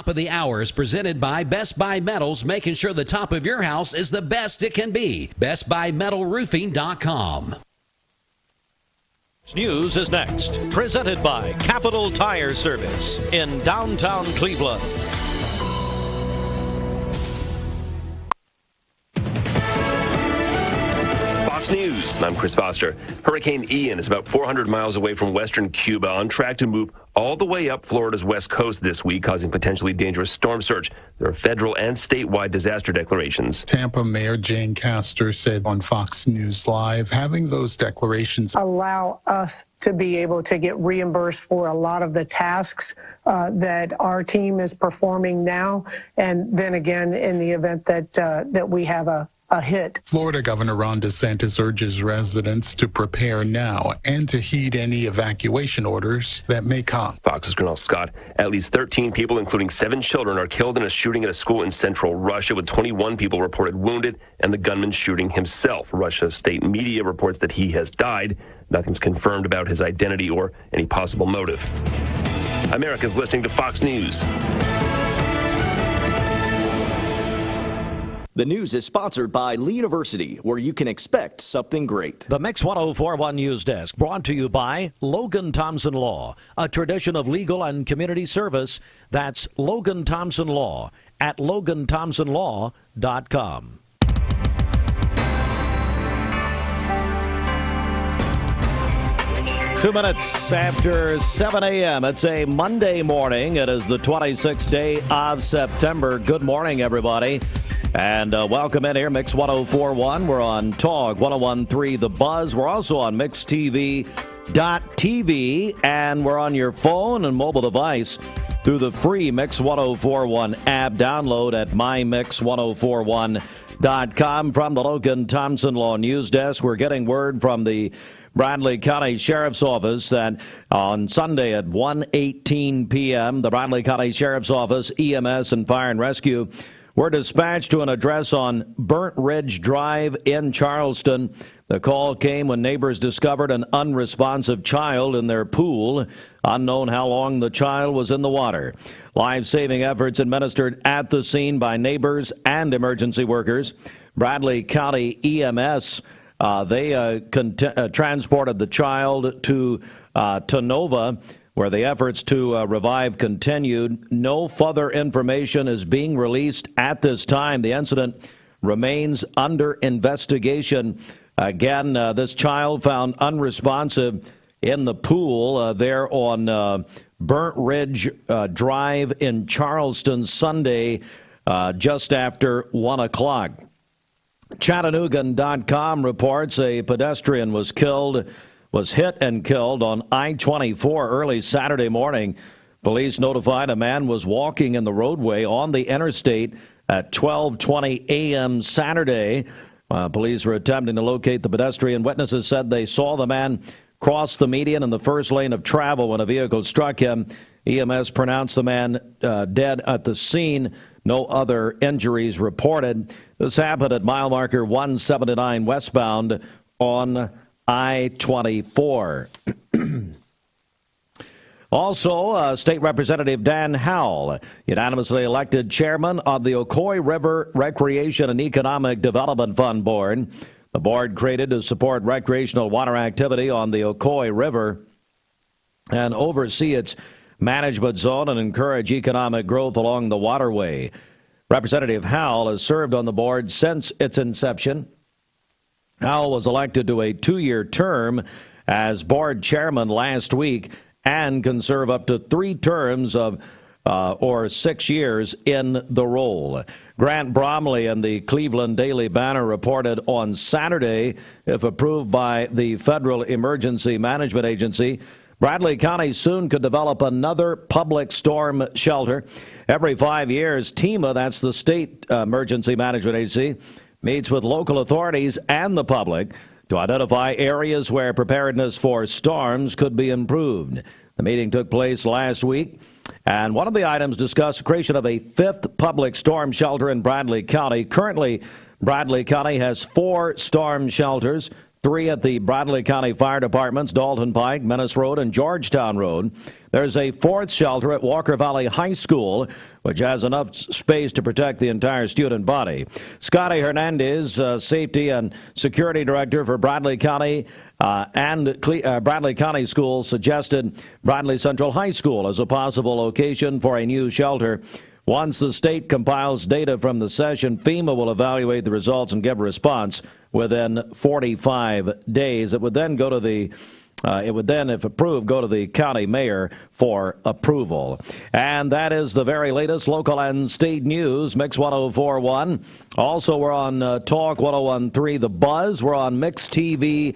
Top of the Hour is presented by Best Buy Metals, making sure the top of your house is the best it can be. BestBuyMetalRoofing.com. News is next, presented by Capital Tire Service in downtown Cleveland. Fox News, I'm Chris Foster. Hurricane Ian is about 400 miles away from western Cuba, on track to move all the way up Florida's west coast this week, causing potentially dangerous storm surge. There are federal and statewide disaster declarations. Tampa Mayor Jane Castor said on Fox News Live, having those declarations allow us to be able to get reimbursed for a lot of the tasks that our team is performing now. And then again, in the event that we have a hit. Florida Governor Ron DeSantis urges residents to prepare now and to heed any evacuation orders that may come. Fox's Colonel Scott. At least 13 people, including 7 children, are killed in a shooting at a school in central Russia, with 21 people reported wounded and the gunman shooting himself. Russia's state media reports that he has died. Nothing's confirmed about his identity or any possible motive. America's listening to Fox News. The news is sponsored by Lee University, where you can expect something great. The Mix 1041 News Desk, brought to you by Logan Thompson Law, a tradition of legal and community service. That's Logan Thompson Law at LoganThompsonLaw.com. Two minutes after 7 a.m. It's a Monday morning. It is the 26th day of September. Good morning, everybody. And welcome in here, Mix 1041. We're on Talk 1013 The Buzz. We're also on MixTV.tv, and we're on your phone and mobile device through the free Mix 1041 app. Download at mymix1041.com. From the Logan Thompson Law News Desk, we're getting word from the Bradley County Sheriff's Office that on Sunday at 1:18 p.m., the Bradley County Sheriff's Office, EMS, and Fire and Rescue were dispatched to an address on Burnt Ridge Drive in Charleston. The call came when neighbors discovered an unresponsive child in their pool. Unknown how long the child was in the water. Life-saving efforts administered at the scene by neighbors and emergency workers. Bradley County EMS, they transported the child to Nova, where the efforts to revive continued. No further information is being released at this time. The incident remains under investigation. Again, this child found unresponsive in the pool there on Burnt Ridge Drive in Charleston Sunday just after 1 o'clock. Chattanooga.com reports a pedestrian was hit and killed on I-24 early Saturday morning. Police notified a man was walking in the roadway on the interstate at 12:20 a.m. Saturday. Police were attempting to locate the pedestrian. Witnesses said they saw the man cross the median in the first lane of travel when a vehicle struck him. EMS pronounced the man dead at the scene. No other injuries reported. This happened at mile marker 179 westbound on I-24. Also, State Representative Dan Howell, unanimously elected chairman of the Ocoee River Recreation and Economic Development Fund Board. The board created to support recreational water activity on the Ocoee River and oversee its management zone and encourage economic growth along the waterway. Representative Howell has served on the board since its inception. Howell was elected to a 2-year term as board chairman last week and can serve up to 3 terms of or 6 years in the role. Grant Bromley and the Cleveland Daily Banner reported on Saturday, if approved by the Federal Emergency Management Agency, Bradley County soon could develop another public storm shelter. Every 5 years, TEMA, that's the State Emergency Management Agency, meets with local authorities and the public to identify areas where preparedness for storms could be improved. The meeting took place last week, and one of the items discussed the creation of a 5th public storm shelter in Bradley County. Currently, Bradley County has 4 storm shelters, 3 at the Bradley County Fire Departments, Dalton Pike, Menace Road, and Georgetown Road. There's a 4th shelter at Walker Valley High School, which has enough space to protect the entire student body. Scotty Hernandez, Safety and Security Director for Bradley County and Bradley County Schools, suggested Bradley Central High School as a possible location for a new shelter. Once the state compiles data from the session, FEMA will evaluate the results and give a response within 45 days. It would then go to the if approved, go to the county mayor for approval. And that is the very latest local and state news. Mix 104.1. Also, we're on Talk 101.3 The Buzz. We're on MixTV.tv.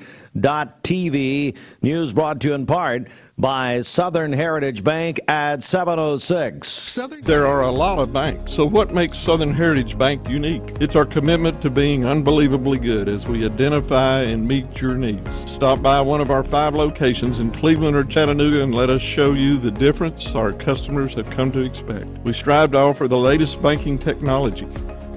News brought to you in part by Southern Heritage Bank at 706. There are a lot of banks, so what makes Southern Heritage Bank unique? It's our commitment to being unbelievably good as we identify and meet your needs. Stop by one of our 5 locations in Cleveland or Chattanooga and let us show you the difference our customers have come to expect. We strive to offer the latest banking technology: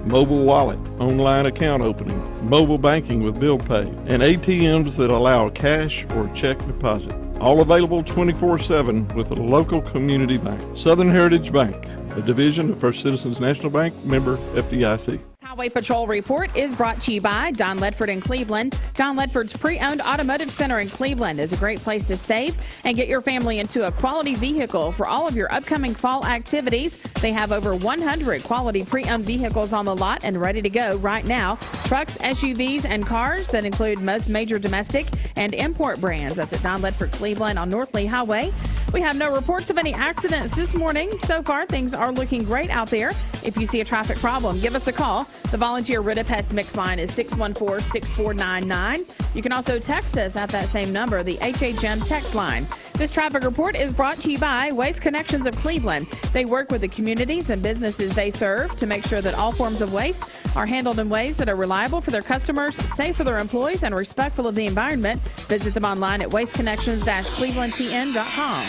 mobile wallet, online account opening, mobile banking with bill pay, and ATMs that allow cash or check deposit. All available 24/7 with a local community bank. Southern Heritage Bank, a division of First Citizens National Bank, member FDIC. Highway Patrol Report is brought to you by Don Ledford in Cleveland. Don Ledford's pre-owned automotive center in Cleveland is a great place to save and get your family into a quality vehicle for all of your upcoming fall activities. They have over 100 quality pre-owned vehicles on the lot and ready to go right now. Trucks, SUVs, and cars that include most major domestic and import brands. That's at Don Ledford Cleveland on North Lee Highway. We have no reports of any accidents this morning. So far, things are looking great out there. If you see a traffic problem, give us a call. The volunteer Ridipest mix line is 614-6499. You can also text us at that same number, the HHM text line. This traffic report is brought to you by Waste Connections of Cleveland. They work with the communities and businesses they serve to make sure that all forms of waste are handled in ways that are reliable for their customers, safe for their employees, and respectful of the environment. Visit them online at wasteconnections-clevelandtn.com.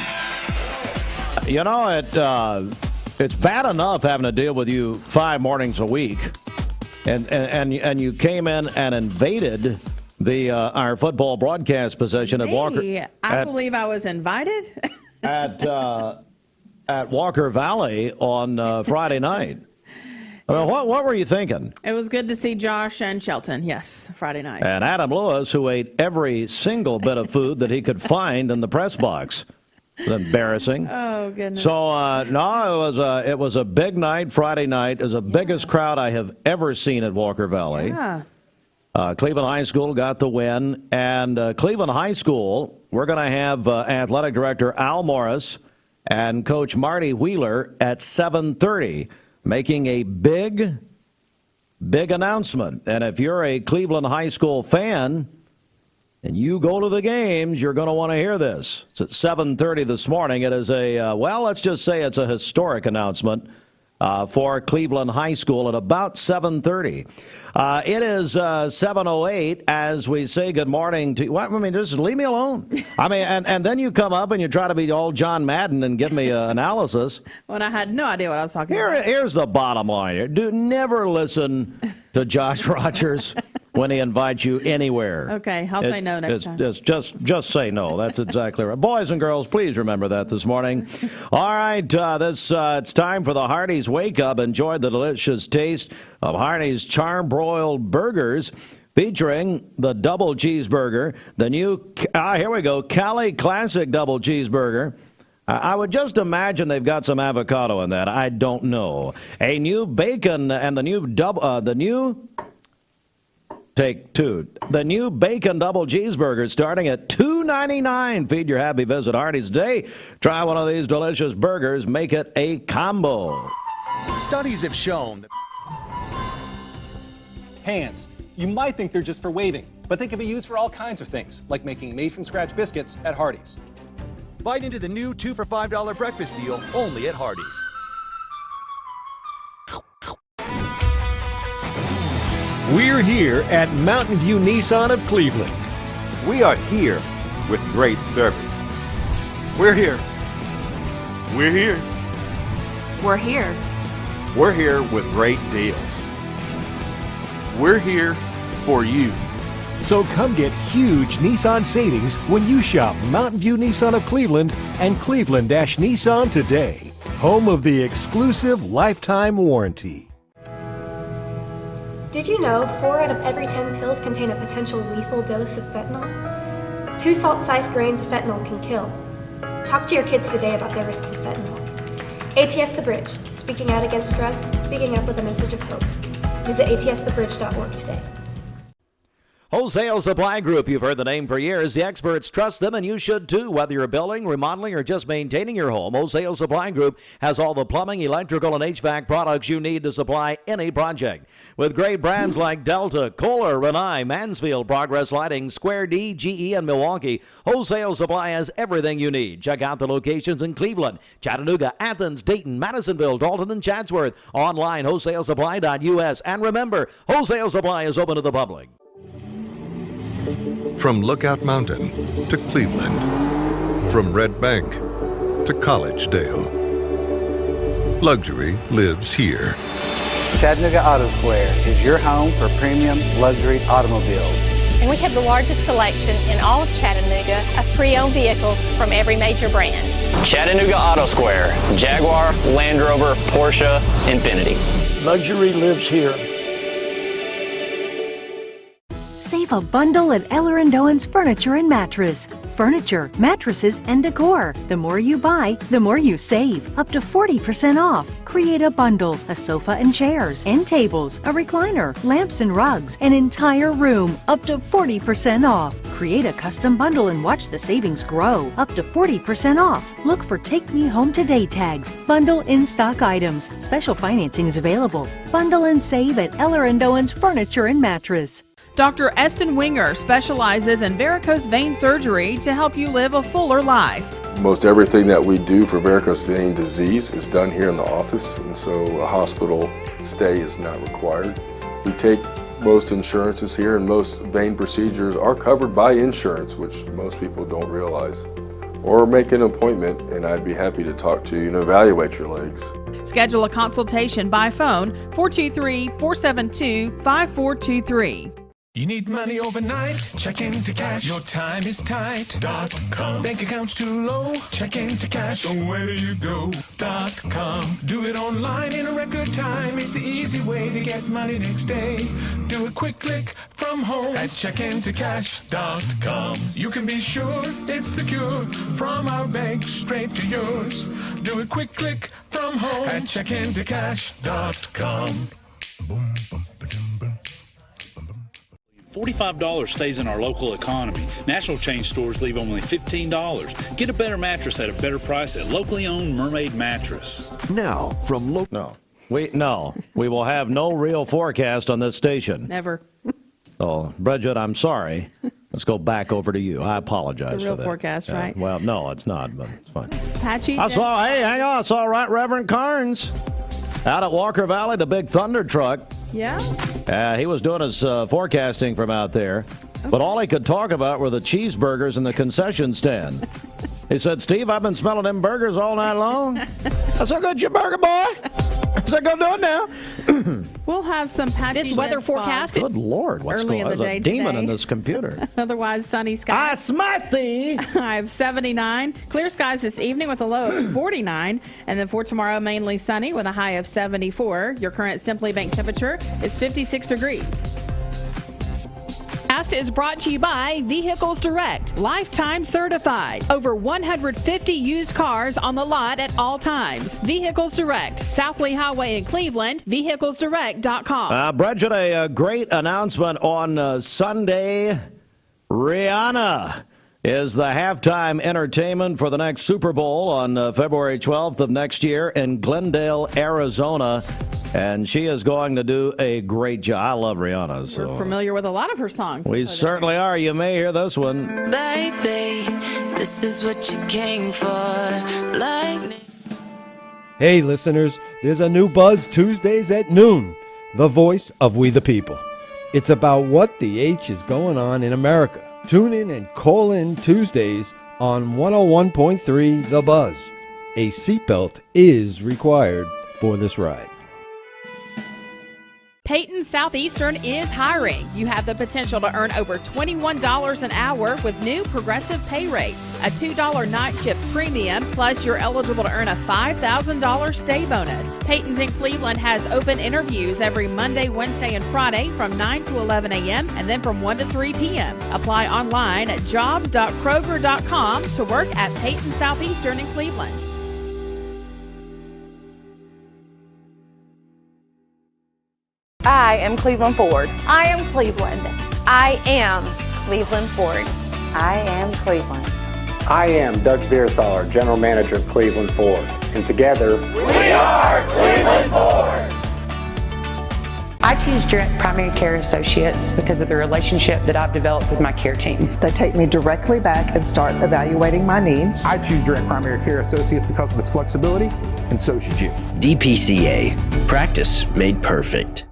You know, it's bad enough having to deal with you 5 mornings a week, and you came in and invaded our football broadcast position at Walker. I believe I was invited at Walker Valley on Friday night. I mean, what were you thinking? It was good to see Josh and Shelton, yes, Friday night. And Adam Lewis, who ate every single bit of food that he could find in the press box. It was embarrassing. Oh, goodness. So, no, it was a big night, Friday night. It was the biggest crowd I have ever seen at Walker Valley. Yeah. Cleveland High School got the win. And Cleveland High School, we're going to have athletic director Al Morris and Coach Marty Wheeler at 7:30, making a big announcement. And if you're a Cleveland High School fan and you go to the games, you're going to want to hear this. It's at 7:30 this morning. It is let's just say it's a historic announcement for Cleveland High School at about 7:30. It is 7:08 as we say good morning to you. I mean, just leave me alone. I mean, and then you come up and you try to be all John Madden and give me an analysis. When I had no idea what I was talking about. Here's the bottom line. Never listen to Josh Rogers when he invites you anywhere. Okay, I'll say no next time. Just say no. That's exactly right. Boys and girls, please remember that this morning. All right, it's time for the Hardee's Wake Up. Enjoy the delicious taste of Hardee's charbroiled burgers, featuring the double cheeseburger, the new, here we go, Cali Classic double cheeseburger. I would just imagine they've got some avocado in that. I don't know. A new bacon and the new Take 2. The new bacon double cheeseburger starting at $2.99. Feed your happy visit Hardee's today. Try one of these delicious burgers. Make it a combo. Studies have shown that hands. You might think they're just for waving, but they can be used for all kinds of things, like making made-from-scratch biscuits at Hardee's. Bite into the new 2 for $5 breakfast deal only at Hardee's. We're here at Mountain View Nissan of Cleveland. We are here with great service. We're here. We're here. We're here. We're here with great deals. We're here for you. So come get huge Nissan savings when you shop Mountain View Nissan of Cleveland and Cleveland-Nissan today. Home of the exclusive lifetime warranty. Did you know 4 out of every 10 pills contain a potential lethal dose of fentanyl? 2 salt-sized grains of fentanyl can kill. Talk to your kids today about the risks of fentanyl. ATS The Bridge, speaking out against drugs, speaking up with a message of hope. Visit atsthebridge.org today. Wholesale Supply Group, you've heard the name for years. The experts trust them, and you should too. Whether you're building, remodeling, or just maintaining your home, Wholesale Supply Group has all the plumbing, electrical, and HVAC products you need to supply any project. With great brands like Delta, Kohler, Rinnai, Mansfield, Progress Lighting, Square D, GE, and Milwaukee, Wholesale Supply has everything you need. Check out the locations in Cleveland, Chattanooga, Athens, Dayton, Madisonville, Dalton, and Chatsworth. Online, wholesalesupply.us. And remember, Wholesale Supply is open to the public. From Lookout Mountain to Cleveland, from Red Bank to Collegedale, luxury lives here. Chattanooga Auto Square is your home for premium luxury automobiles. And we have the largest selection in all of Chattanooga of pre-owned vehicles from every major brand. Chattanooga Auto Square, Jaguar, Land Rover, Porsche, Infiniti. Luxury lives here. Save a bundle at Eller & Owen's Furniture and Mattress. Furniture, mattresses, and decor. The more you buy, the more you save. Up to 40% off. Create a bundle, a sofa and chairs, end tables, a recliner, lamps and rugs, an entire room. Up to 40% off. Create a custom bundle and watch the savings grow. Up to 40% off. Look for Take Me Home Today tags. Bundle in-stock items. Special financing is available. Bundle and save at Eller & Owen's Furniture and Mattress. Dr. Eston Winger specializes in varicose vein surgery to help you live a fuller life. Most everything that we do for varicose vein disease is done here in the office, and so a hospital stay is not required. We take most insurances here, and most vein procedures are covered by insurance, which most people don't realize. Or make an appointment, and I'd be happy to talk to you and evaluate your legs. Schedule a consultation by phone 423-472-5423. You need money overnight? Check into cash. Your time is tight.com. Bank accounts too low? Check into cash. So where do you go.com? Do it online in a record time. It's the easy way to get money next day. Do a quick click from home at checkintocash.com. You can be sure it's secure from our bank straight to yours. Do a quick click from home at checkintocash.com. Boom, boom. $45 stays in our local economy. National chain stores leave only $15. Get a better mattress at a better price at locally owned Mermaid Mattress. Now, from we will have no real forecast on this station. Never. Oh, Bridget, I'm sorry. Let's go back over to you. I apologize the real for that. Forecast, right? Well, no, it's not, but it's fine. Patchy. Hang on. I saw Right Reverend Carnes out at Walker Valley, the big thunder truck. Yeah? He was doing his forecasting from out there, but all he could talk about were the cheeseburgers in the concession stand. He said, Steve, I've been smelling them burgers all night long. That's a good burger, boy. So go do it now. We'll have some patchy weather forecast. Good Lord, what's early going on? in the There's day a demon today. in this computer. Otherwise, sunny skies. I smite thee. I have 79. Clear skies this evening with a low of 49. And then for tomorrow, mainly sunny with a high of 74. Your current Simply Bank temperature is 56 degrees. Podcast is brought to you by Vehicles Direct, lifetime certified. Over 150 used cars on the lot at all times. Vehicles Direct, South Lee Highway in Cleveland, vehiclesdirect.com. Bridget, a great announcement on Sunday. Rihanna is the halftime entertainment for the next Super Bowl on February 12th of next year in Glendale, Arizona. And she is going to do a great job. I love Rihanna. So we're familiar with a lot of her songs. We certainly are. You may hear this one. Baby, this is what you came for. Lightning. Hey, listeners, there's a new Buzz Tuesdays at noon. The voice of We the People. It's about what the H is going on in America. Tune in and call in Tuesdays on 101.3 The Buzz. A seatbelt is required for this ride. Peyton Southeastern is hiring. You have the potential to earn over $21 an hour with new progressive pay rates. A $2 night shift premium, plus you're eligible to earn a $5,000 stay bonus. Peyton's in Cleveland has open interviews every Monday, Wednesday, and Friday from 9 to 11 a.m. and then from 1 to 3 p.m. Apply online at jobs.kroger.com to work at Peyton Southeastern in Cleveland. I am Cleveland Ford. I am Cleveland. I am Cleveland Ford. I am Cleveland. I am Doug Vierthaler, General Manager of Cleveland Ford. And together, we are Cleveland Ford. I choose Direct Primary Care Associates because of the relationship that I've developed with my care team. They take me directly back and start evaluating my needs. I choose Direct Primary Care Associates because of its flexibility, and so should you. DPCA. Practice made perfect.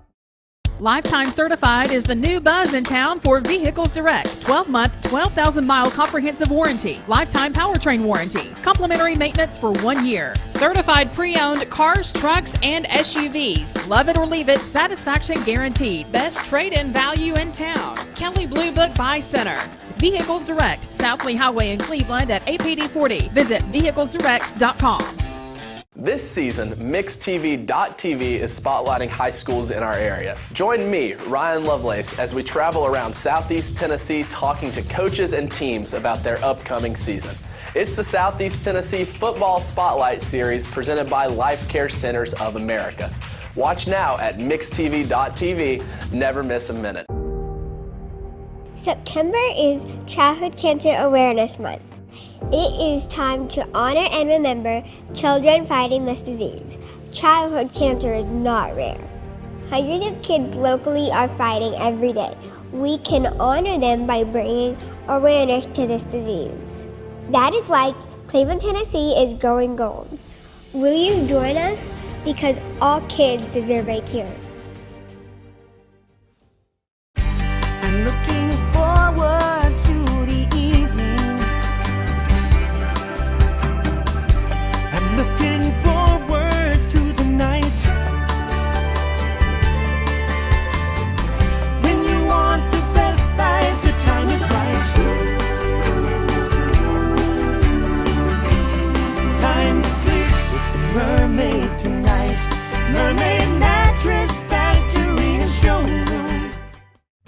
Lifetime Certified is the new buzz in town for Vehicles Direct. 12-month, 12,000-mile comprehensive warranty. Lifetime powertrain warranty. Complimentary maintenance for 1 year. Certified pre-owned cars, trucks, and SUVs. Love it or leave it, satisfaction guaranteed. Best trade-in value in town. Kelly Blue Book Buy Center. Vehicles Direct, South Lee Highway in Cleveland at APD 40. Visit vehiclesdirect.com. This season, MixedTV.tv is spotlighting high schools in our area. Join me, Ryan Lovelace, as we travel around Southeast Tennessee talking to coaches and teams about their upcoming season. It's the Southeast Tennessee Football Spotlight Series presented by Life Care Centers of America. Watch now at MixedTV.tv. Never miss a minute. September is Childhood Cancer Awareness Month. It is time to honor and remember children fighting this disease. Childhood cancer is not rare. Hundreds of kids locally are fighting every day. We can honor them by bringing awareness to this disease. That is why Cleveland, Tennessee is going gold. Will you join us? Because all kids deserve a cure. I'm looking forward to the evening. I'm looking forward to the night. When you want the best buys, the time is right. Time to sleep with the mermaid tonight. Mermaid Mattress Factory and Showroom.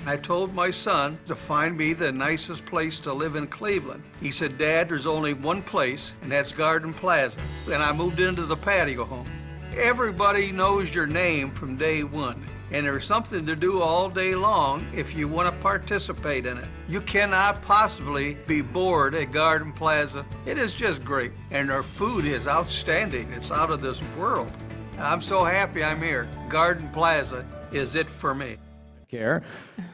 I told my son to find me the nicest place to live in Cleveland. He said, Dad, there's only one place, and that's Garden Plaza. And I moved into the patio home. Everybody knows your name from day one, and there's something to do all day long if you want to participate in it. You cannot possibly be bored at Garden Plaza. It is just great, and their food is outstanding. It's out of this world. I'm so happy I'm here. Garden Plaza is it for me. Care.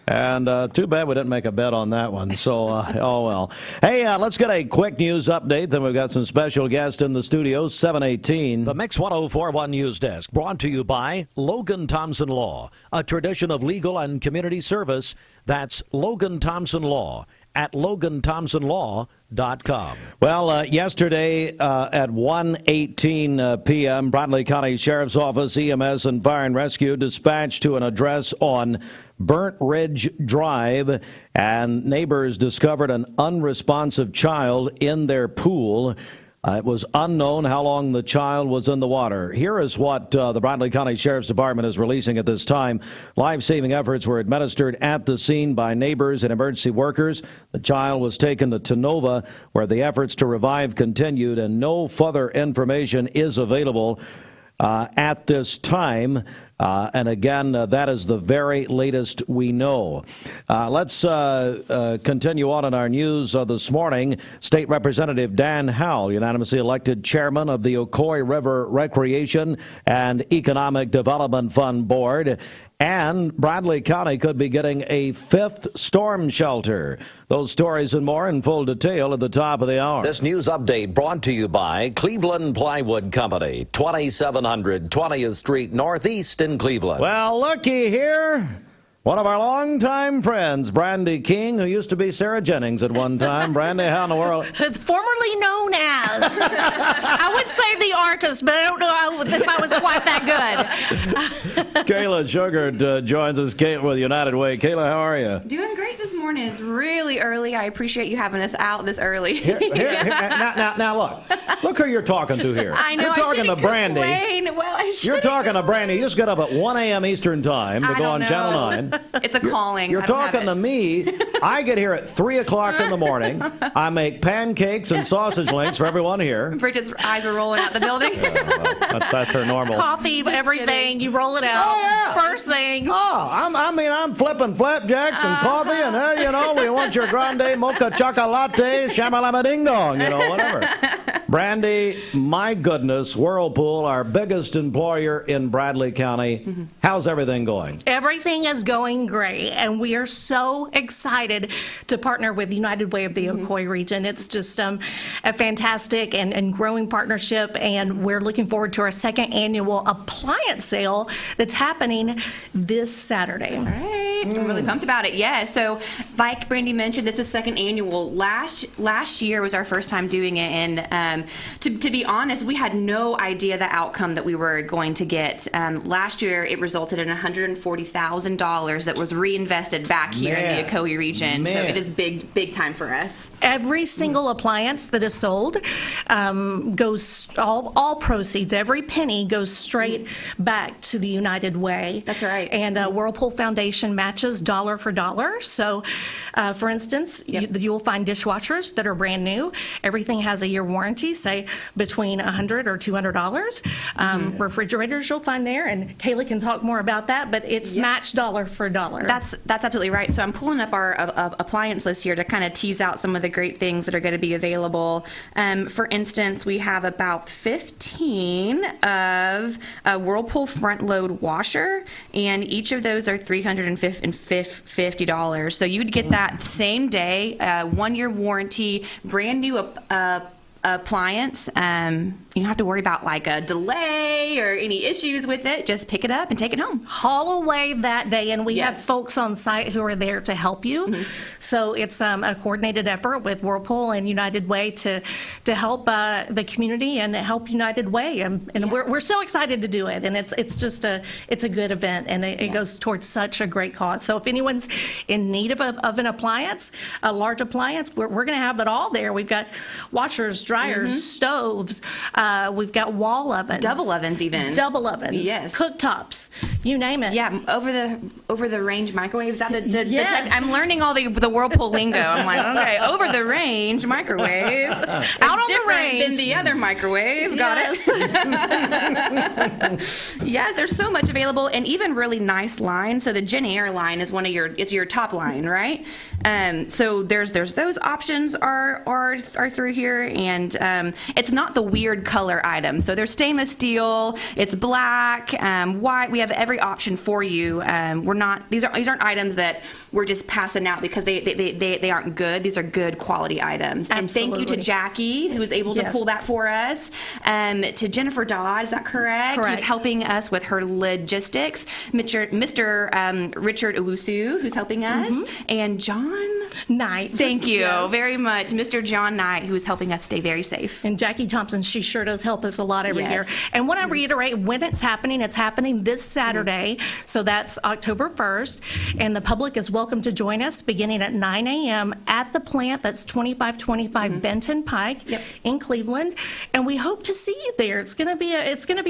And too bad we didn't make a bet on that one. So, oh well. Hey, let's get a quick news update. Then we've got some special guests in the studio, 718. The Mix 104.1 News Desk, brought to you by Logan Thompson Law, a tradition of legal and community service. That's Logan Thompson Law at LoganThompsonLaw.com. Well, yesterday at 1:18 p.m., Brandi County Sheriff's Office, EMS, and Fire and Rescue dispatched to an address on Burnt Ridge Drive, and neighbors discovered an unresponsive child in their pool. It was unknown how long the child was in the water. Here is what the Brandi County Sheriff's Department is releasing at this time. Life-saving efforts were administered at the scene by neighbors and emergency workers. The child was taken to Tenova, where the efforts to revive continued, and no further information is available at this time. And again, that is the very latest we know. Let's continue on in our news this morning. State Representative Dan Howell, unanimously elected chairman of the Ocoee River Recreation and Economic Development Fund Board. And Bradley County could be getting a fifth storm shelter. Those stories and more in full detail at the top of the hour. This news update brought to you by Cleveland Plywood Company, 2700 20th Street Northeast in Cleveland. Well, looky here. One of our longtime friends, Brandi King, who used to be Sarah Jennings at one time. Brandi, how in the world? Formerly known as. I would say the artist, but I don't know if I was quite that good. Kayla Shugart joins us. Kayla with United Way. Kayla, how are you? Doing great this morning. It's really early. I appreciate you having us out this early. Here, now, look who you're talking to here. I know. You're talking to Brandi. Well, You're talking to Brandi. You just get up at 1 a.m. Eastern Time to go on Channel 9. It's a calling. You're talking to me. I get here at 3 o'clock in the morning. I make pancakes and sausage links for everyone here. Bridget's eyes are rolling out the building. That's her normal. Coffee, everything. You roll it out. Oh, yeah. First thing. I'm flipping flapjacks and coffee and, we want your grande mocha chocolate, shamalama ding dong, whatever. Brandi, my goodness, Whirlpool, our biggest employer in Bradley County. Mm-hmm. How's everything going? Everything is going great, and we are so excited to partner with United Way of the Ocoee region. It's just a fantastic and growing partnership, and we're looking forward to our second annual appliance sale that's happening this Saturday. All right. I'm really pumped about it. Yeah. So, like Brandi mentioned, this is second annual. Last year was our first time doing it, and to be honest, we had no idea the outcome that we were going to get. Last year, it resulted in $140,000 that was reinvested back here in the Ocoee region. So it is big time for us. Every single appliance that is sold goes, all proceeds, every penny goes straight back to the United Way. That's right. And Whirlpool Foundation matches dollar for dollar. So, for instance, you'll find dishwashers that are brand new. Everything has a year warranty, say between $100 or $200. Refrigerators you'll find there, and Kayla can talk more about that, but it's matched dollar for dollar. That's absolutely right. So I'm pulling up our appliance list here to kind of tease out some of the great things that are going to be available. For instance, we have about 15 of a Whirlpool front load washer, and each of those are $350. So you'd get that same day, 1 year warranty, brand new appliance. You don't have to worry about like a delay or any issues with it. Just pick it up and take it home. Haul away that day, and we have folks on site who are there to help you. So it's a coordinated effort with Whirlpool and United Way to help the community and help United Way, and we're so excited to do it. And it's just a good event, and it goes towards such a great cause. So if anyone's in need of an appliance, a large appliance, we're going to have it all there. We've got washers, dryers, stoves. We've got wall ovens, double ovens, yes, cooktops, you name it. Yeah, over the range microwaves. The I'm learning all the Whirlpool lingo. I'm like, okay, over the range microwave. Out on the range than the other microwave. Got it. Yes, there's so much available, and even really nice lines. So the Gen Air line is it's your top line, right? So there's those options are through here, and it's not the weird color items. So there's stainless steel, it's black, white. We have every option for you. These aren't items that we're just passing out because they aren't good. These are good quality items. Absolutely. And thank you to Jackie, who was able to pull that for us. To Jennifer Dodd, is that correct? Who's helping us with her logistics. Mr. Richard Owusu, who's helping us, and John Knight. Thank you very much, Mr. John Knight, who is helping us stay very safe. And Jackie Thompson, she sure does help us a lot every year. And when I reiterate when it's happening this Saturday. So that's October 1st. And the public is welcome to join us beginning at 9 a.m. at the plant. That's 2525 Benton Pike in Cleveland. And we hope to see you there. It's going to be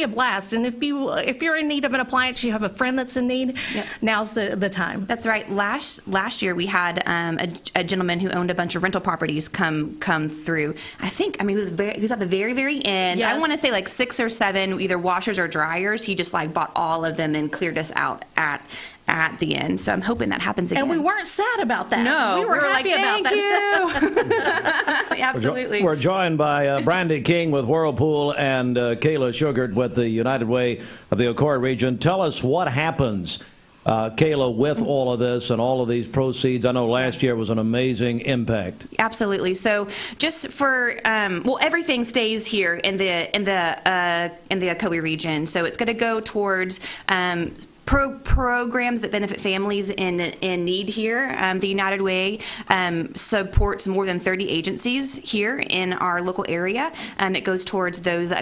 a blast. And if you're in need of an appliance, you have a friend that's in need, now's the time. That's right. Last year we had a gentleman who owned a bunch of rental properties come through. He was at the very, very end. Yes. I want to say like 6 or 7 either washers or dryers. He just bought all of them and cleared us out at the end. So I'm hoping that happens again. And we weren't sad about that. No, we were happy like, about that. Thank you. Absolutely. We're joined by Brandi King with Whirlpool and Kayla Shugart with the United Way of the Ocoee region. Tell us what happens, Kayla, with all of this and all of these proceeds. I know last year was an amazing impact. Absolutely. So just for everything stays here in the Ocoee region. So it's going to go towards programs that benefit families in need here. The United Way supports more than 30 agencies here in our local area. It goes towards those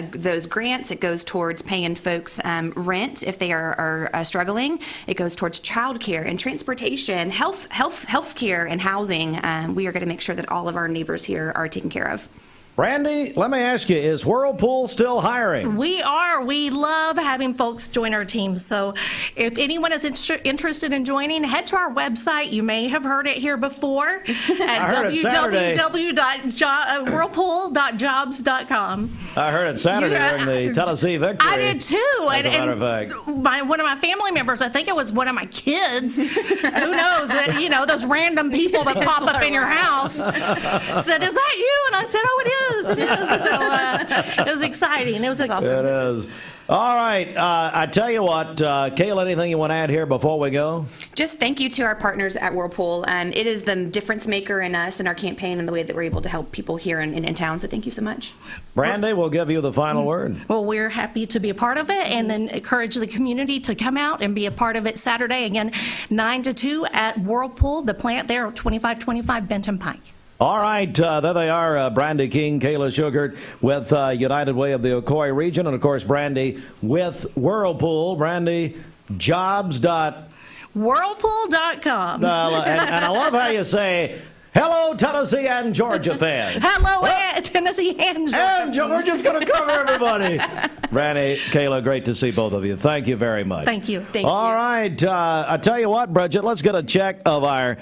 grants. It goes towards paying folks rent if they are struggling. It goes towards childcare and transportation, health care and housing. We are going to make sure that all of our neighbors here are taken care of. Brandi, let me ask you, is Whirlpool still hiring? We are. We love having folks join our team. So if anyone is interested in joining, head to our website. You may have heard it here before at www.whirlpool.jobs.com. I heard it Saturday during the Tennessee victory. I did too. As a matter of fact. One of my family members, I think it was one of my kids, who knows, those random people that pop up in your house, said, "Is that you?" And I said, "Oh, it is. It is." So it was exciting. It was awesome. It is. All right. I tell you what, Kayla, anything you want to add here before we go? Just thank you to our partners at Whirlpool. It is the difference maker in us and our campaign and the way that we're able to help people here in town. So thank you so much. Brandi, we'll give you the final word. Well, we're happy to be a part of it and then encourage the community to come out and be a part of it Saturday, again, 9 to 2 at Whirlpool, the plant there at 2525 Benton Pike. All right, there they are, Brandi King, Kayla Shugart with United Way of the Ocoee region, and, of course, Brandi with Whirlpool. Brandi, jobs.whirlpool.com. And I love how you say, hello, Tennessee and Georgia fans. Hello, Tennessee and Georgia. And we're just going to cover everybody. Brandi, Kayla, great to see both of you. Thank you very much. Thank you. All right. I tell you what, Bridget, let's get a check of our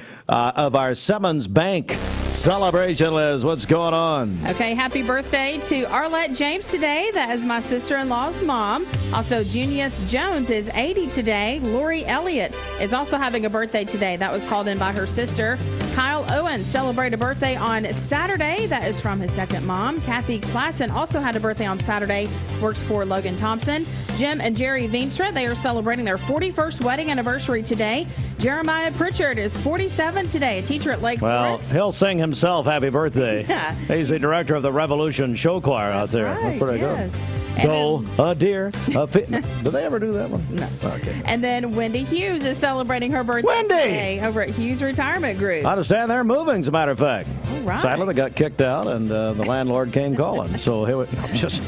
Simmons Bank celebration, Liz. What's going on? Okay, happy birthday to Arlette James today. That is my sister-in-law's mom. Also, Junius Jones is 80 today. Lori Elliott is also having a birthday today. That was called in by her sister. Kyle Owen celebrated a birthday on Saturday. That is from his second mom. Kathy Klassen also had a birthday on Saturday. Works for Logan Thompson. Jim and Jerry Veenstra, they are celebrating their 41st wedding anniversary today. Jeremiah Pritchard is 47 today, a teacher at Lake Forest. He'll sing himself happy birthday. Yeah. He's the director of the Revolution Show Choir out there. Right, That's pretty yes. good. Go, a deer, a fit. Do they ever do that one? No. Okay. And then Wendy Hughes is celebrating her birthday today over at Hughes Retirement Group. I understand they're moving, as a matter of fact. All right. Sadly, they got kicked out, and the landlord came calling. So I'm just,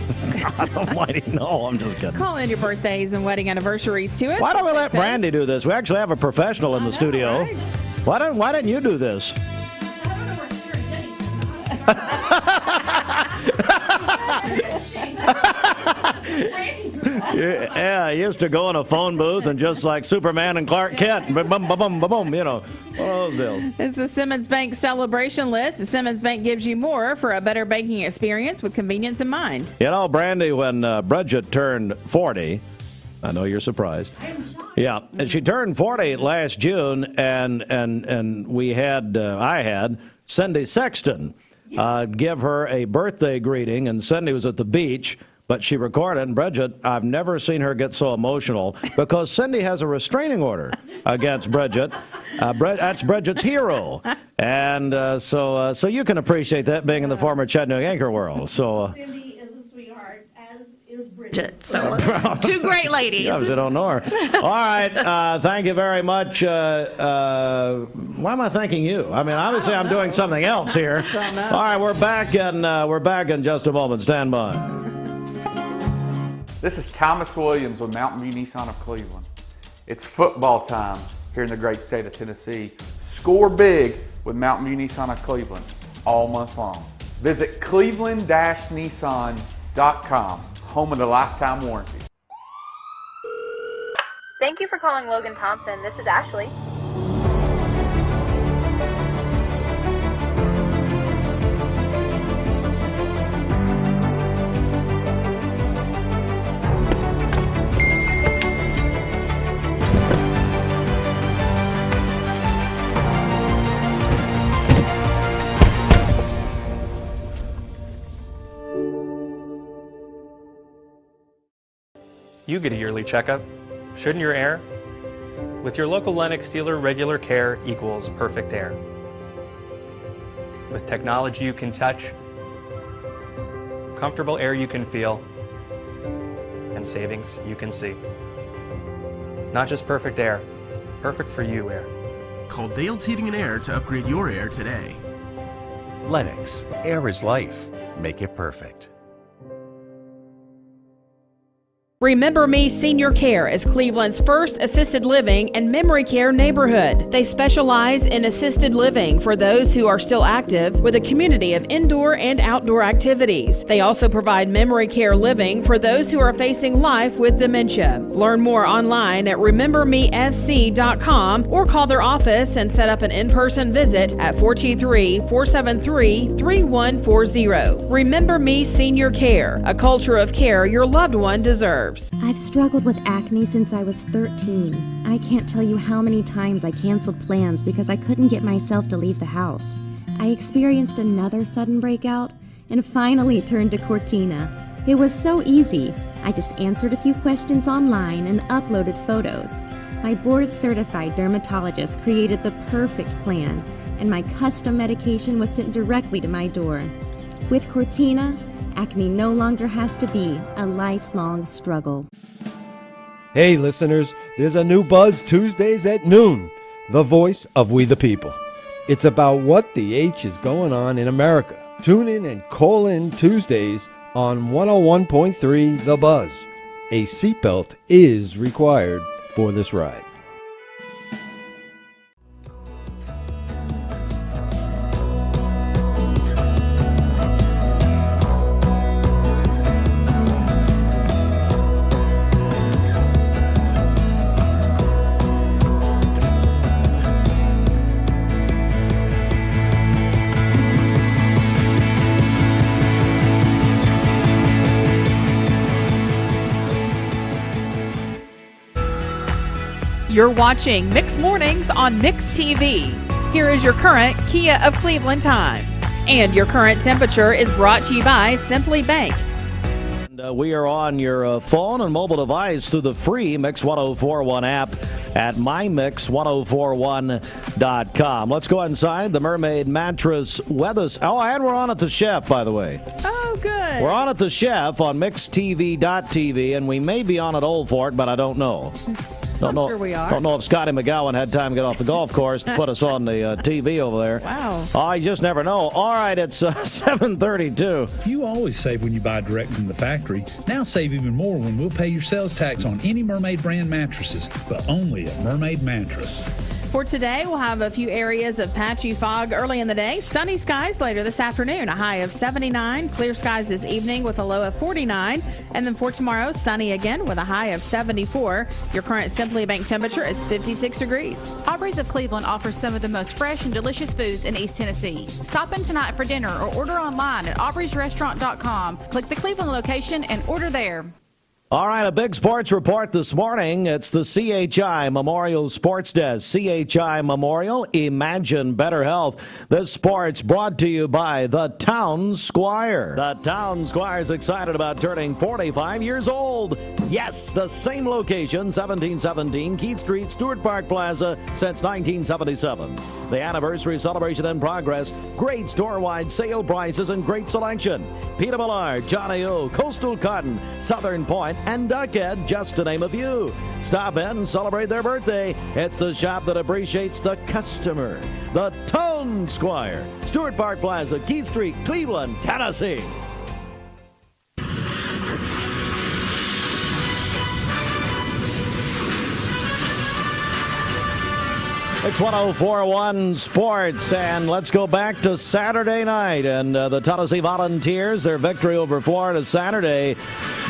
almighty, no, I'm just kidding. Call in your birthdays and wedding anniversaries to us. Why don't we let Brandi do this? We actually have a professional in the studio. Right? Why didn't you do this? Yeah, I used to go in a phone booth and just like Superman and Clark Kent, boom, boom, boom, boom, boom, one of those deals. It's the Simmons Bank celebration list. The Simmons Bank gives you more for a better banking experience with convenience in mind. You know, Brandi, when Bridget turned 40, I know you're surprised. Yeah, and she turned 40 last June, and we had I had Cindy Sexton give her a birthday greeting, and Cindy was at the beach. But she recorded, and Bridget, I've never seen her get so emotional because Cindy has a restraining order against Bridget. That's Bridget's hero. And so you can appreciate that being in the former Chattanooga anchor world. So Cindy is a sweetheart, as is Bridget. So two great ladies. Yeah, I don't know her. All right. Thank you very much. Why am I thanking you? I mean, obviously I'm doing something else here. All right, we're back in just a moment. Stand by. This is Thomas Williams with Mountain View Nissan of Cleveland. It's football time here in the great state of Tennessee. Score big with Mountain View Nissan of Cleveland all month long. Visit cleveland-nissan.com, home of the lifetime warranty. Thank you for calling Logan Thompson. This is Ashley. You get a yearly checkup. Shouldn't your air? With your local Lennox dealer, regular care equals perfect air. With technology you can touch, comfortable air you can feel, and savings you can see. Not just perfect air, perfect for you air. Call Dale's Heating and Air to upgrade your air today. Lennox, air is life. Make it perfect. Remember Me Senior Care is Cleveland's first assisted living and memory care neighborhood. They specialize in assisted living for those who are still active with a community of indoor and outdoor activities. They also provide memory care living for those who are facing life with dementia. Learn more online at remembermesc.com or call their office and set up an in-person visit at 423-473-3140. Remember Me Senior Care, a culture of care your loved one deserves. I've struggled with acne since I was 13. I can't tell you how many times I canceled plans because I couldn't get myself to leave the house. I experienced another sudden breakout and finally turned to Cortina. It was so easy. I just answered a few questions online and uploaded photos. My board-certified dermatologist created the perfect plan, and my custom medication was sent directly to my door. With Cortina, acne no longer has to be a lifelong struggle. Hey, listeners, there's a new Buzz Tuesdays at noon, the voice of We the People. It's about what the H is going on in America. Tune in and call in Tuesdays on 101.3 The Buzz. A seatbelt is required for this ride. You're watching Mix Mornings on Mix TV. Here is your current Kia of Cleveland time. And your current temperature is brought to you by Simply Bank. And, we are on your phone and mobile device through the free Mix 1041 app at mymix1041.com. Let's go inside the Mermaid Mattress weather. Oh, and we're on at the Chef, by the way. Oh, good. We're on at the Chef on mixtv.tv, and we may be on at Old Fort, but I don't know. I'm sure we are. Don't know if Scotty McGowan had time to get off the golf course to put us on the TV over there. Wow. Oh, you just never know. All right, it's 7:32. You always save when you buy direct from the factory. Now save even more when we'll pay your sales tax on any Mermaid brand mattresses, but only at Mermaid Mattress. For today, we'll have a few areas of patchy fog early in the day. Sunny skies later this afternoon, a high of 79. Clear skies this evening with a low of 49. And then for tomorrow, sunny again with a high of 74. Your current Simply Bank temperature is 56 degrees. Aubrey's of Cleveland offers some of the most fresh and delicious foods in East Tennessee. Stop in tonight for dinner or order online at aubreysrestaurant.com. Click the Cleveland location and order there. All right, a big sports report this morning. It's the CHI Memorial Sports Desk. CHI Memorial, imagine better health. This sport's brought to you by the Town Squire. The Town Squire is excited about turning 45 years old. Yes, the same location, 1717 Keith Street, Stewart Park Plaza, since 1977. The anniversary celebration in progress. Great store-wide sale prices and great selection. Peter Millard, Johnny O, Coastal Cotton, Southern Point, and Duckhead, just to name a few. Stop in and celebrate their birthday. It's the shop that appreciates the customer. The Town Squire, Stewart Park Plaza, Keith Street, Cleveland, Tennessee. It's 104.1 Sports, and let's go back to Saturday night. And the Tennessee Volunteers, their victory over Florida Saturday.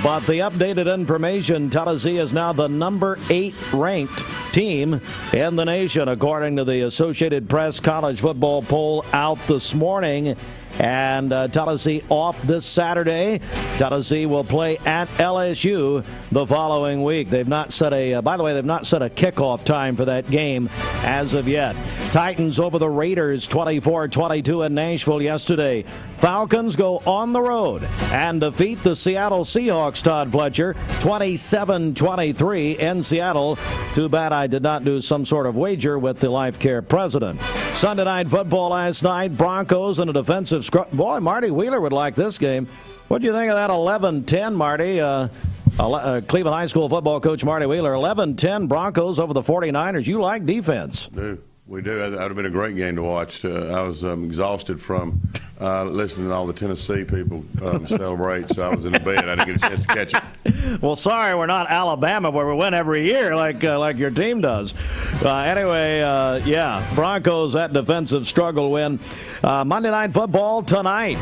But the updated information, Tennessee is now the number 8 ranked team in the nation, according to the Associated Press college football poll out this morning. And Tennessee off this Saturday. Tennessee will play at LSU the following week. They've not set by the way, they've not set a kickoff time for that game as of yet. Titans over the Raiders 24-22 in Nashville yesterday. Falcons go on the road and defeat the Seattle Seahawks, Todd Fletcher, 27-23 in Seattle. Too bad I did not do some sort of wager with the Life Care president. Sunday night football last night, Broncos in a defensive scrum. Boy, Marty Wheeler would like this game. What do you think of that 11-10, Marty? Cleveland High School football coach Marty Wheeler. 11-10 Broncos over the 49ers. You like defense. We do. That would have been a great game to watch. I was exhausted from listening to all the Tennessee people celebrate, so I was in the bed. I didn't get a chance to catch it. Well, sorry, we're not Alabama where we win every year like your team does. Anyway, Broncos, that defensive struggle win. Monday Night Football tonight.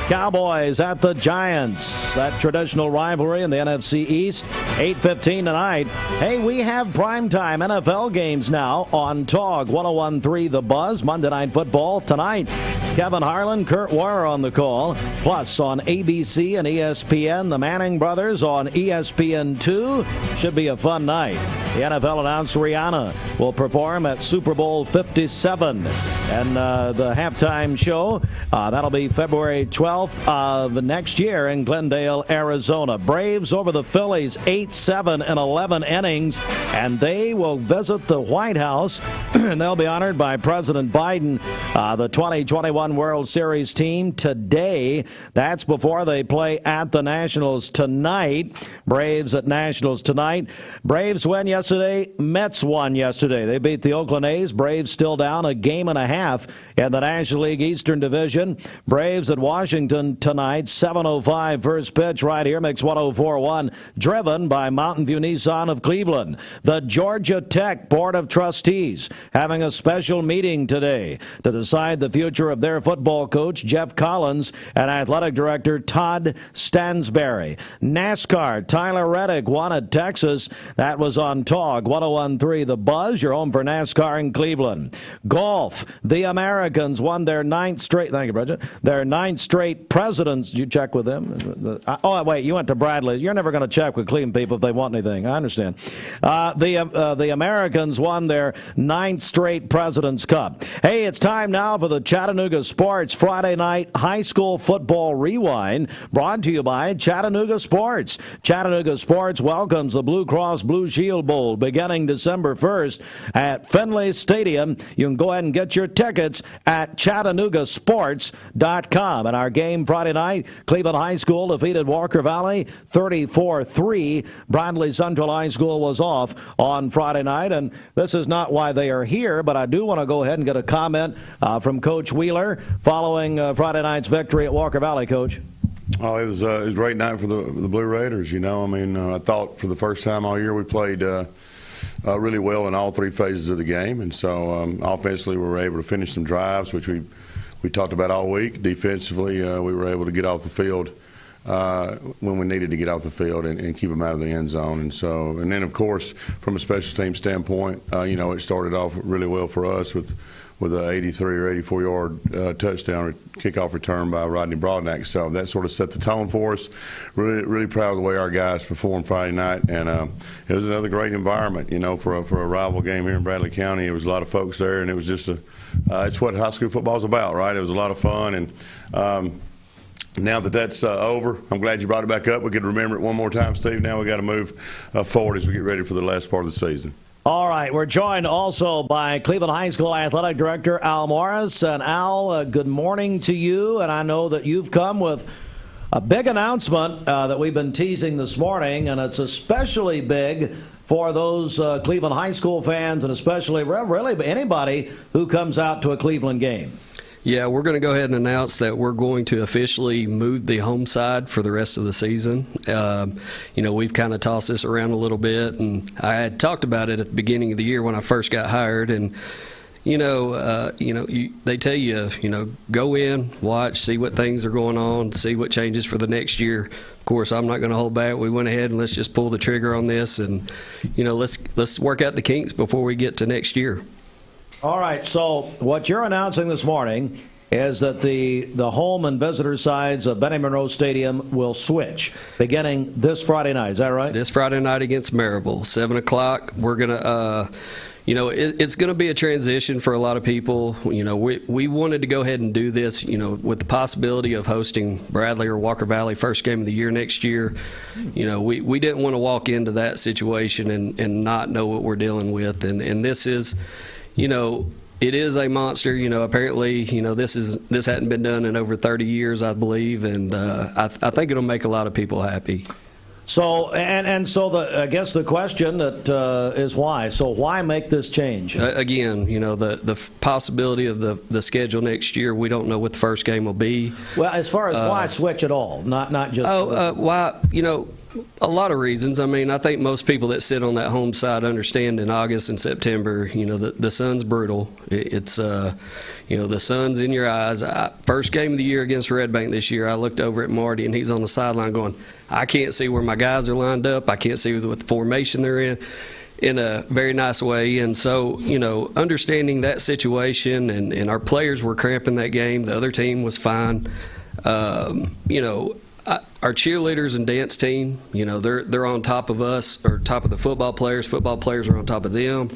Cowboys at the Giants. That traditional rivalry in the NFC East. 8:15 tonight. Hey, we have primetime NFL games now on TOG 101.3 The Buzz. Monday Night Football tonight. Kevin Harlan, Kurt Warner on the call. Plus on ABC and ESPN, the Manning brothers on ESPN2. Should be a fun night. The NFL announced Rihanna will perform at Super Bowl 57. And the halftime show, that'll be February 12th of next year in Glendale, Arizona. Braves over the Phillies, 8-7 in 11 innings. And they will visit the White House. And they'll be honored by President Biden. The 2021 World Series team today. That's before they play at the Nationals tonight. Braves at Nationals tonight. Braves win yesterday. Mets won yesterday. They beat the Oakland A's. Braves still down a game and a half in the National League Eastern Division. Braves at Washington tonight. 7:05 first pitch right here. Mix 104.1. Driven by Mountain View Nissan of Cleveland. The Georgia Tech Board of Trustees having a special meeting today to decide the future of their football coach, Jeff Collins, and athletic director Todd Stansberry. NASCAR, Tyler Reddick won at Texas. That was on TOG 101.3 The Buzz, your home for NASCAR in Cleveland. Golf, the Americans won their 9th straight, thank you, Bridget, their 9th straight presidents. You check with them? Oh, wait, you went to Bradley. You're never going to check with Cleveland people if they want anything. I understand. The Americans won their 9th straight President's Cup. Hey, it's time now for the Chattanooga Sports Friday Night High School Football Rewind, brought to you by Chattanooga Sports. Chattanooga Sports welcomes the Blue Cross Blue Shield Bowl beginning December 1st at Finley Stadium. You can go ahead and get your tickets at ChattanoogaSports.com. And our game Friday night, Cleveland High School defeated Walker Valley 34-3. Brandi Central High School was off on Friday night, and this is not why they are here, but I do want to go ahead and get a comment from Coach Wheeler following Friday night's victory at Walker Valley, Coach. Oh, it was a great night for the Blue Raiders. You know, I mean, I thought for the first time all year we played really well in all three phases of the game, and so offensively we were able to finish some drives, which we talked about all week. Defensively, we were able to get off the field when we needed to get off the field and keep them out of the end zone. And then, of course, from a special team standpoint, it started off really well for us with an 83 or 84-yard touchdown kickoff return by Rodney Broadnack. So that sort of set the tone for us. Really, really proud of the way our guys performed Friday night. And it was another great environment, for a rival game here in Bradley County. There was a lot of folks there, and it was just it's what high school football is about, right? It was a lot of fun. And now that that's over, I'm glad you brought it back up. We could remember it one more time, Steve. Now we got to move forward as we get ready for the last part of the season. All right, we're joined also by Cleveland High School Athletic Director Al Morris. And Al, good morning to you. And I know that you've come with a big announcement that we've been teasing this morning, and it's especially big for those Cleveland High School fans, and especially really anybody who comes out to a Cleveland game. Yeah, we're going to go ahead and announce that we're going to officially move the home side for the rest of the season. We've kind of tossed this around a little bit, and I had talked about it at the beginning of the year when I first got hired. And they tell you, go in, watch, see what things are going on, see what changes for the next year. Of course, I'm not going to hold back. We went ahead and let's just pull the trigger on this, and let's work out the kinks before we get to next year. All right, so what you're announcing this morning is that the home and visitor sides of Benny Monroe Stadium will switch beginning this Friday night. Is that right? This Friday night against Maryville, 7 o'clock. We're going to, it's going to be a transition for a lot of people. We wanted to go ahead and do this, with the possibility of hosting Bradley or Walker Valley first game of the year next year. We didn't want to walk into that situation and not know what we're dealing with. And this is, it is a monster. Apparently, this hadn't been done in over 30 years, I believe, and I think it'll make a lot of people happy. So so I guess the question that is why. So why make this change? Again, the possibility of the schedule next year. We don't know what the first game will be. Well, as far as why switch at all, not just. Why? A lot of reasons. I mean, I think most people that sit on that home side understand in August and September, the sun's brutal. It's the sun's in your eyes. First game of the year against Red Bank this year, I looked over at Marty, and he's on the sideline going, I can't see where my guys are lined up. I can't see what the formation they're in a very nice way. And so, understanding that situation, and our players were cramping that game. The other team was fine. Our cheerleaders and dance team, they're on top of us, or top of the football players. Football players are on top of them.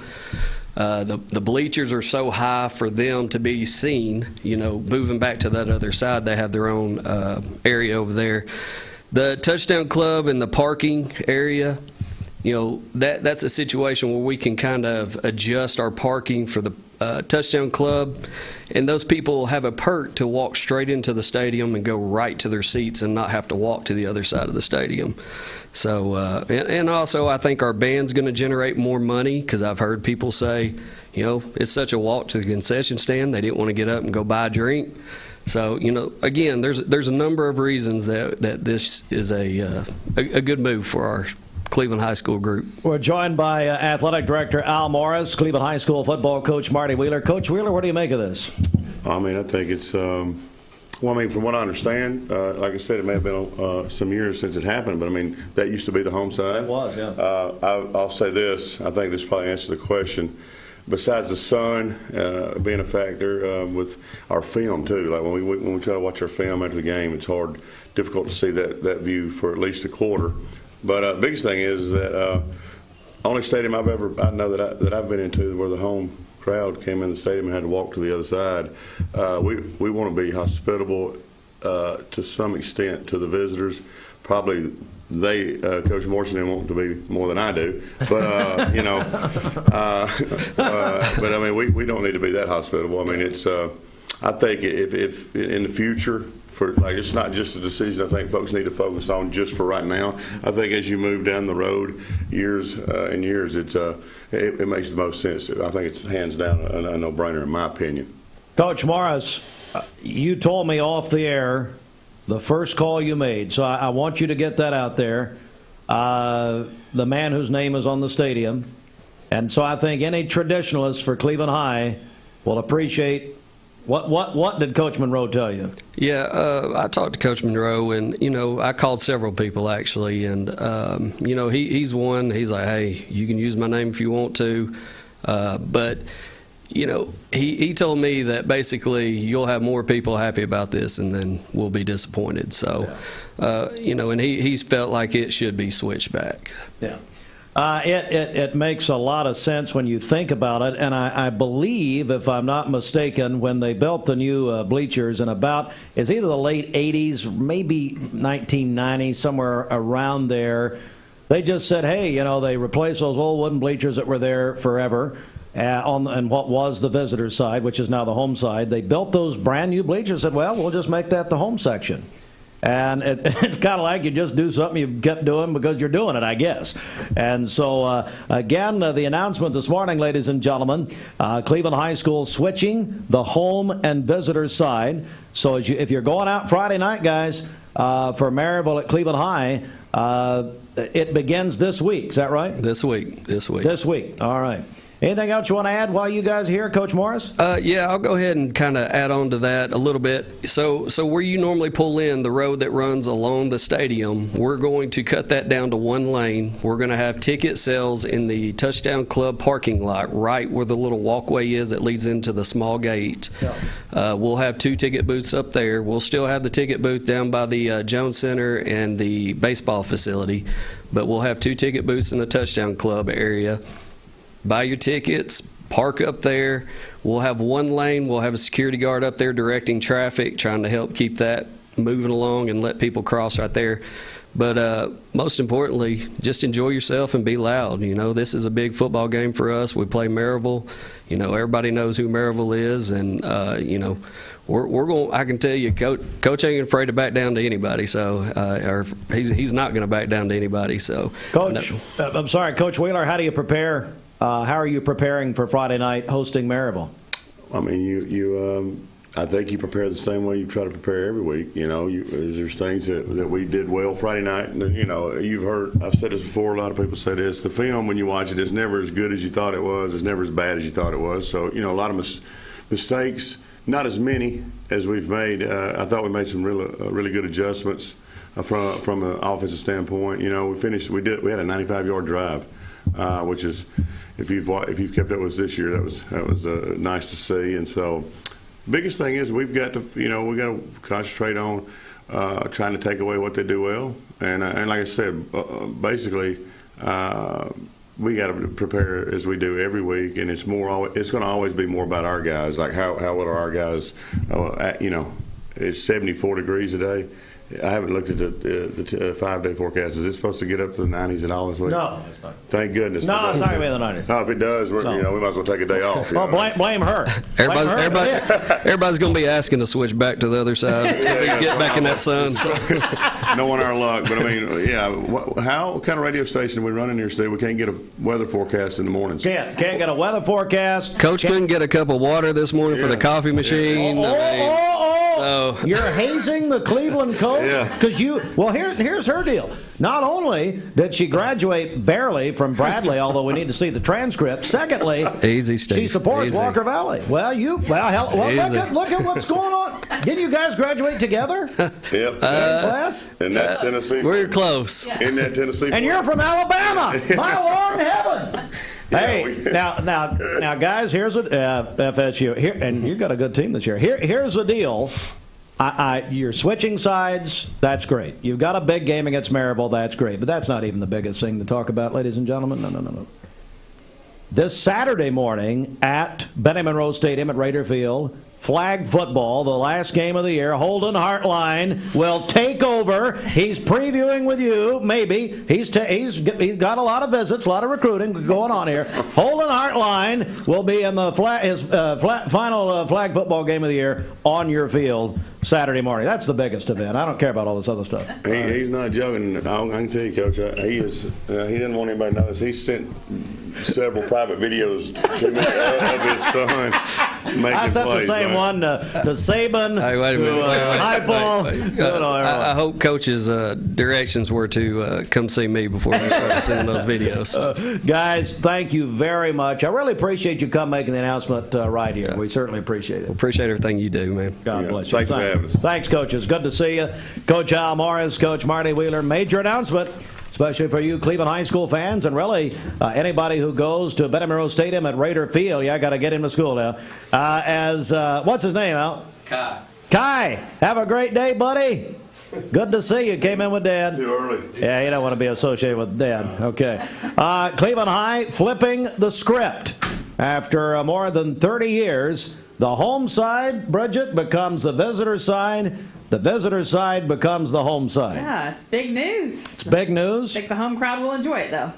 The bleachers are so high for them to be seen. Moving back to that other side, they have their own area over there. The touchdown club and the parking area, that's a situation where we can kind of adjust our parking for the touchdown club, and those people have a perk to walk straight into the stadium and go right to their seats and not have to walk to the other side of the stadium. So, and also I think our band's going to generate more money, because I've heard people say, it's such a walk to the concession stand, they didn't want to get up and go buy a drink. So, again, there's a number of reasons that this is a good move for our Cleveland High School group. We're joined by Athletic Director Al Morris, Cleveland High School football coach Marty Wheeler. Coach Wheeler, what do you make of this? I mean, I think it's, from what I understand, like I said, it may have been some years since it happened, but I mean, that used to be the home side. It was, yeah. I'll say this. I think this probably answers the question. Besides the sun being a factor, with our film too, like when we try to watch our film after the game, it's difficult to see that view for at least a quarter. But biggest thing is that only stadium I know that I've been into where the home crowd came in the stadium and had to walk to the other side. We want to be hospitable to some extent to the visitors. Probably Coach Morrison didn't want to be more than I do, but but I mean we don't need to be that hospitable. I mean it's I think if in the future. It's not just a decision I think folks need to focus on just for right now. I think as you move down the road, years and years, it makes the most sense. I think it's hands down a no-brainer in my opinion. Coach Morris, you told me off the air the first call you made, so I want you to get that out there. The man whose name is on the stadium, and so I think any traditionalist for Cleveland High will appreciate. What did Coach Monroe tell you? Yeah, I talked to Coach Monroe, and I called several people actually, and he's one. He's like, hey, you can use my name if you want to, but he told me that basically you'll have more people happy about this, and then we'll be disappointed. So, and he's felt like it should be switched back. Yeah. It makes a lot of sense when you think about it, and I believe, if I'm not mistaken, when they built the new bleachers in it's either the late 80s, maybe 1990, somewhere around there, they just said, hey, they replaced those old wooden bleachers that were there forever on what was the visitor side, which is now the home side. They built those brand new bleachers, said, well, we'll just make that the home section. And it's kind of like you just do something you kept doing because you're doing it, I guess. And so, again, the announcement this morning, ladies and gentlemen, Cleveland High School switching the home and visitor side. So if you're going out Friday night, guys, for Maryville at Cleveland High, it begins this week. Is that right? This week. This week. All right. Anything else you want to add while you guys are here, Coach Morris? Yeah, I'll go ahead and kind of add on to that a little bit. So where you normally pull in the road that runs along the stadium, we're going to cut that down to one lane. We're going to have ticket sales in the Touchdown Club parking lot, right where the little walkway is that leads into the small gate. Yeah. We'll have 2 ticket booths up there. We'll still have the ticket booth down by the Jones Center and the baseball facility, but we'll have 2 ticket booths in the Touchdown Club area. Buy your tickets, park up there. We'll have one lane. We'll have a security guard up there directing traffic, trying to help keep that moving along and let people cross right there. But most importantly, just enjoy yourself and be loud. You know, this is a big football game for us. We play Maryville. You know, everybody knows who Maryville is, and you know, we're going. I can tell you, Coach ain't afraid to back down to anybody. So, or he's not going to back down to anybody. So, Coach, I'm sorry, Coach Wheeler. How do you prepare? How are you preparing for Friday night hosting Maryville? I mean, I think you prepare the same way you try to prepare every week. You know, there's things that we did well Friday night. And, you know, you've heard, I've said this before, a lot of people say this. The film, when you watch it, is never as good as you thought it was. It's never as bad as you thought it was. So, you know, a lot of mistakes, not as many as we've made. I thought we made some really good adjustments from an offensive standpoint. You know, we had a 95-yard drive, which is, if you've kept up with us this year, that was nice to see. And so, biggest thing is we've got to concentrate on trying to take away what they do well, and like I said, basically we got to prepare as we do every week, and it's going to always be more about our guys, like how well are our guys. You know, it's 74 degrees today. I haven't looked at the 5-day forecast. Is it supposed to get up to the 90s at all this week? No, it's not. Thank goodness. No, it's not going to be in the 90s. Oh, if it does, we might as well take a day off. Well, blame her. Everybody's going to be asking to switch back to the other side. Get back in that sun. So. Knowing our luck, but I mean, yeah. What kind of radio station are we running here, Steve? We can't get a weather forecast in the mornings. Can't get a weather forecast. Coach couldn't get a cup of water this morning for the coffee machine. So. You're hazing the Cleveland coach? Because here's her deal. Not only did she graduate barely from Bradley, although we need to see the transcript. Secondly, she supports Walker Valley. Look at what's going on. Didn't you guys graduate together? Yep. Class? And that's Tennessee. We're close. In that Tennessee. And you're from Alabama. My Lord in heaven. Hey, now, guys, here's what FSU here, and you've got a good team this year. Here's the deal. You're switching sides. That's great. You've got a big game against Maryville. That's great. But that's not even the biggest thing to talk about, ladies and gentlemen. No. This Saturday morning at Benny Monroe Stadium at Raider Field, flag football, the last game of the year. Holden Hartline will take over. He's previewing with you, maybe. He's got a lot of visits, a lot of recruiting going on here. Holden Hartline will be in the final flag football game of the year on your field Saturday morning. That's the biggest event. I don't care about all this other stuff. He's not joking. I can tell you, Coach, he doesn't want anybody to know this. He sent several private videos to me of his son making I sent plays. The same one to Saban, I hope Coach's directions were to come see me before we started sending those videos. Guys, thank you very much. I really appreciate you making the announcement right here. We certainly appreciate it. Well, appreciate everything you do, man. God bless you. Thanks for having us. Thanks, coaches. Good to see you. Coach Al Morris, Coach Marty Wheeler. Major announcement, especially for you Cleveland High School fans, and really anybody who goes to Benny Monroe Stadium at Raider Field. I got to get him to school now. What's his name, Al? Kai. Have a great day, buddy. Good to see you. Came in with Dad. Too early. Yeah, you don't want to be associated with Dad. Okay. Cleveland High flipping the script. After more than 30 years, the home side, Bridget, becomes the visitor side. The visitor side becomes the home side. Yeah, it's big news. It's big news. I think the home crowd will enjoy it, though.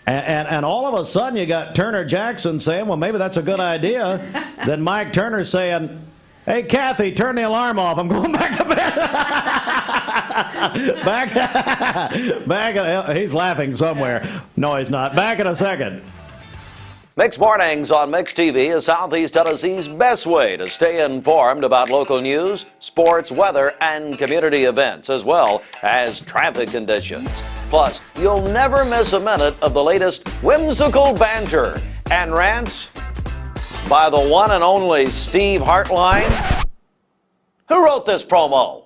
And all of a sudden, you got Turner Jackson saying, well, maybe that's a good idea. Then Mike Turner saying, hey, Kathy, turn the alarm off. I'm going back to bed. He's laughing somewhere. No, he's not. Back in a second. Mixed Mornings on Mix TV is Southeast Tennessee's best way to stay informed about local news, sports, weather, and community events, as well as traffic conditions. Plus, you'll never miss a minute of the latest whimsical banter and rants by the one and only Steve Hartline. Who wrote this promo?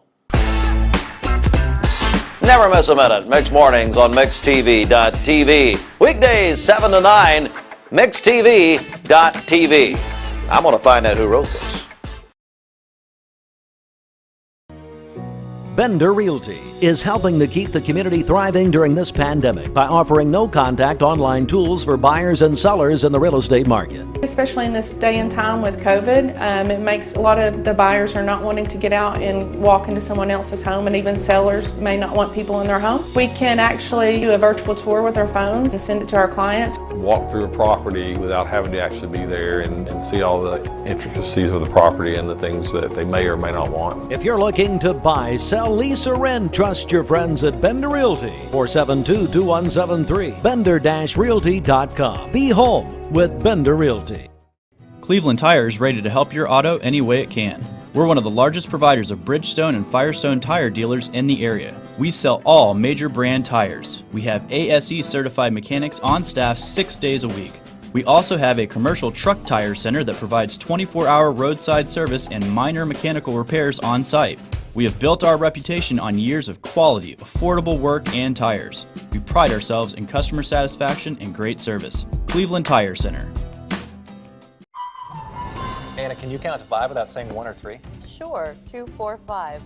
Never miss a minute. Mixed Mornings on MixedTV.tv. Weekdays 7 to 9. MixedTV.tv. I'm going to find out who wrote this. Bender Realty is helping to keep the community thriving during this pandemic by offering no-contact online tools for buyers and sellers in the real estate market. Especially in this day and time with COVID, it makes a lot of the buyers are not wanting to get out and walk into someone else's home, and even sellers may not want people in their home. We can actually do a virtual tour with our phones and send it to our clients. Walk through a property without having to actually be there and see all the intricacies of the property and the things that they may or may not want. If you're looking to buy, sell, lease, or rent, trust your friends at Bender Realty. 472-2173. Bender-Realty.com. Be home with Bender Realty. Cleveland Tire is ready to help your auto any way it can. We're one of the largest providers of Bridgestone and Firestone tire dealers in the area. We sell all major brand tires. We have ASE certified mechanics on staff 6 days a week. We also have a commercial truck tire center that provides 24-hour roadside service and minor mechanical repairs on site. We have built our reputation on years of quality, affordable work and tires. We pride ourselves in customer satisfaction and great service. Cleveland Tire Center. Anna, can you count to 5 without saying 1 or 3? Sure, 2, 4, 5.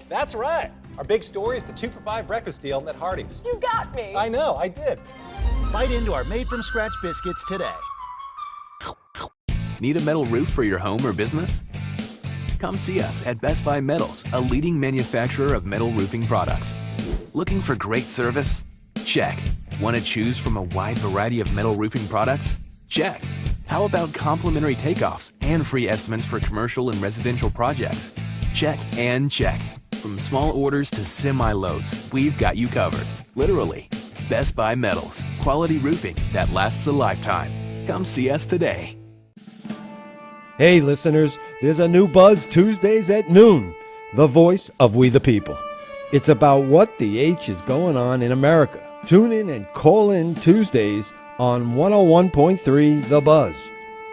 That's right. Our big story is the 2 for $5 breakfast deal at Hardee's. You got me. I know, I did. Bite into our made-from-scratch biscuits today. Need a metal roof for your home or business? Come see us at Best Buy Metals, a leading manufacturer of metal roofing products. Looking for great service? Check. Want to choose from a wide variety of metal roofing products? Check. How about complimentary takeoffs and free estimates for commercial and residential projects? Check and check. From small orders to semi-loads, we've got you covered. Literally. Best Buy Metals. Quality roofing that lasts a lifetime. Come see us today. Hey listeners, there's a new Buzz Tuesdays at noon, the voice of We the People. It's about what the H is going on in America. Tune in and call in Tuesdays on 101.3 The Buzz.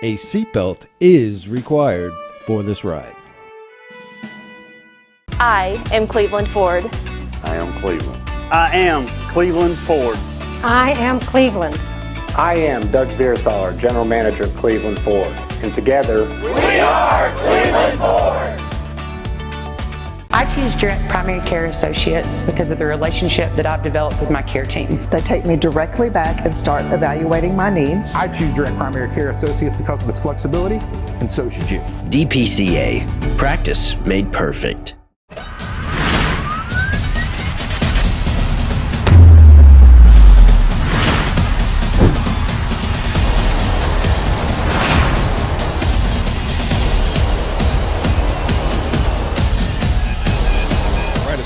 A seatbelt is required for this ride. I am Cleveland Ford. I am Cleveland. I am Cleveland Ford. I am Cleveland. I am Doug Vierthal, General Manager of Cleveland Ford. And together, we are Cleveland Ford. I choose Direct Primary Care Associates because of the relationship that I've developed with my care team. They take me directly back and start evaluating my needs. I choose Direct Primary Care Associates because of its flexibility, and so should you. DPCA. Practice made perfect.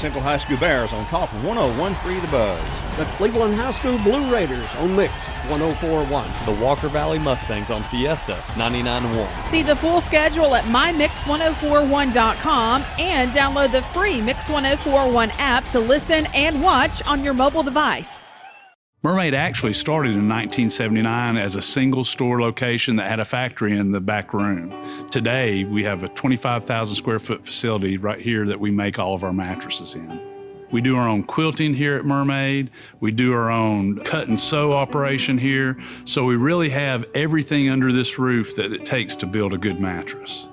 Central High School Bears on top of 101.3 The Buzz. The Cleveland High School Blue Raiders on Mix 104.1. The Walker Valley Mustangs on Fiesta 99.1. See the full schedule at mymix1041.com and download the free Mix 1041 app to listen and watch on your mobile device. Mermaid actually started in 1979 as a single store location that had a factory in the back room. Today, we have a 25,000 square foot facility right here that we make all of our mattresses in. We do our own quilting here at Mermaid. We do our own cut and sew operation here. So we really have everything under this roof that it takes to build a good mattress.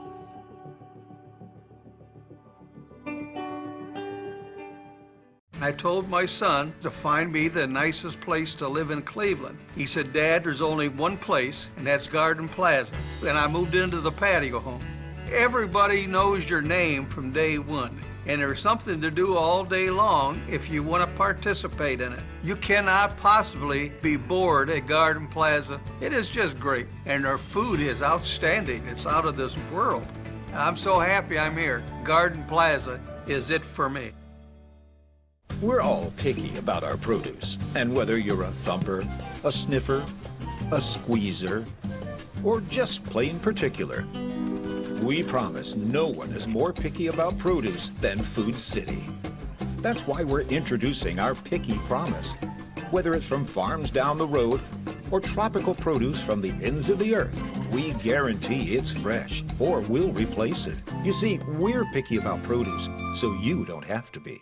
I told my son to find me the nicest place to live in Cleveland. He said, Dad, there's only one place, and that's Garden Plaza. And I moved into the patio home. Everybody knows your name from day one, and there's something to do all day long if you want to participate in it. You cannot possibly be bored at Garden Plaza. It is just great, and their food is outstanding. It's out of this world. And I'm so happy I'm here. Garden Plaza is it for me. We're all picky about our produce, and whether you're a thumper, a sniffer, a squeezer, or just plain particular, we promise no one is more picky about produce than Food City. That's why we're introducing our Picky Promise. Whether it's from farms down the road or tropical produce from the ends of the earth, we guarantee it's fresh or we'll replace it. You see, we're picky about produce, so you don't have to be.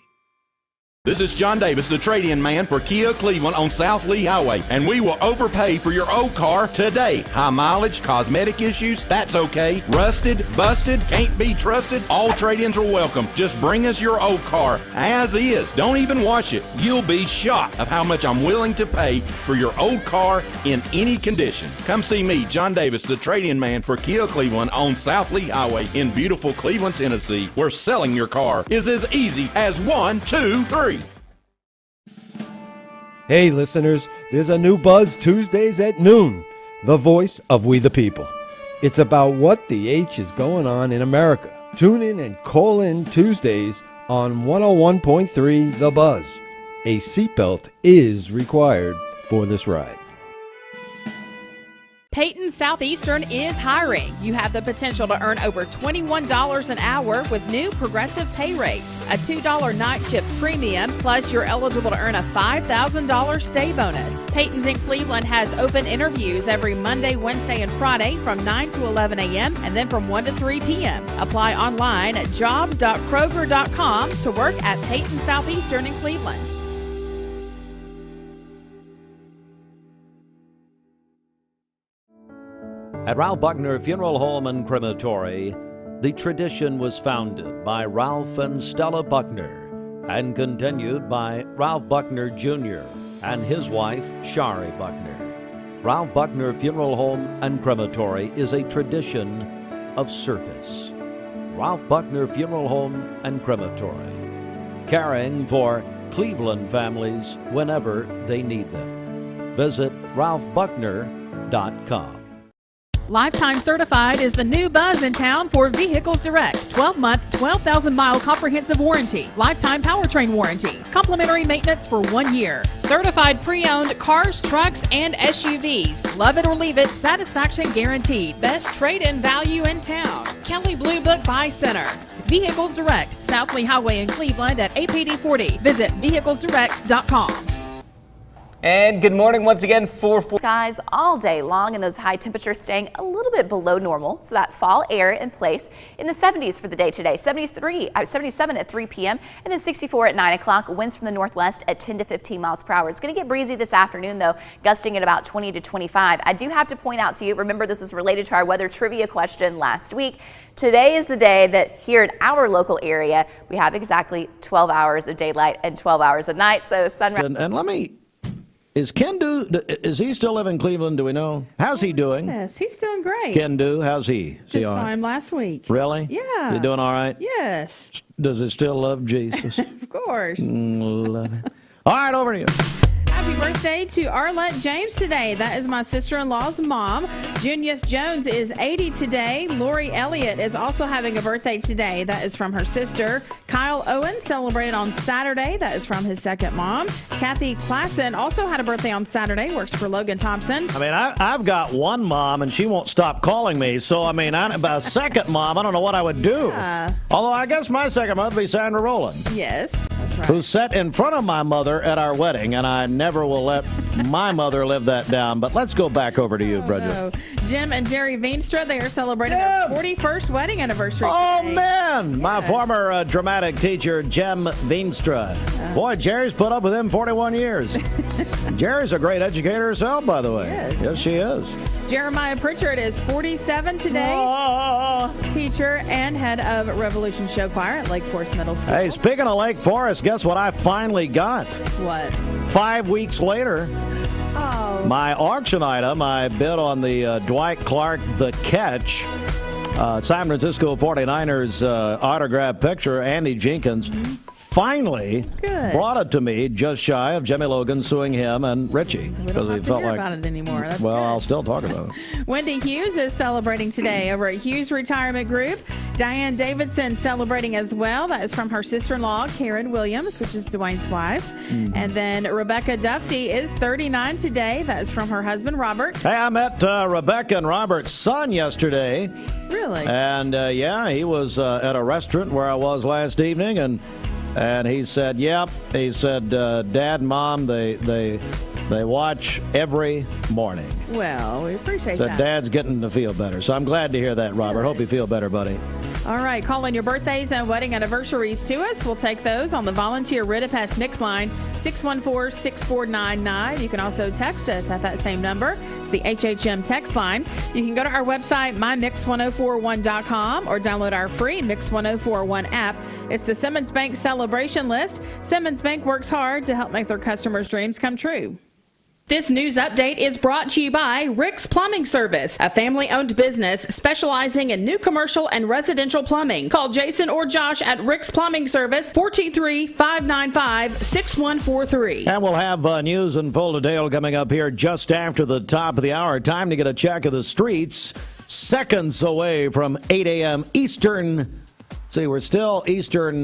This is John Davis, the trade-in man for Kia Cleveland on South Lee Highway, and we will overpay for your old car today. High mileage, cosmetic issues, that's okay. Rusted, busted, can't be trusted, all trade-ins are welcome. Just bring us your old car as is. Don't even wash it. You'll be shocked of how much I'm willing to pay for your old car in any condition. Come see me, John Davis, the trade-in man for Kia Cleveland on South Lee Highway in beautiful Cleveland, Tennessee, where selling your car is as easy as 1, 2, 3. Hey, listeners, there's a new Buzz Tuesdays at noon, the voice of We the People. It's about what the H is going on in America. Tune in and call in Tuesdays on 101.3 The Buzz. A seatbelt is required for this ride. Peyton Southeastern is hiring. You have the potential to earn over $21 an hour with new progressive pay rates, a $2 night shift premium, plus you're eligible to earn a $5,000 stay bonus. Peyton's in Cleveland has open interviews every Monday, Wednesday, and Friday from 9 to 11 a.m. and then from 1 to 3 p.m. Apply online at jobs.kroger.com to work at Peyton Southeastern in Cleveland. At Ralph Buckner Funeral Home and Crematory, the tradition was founded by Ralph and Stella Buckner and continued by Ralph Buckner Jr. and his wife, Shari Buckner. Ralph Buckner Funeral Home and Crematory is a tradition of service. Ralph Buckner Funeral Home and Crematory, caring for Cleveland families whenever they need them. Visit ralphbuckner.com. Lifetime Certified is the new buzz in town for Vehicles Direct. 12-month, 12,000-mile comprehensive warranty. Lifetime powertrain warranty. Complimentary maintenance for 1 year. Certified pre-owned cars, trucks, and SUVs. Love it or leave it, satisfaction guaranteed. Best trade-in value in town. Kelly Blue Book Buy Center. Vehicles Direct, South Lee Highway in Cleveland at APD 40. Visit vehiclesdirect.com. And good morning once again for skies all day long, and those high temperatures staying a little bit below normal. So that fall air in place in the 70s for the day today. 77 at 3 p.m. and then 64 at 9 o'clock. Winds from the northwest at 10 to 15 miles per hour. It's going to get breezy this afternoon though, gusting at about 20 to 25. I do have to point out to you, remember this is related to our weather trivia question last week. Today is the day that here in our local area, we have exactly 12 hours of daylight and 12 hours of night. So sunrise. And let me... Is he still living in Cleveland? Do we know? How's he doing? Yes, he's doing great. Kendu, how's he? Just saw him last week. Really? Yeah. He doing all right? Yes. Does he still love Jesus? Of course. Love him. All right, over to you. Happy birthday to Arlette James today. That is my sister-in-law's mom. Junius Jones is 80 today. Lori Elliott is also having a birthday today. That is from her sister. Kyle Owen celebrated on Saturday. That is from his second mom. Kathy Klassen also had a birthday on Saturday. Works for Logan Thompson. I mean, I've got one mom, and she won't stop calling me. So, I mean, a second mom, I don't know what I would do. Although I guess my second mom would be Sandra Rowland. Yes, that's right. Who sat in front of my mother at our wedding, and I never will let my mother live that down. But let's go back over to you, Bridget. No. Jim and Jerry Veenstra, they are celebrating their 41st wedding anniversary Oh, today. man. Yes. My former dramatic teacher, Jim Veenstra. Boy, Jerry's put up with him 41 years. Jerry's a great educator herself, by the way. Yes, she is. Jeremiah Pritchard is 47 today. Teacher and head of Revolution Show Choir at Lake Forest Middle School. Hey, speaking of Lake Forest, guess what I finally got? What? 5 weeks later. Oh. My auction item, I bid on the Dwight Clark The Catch, San Francisco 49ers autograph picture, Andy Jenkins. Finally brought it to me just shy of Jimmy Logan suing him and Richie. We don't have to hear about it anymore. That's well, good. I'll still talk about it. Wendy Hughes is celebrating today over at Hughes Retirement Group. Diane Davidson celebrating as well. That is from her sister-in-law, Karen Williams, which is Dwayne's wife. And then Rebecca Dufty is 39 today. That is from her husband, Robert. Hey, I met Rebecca and Robert's son yesterday. Really? And, yeah, he was at a restaurant where I was last evening, and he said, yep. He said, Dad and Mom, they watch every morning. Well, we appreciate So that. Dad's getting to feel better. So I'm glad to hear that, Robert. Hope you feel better, buddy. All right, call in your birthdays and wedding anniversaries to us. We'll take those on the Volunteer Rid-A-Pest Mix line, 614-6499. You can also text us at that same number. It's the HHM text line. You can go to our website, mymix1041.com, or download our free Mix 1041 app. It's the Simmons Bank celebration list. Simmons Bank works hard to help make their customers' dreams come true. This news update is brought to you by Rick's Plumbing Service, a family-owned business specializing in new commercial and residential plumbing. Call Jason or Josh at Rick's Plumbing Service, 423-595-6143. And we'll have news in full detail coming up here just after the top of the hour. Time to get a check of the streets. Seconds away from 8 a.m. Eastern. See, we're still Eastern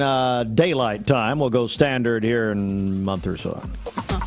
daylight time. We'll go standard here in a month or so.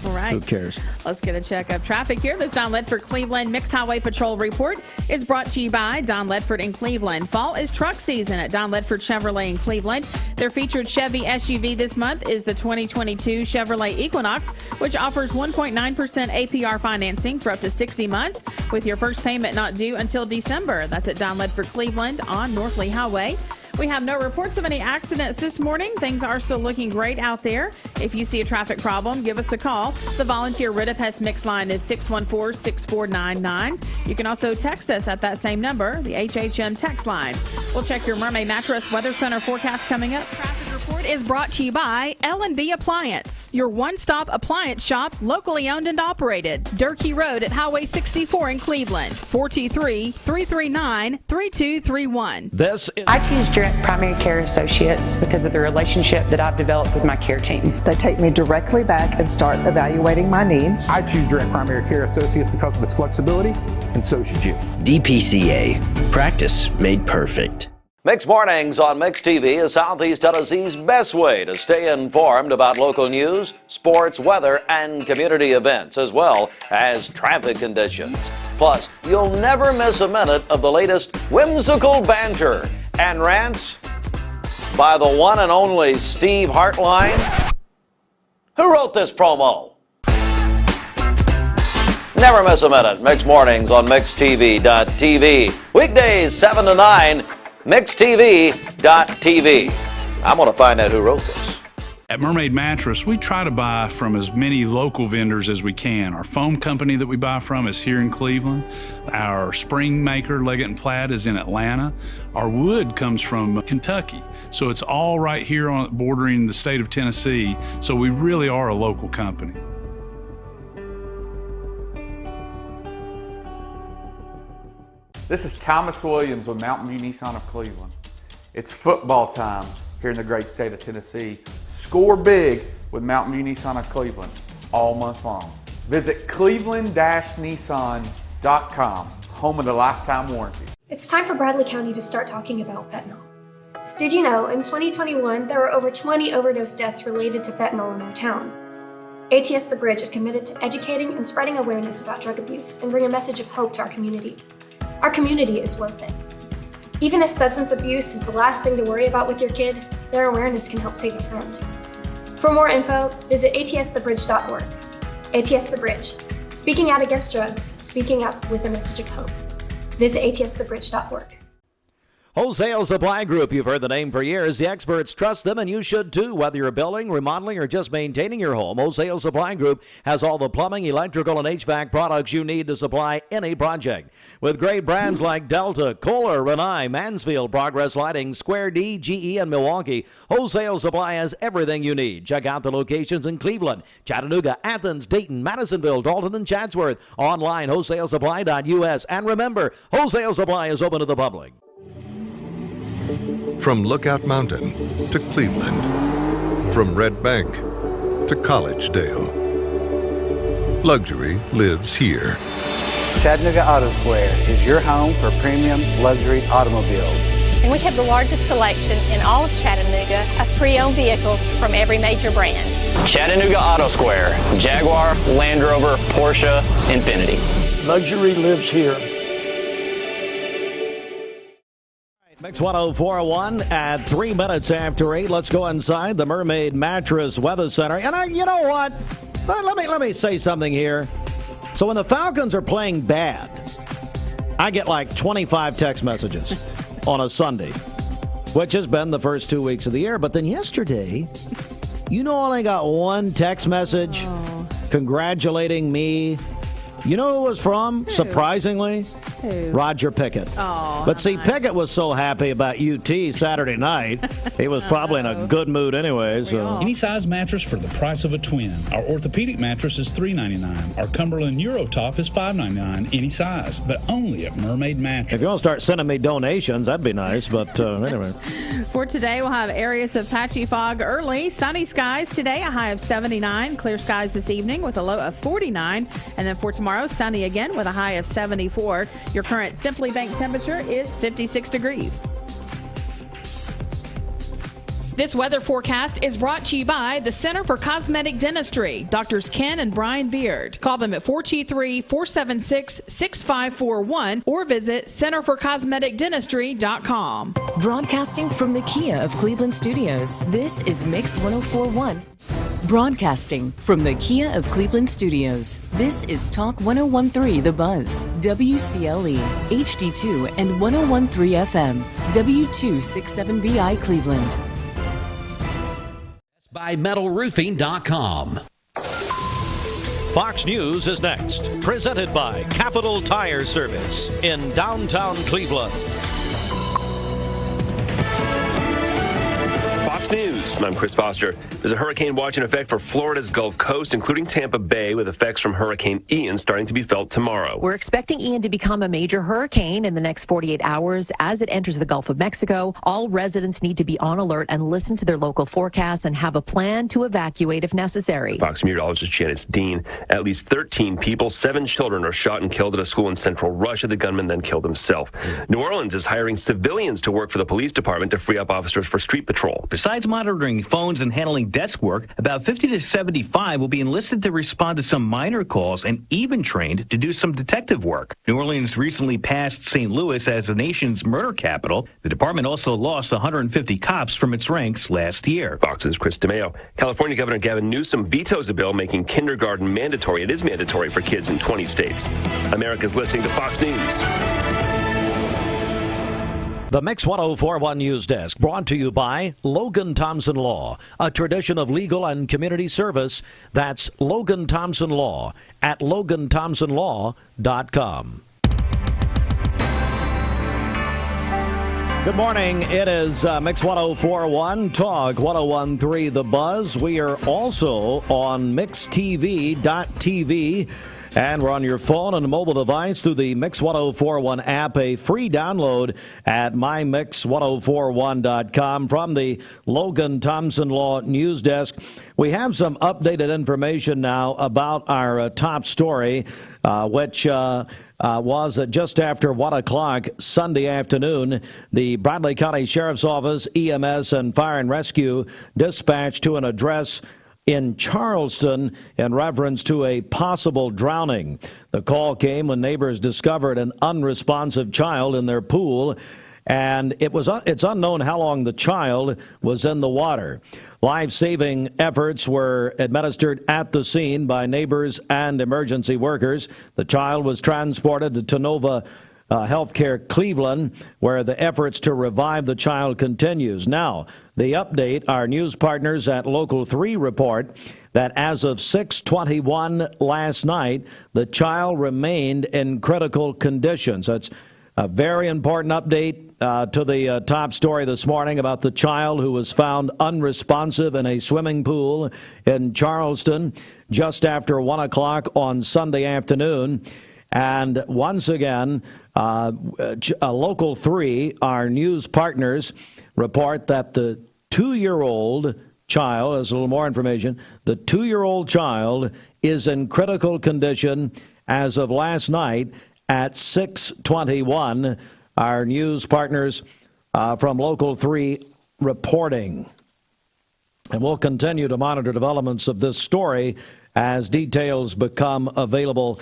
All right. Who cares? Let's get a check of traffic here. This Don Ledford Cleveland Mixed Highway Patrol report is brought to you by Don Ledford in Cleveland. Fall is truck season at Don Ledford Chevrolet in Cleveland. Their featured Chevy SUV this month is the 2022 Chevrolet Equinox, which offers 1.9% APR financing for up to 60 months with your first payment not due until December. That's at Don Ledford Cleveland on North Lee Highway. We have no reports of any accidents this morning. Things are still looking great out there. If you see a traffic problem, give us a call. The Volunteer Rid-A-Pest Mix line is 614-6499. You can also text us at that same number, the HHM text line. We'll check your Mermaid Mattress Weather Center forecast coming up. Traffic report is brought to you by L&B Appliance, your one-stop appliance shop, locally owned and operated. Durkee Road at Highway 64 in Cleveland, 423-339-3231. I choose Direct Primary Care Associates because of the relationship that I've developed with my care team. They take me directly back and start evaluating my needs. I choose Direct Primary Care Associates because of its flexibility, and so should you. DPCA. Practice made perfect. Mixed Mornings on Mix TV is Southeast Tennessee's best way to stay informed about local news, sports, weather, and community events, as well as traffic conditions. Plus, you'll never miss a minute of the latest whimsical banter and rants by the one and only Steve Hartline. Who wrote this promo? Never miss a minute. Mixed Mornings on MixTV.tv. Weekdays 7 to 9. MixTV.tv. I'm going to find out who wrote this. At Mermaid Mattress, we try to buy from as many local vendors as we can. Our foam company that we buy from is here in Cleveland. Our spring maker, Leggett & Platt, is in Atlanta. Our wood comes from Kentucky. So it's all right here on bordering the state of Tennessee. So we really are a local company. This is Thomas Williams with Mountain View Nissan of Cleveland. It's football time here in the great state of Tennessee. Score big with Mountain View Nissan of Cleveland all month long. Visit cleveland-nissan.com, home of the lifetime warranty. It's time for Bradley County to start talking about fentanyl. Did you know in 2021 there were over 20 overdose deaths related to fentanyl in our town? ATS The Bridge is committed to educating and spreading awareness about drug abuse and bring a message of hope to our community. Our community is worth it. Even if substance abuse is the last thing to worry about with your kid, their awareness can help save a friend. For more info, visit atsthebridge.org. ATS The Bridge, speaking out against drugs, speaking up with a message of hope. Visit atsthebridge.org. Wholesale Supply Group, you've heard the name for years. The experts trust them, and you should too. Whether you're building, remodeling, or just maintaining your home, Wholesale Supply Group has all the plumbing, electrical, and HVAC products you need to supply any project. With great brands like Delta, Kohler, Rinnai, Mansfield, Progress Lighting, Square D, GE, and Milwaukee, Wholesale Supply has everything you need. Check out the locations in Cleveland, Chattanooga, Athens, Dayton, Madisonville, Dalton, and Chatsworth. Online, wholesalesupply.us. And remember, Wholesale Supply is open to the public. From Lookout Mountain to Cleveland, from Red Bank to Collegedale, luxury lives here. Chattanooga Auto Square is your home for premium luxury automobiles. And we have the largest selection in all of Chattanooga of pre-owned vehicles from every major brand. Chattanooga Auto Square, Jaguar, Land Rover, Porsche, Infiniti. Luxury lives here. Mix 1041 at 3 minutes after 8. Let's go inside the Mermaid Mattress Weather Center. And you know what? Let me say something here. So when the Falcons are playing bad, I get like 25 text messages on a Sunday. which has been the first 2 weeks of the year. But then yesterday, I only got one text message congratulating me. You know who it was from? Surprisingly? Who? Roger Pickett. Oh, but see, nice. Pickett was so happy about UT Saturday night. He was probably in a good mood anyway. So. Any size mattress for the price of a twin. Our orthopedic mattress is $3.99. Our Cumberland Eurotop is $5.99. Any size, but only at Mermaid Mattress. If you want to start sending me donations, that'd be nice. But anyway. For today, we'll have areas of patchy fog early. Sunny skies today, a high of 79. Clear skies this evening with a low of 49. And then for tomorrow, sunny again with a high of 74. Your current Simply Bank temperature is 56 degrees. This weather forecast is brought to you by the Center for Cosmetic Dentistry, Drs. Ken and Brian Beard. Call them at 423-476-6541 or visit centerforcosmeticdentistry.com. Broadcasting from the Kia of Cleveland Studios, this is Mix 104.1. Broadcasting from the Kia of Cleveland Studios, this is Talk 101.3 The Buzz, WCLE, HD2 and 101.3 FM, W267BI Cleveland. By metalroofing.com. Fox News is next, presented by Capital Tire Service in downtown Cleveland. Fox News, I'm Chris Foster. There's a hurricane watch in effect for Florida's Gulf Coast, including Tampa Bay, with effects from Hurricane Ian starting to be felt tomorrow. We're expecting Ian to become a major hurricane in the next 48 hours as it enters the Gulf of Mexico. All residents need to be on alert and listen to their local forecasts and have a plan to evacuate if necessary. Fox meteorologist Janice Dean. At least 13 people, 7 children are shot and killed at a school in central Russia. The gunman then killed himself. New Orleans is hiring civilians to work for the police department to free up officers for street patrol. Besides monitoring phones and handling desk work, about 50 to 75 will be enlisted to respond to some minor calls and even trained to do some detective work. New Orleans recently passed St. Louis as the nation's murder capital. The department also lost 150 cops from its ranks last year. Fox's Chris DeMeo. California Governor Gavin Newsom vetoes a bill making kindergarten mandatory. It is mandatory for kids in 20 states. America's listening to Fox News. The Mix 104.1 News Desk brought to you by Logan Thompson Law, a tradition of legal and community service. That's Logan Thompson Law at LoganThompsonLaw.com. Good morning. It is Mix 104.1, Talk 101.3 The Buzz. We are also on MixTV.tv. And we're on your phone and a mobile device through the Mix 104.1 app, a free download at mymix1041.com. From the Logan Thompson Law News Desk, we have some updated information now about our top story, which was just after 1 o'clock Sunday afternoon. The Bradley County Sheriff's Office, EMS, and Fire and Rescue dispatched to an address in Charleston in reference to a possible drowning. The call came when neighbors discovered an unresponsive child in their pool, and it's unknown how long the child was in the water. Life-saving efforts were administered at the scene by neighbors and emergency workers. The child was transported to Tonova Healthcare Cleveland, where the efforts to revive the child continues. Now, the update, our news partners at Local 3 report that as of 6:21 last night, the child remained in critical conditions. That's a very important update to the top story this morning about the child who was found unresponsive in a swimming pool in Charleston just after 1 o'clock on Sunday afternoon. And once again, Local 3, our news partners, report that the 2-year-old child, there's a little more information, the 2-year-old child is in critical condition as of last night at 6:21. Our news partners from Local 3 reporting. And we'll continue to monitor developments of this story as details become available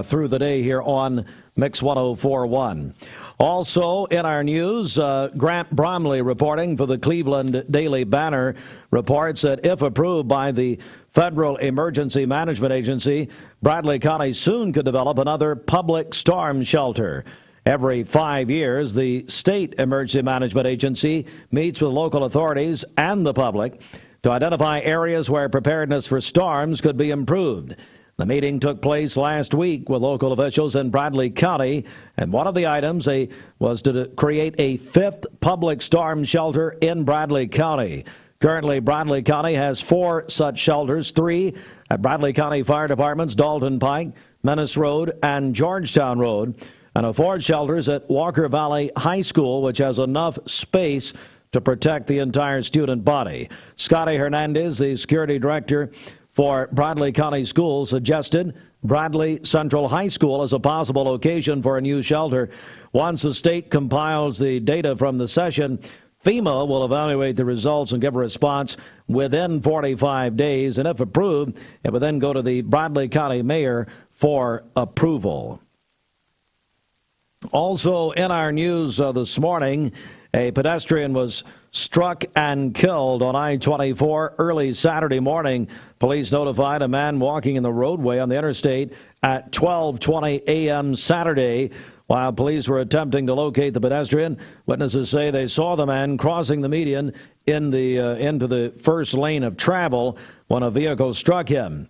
through the day here on Mix 104.1. Also in our news, Grant Bromley reporting for the Cleveland Daily Banner reports that if approved by the Federal Emergency Management Agency, Bradley County soon could develop another public storm shelter. Every 5 years, the State Emergency Management Agency meets with local authorities and the public to identify areas where preparedness for storms could be improved. The meeting took place last week with local officials in Bradley County, and one of the items was to create a 5th public storm shelter in Bradley County. Currently, Bradley County has 4 such shelters, 3 at Bradley County Fire Departments, Dalton Pike, Menace Road, and Georgetown Road, and a 4th shelters at Walker Valley High School, which has enough space to protect the entire student body. Scotty Hernandez, the security director for Bradley County Schools, suggested Bradley Central High School as a possible location for a new shelter. Once the state compiles the data from the session, FEMA will evaluate the results and give a response within 45 days, and if approved, it would then go to the Bradley County mayor for approval. Also in our news this morning, a pedestrian was struck and killed on I-24 early Saturday morning. Police notified a man walking in the roadway on the interstate at 12:20 a.m. Saturday. While police were attempting to locate the pedestrian, witnesses say they saw the man crossing the median into the first lane of travel when a vehicle struck him.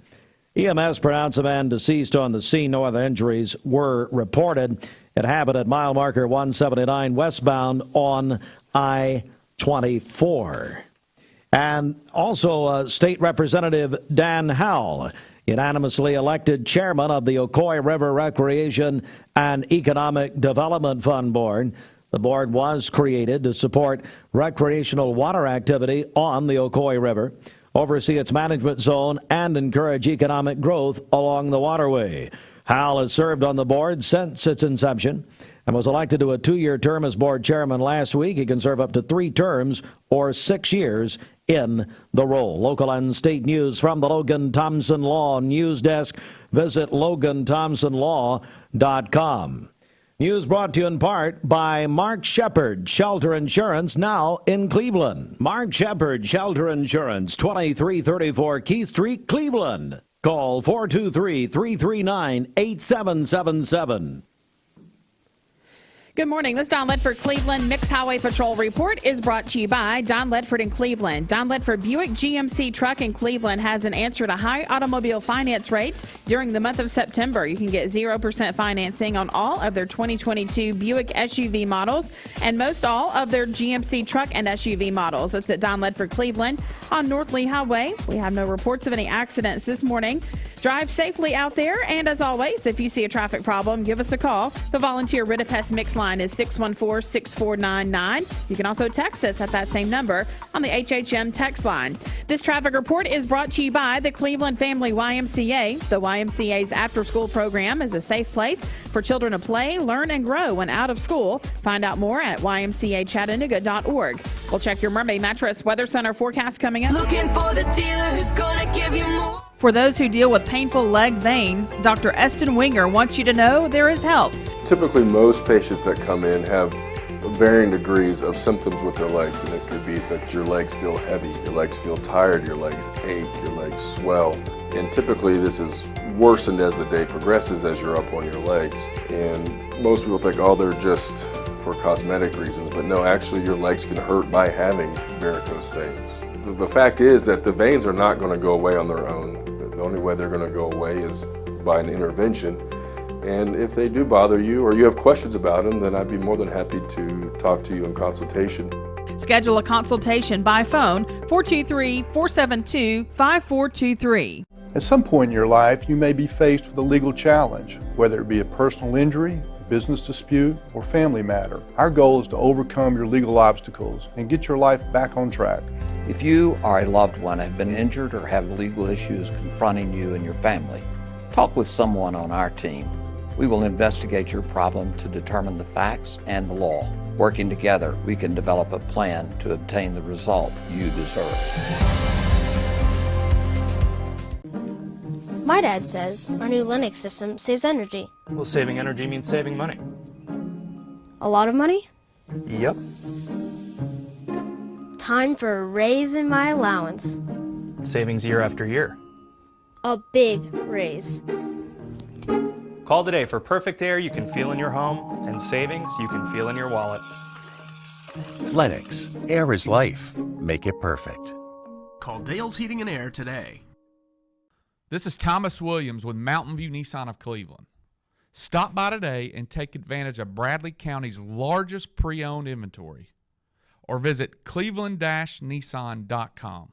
EMS pronounced the man deceased on the scene. No other injuries were reported. It happened at mile marker 179 westbound on I-24. And also State Representative Dan Howell, unanimously elected chairman of the Ocoee River Recreation and Economic Development Fund Board. The board was created to support recreational water activity on the Ocoee River, oversee its management zone, and encourage economic growth along the waterway. Howell has served on the board since its inception and was elected to a 2-year term as board chairman last week. He can serve up to 3 terms or 6 years in the role. Local and state news from the Logan Thompson Law News Desk. Visit LoganThompsonLaw.com. News brought to you in part by Mark Shepard, Shelter Insurance, now in Cleveland. Mark Shepard, Shelter Insurance, 2334 Keith Street, Cleveland. Call 423-339-8777. Good morning. This Don Ledford Cleveland Mixed Highway Patrol report is brought to you by Don Ledford in Cleveland. Don Ledford Buick GMC truck in Cleveland has an answer to high automobile finance rates during the month of September. You can get 0% financing on all of their 2022 Buick SUV models and most all of their GMC truck and SUV models. That's at Don Ledford Cleveland on North Lee Highway. We have no reports of any accidents this morning. Drive safely out there, and as always, if you see a traffic problem, give us a call. The volunteer Ridipest Mix line is 614-6499. You can also text us at that same number on the HHM text line. This traffic report is brought to you by the Cleveland Family YMCA. The YMCA's after-school program is a safe place for children to play, learn, and grow when out of school. Find out more at ymcachattanooga.org. We'll check your Mermaid Mattress Weather Center forecast coming up. Looking for the dealer who's gonna give you more. For those who deal with painful leg veins, Dr. Eston Winger wants you to know there is help. Typically, most patients that come in have varying degrees of symptoms with their legs, and it could be that your legs feel heavy, your legs feel tired, your legs ache, your legs swell. And typically this is worsened as the day progresses as you're up on your legs. And most people think, oh, they're just for cosmetic reasons, but no, actually your legs can hurt by having varicose veins. The fact is that the veins are not going to go away on their own. The only way they're going to go away is by an intervention. And if they do bother you or you have questions about them, then I'd be more than happy to talk to you in consultation. Schedule a consultation by phone, 423-472-5423. At some point in your life, you may be faced with a legal challenge, whether it be a personal injury, business dispute, or family matter. Our goal is to overcome your legal obstacles and get your life back on track. If you or a loved one have been injured or have legal issues confronting you and your family, talk with someone on our team. We will investigate your problem to determine the facts and the law. Working together, we can develop a plan to obtain the result you deserve. My dad says our new Lyness system saves energy. Well, saving energy means saving money. A lot of money? Yep. Time for a raise in my allowance. Savings year after year. A big raise. Call today for perfect air you can feel in your home and savings you can feel in your wallet. Lennox, air is life. Make it perfect. Call Dale's Heating and Air today. This is Thomas Williams with Mountain View Nissan of Cleveland. Stop by today and take advantage of Bradley County's largest pre-owned inventory. Or visit cleveland-nissan.com,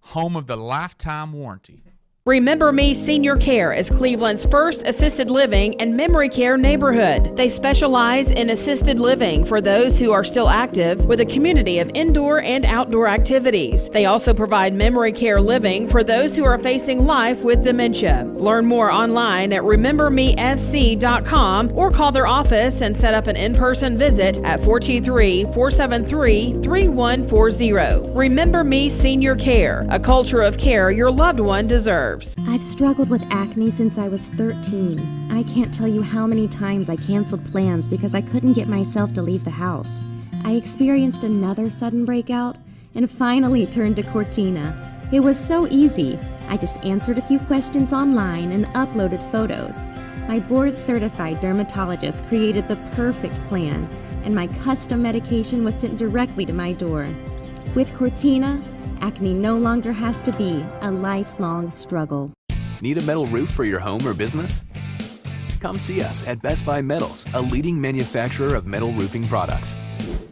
home of the lifetime warranty. Remember Me Senior Care is Cleveland's first assisted living and memory care neighborhood. They specialize in assisted living for those who are still active with a community of indoor and outdoor activities. They also provide memory care living for those who are facing life with dementia. Learn more online at remembermesc.com or call their office and set up an in-person visit at 423-473-3140. Remember Me Senior Care, a culture of care your loved one deserves. I've struggled with acne since I was 13. I can't tell you how many times I canceled plans because I couldn't get myself to leave the house. I experienced another sudden breakout and finally turned to Cortina. It was so easy. I just answered a few questions online and uploaded photos. My board-certified dermatologist created the perfect plan, and my custom medication was sent directly to my door. With Cortina, acne no longer has to be a lifelong struggle. Need a metal roof for your home or business? Come see us at Best Buy Metals, a leading manufacturer of metal roofing products.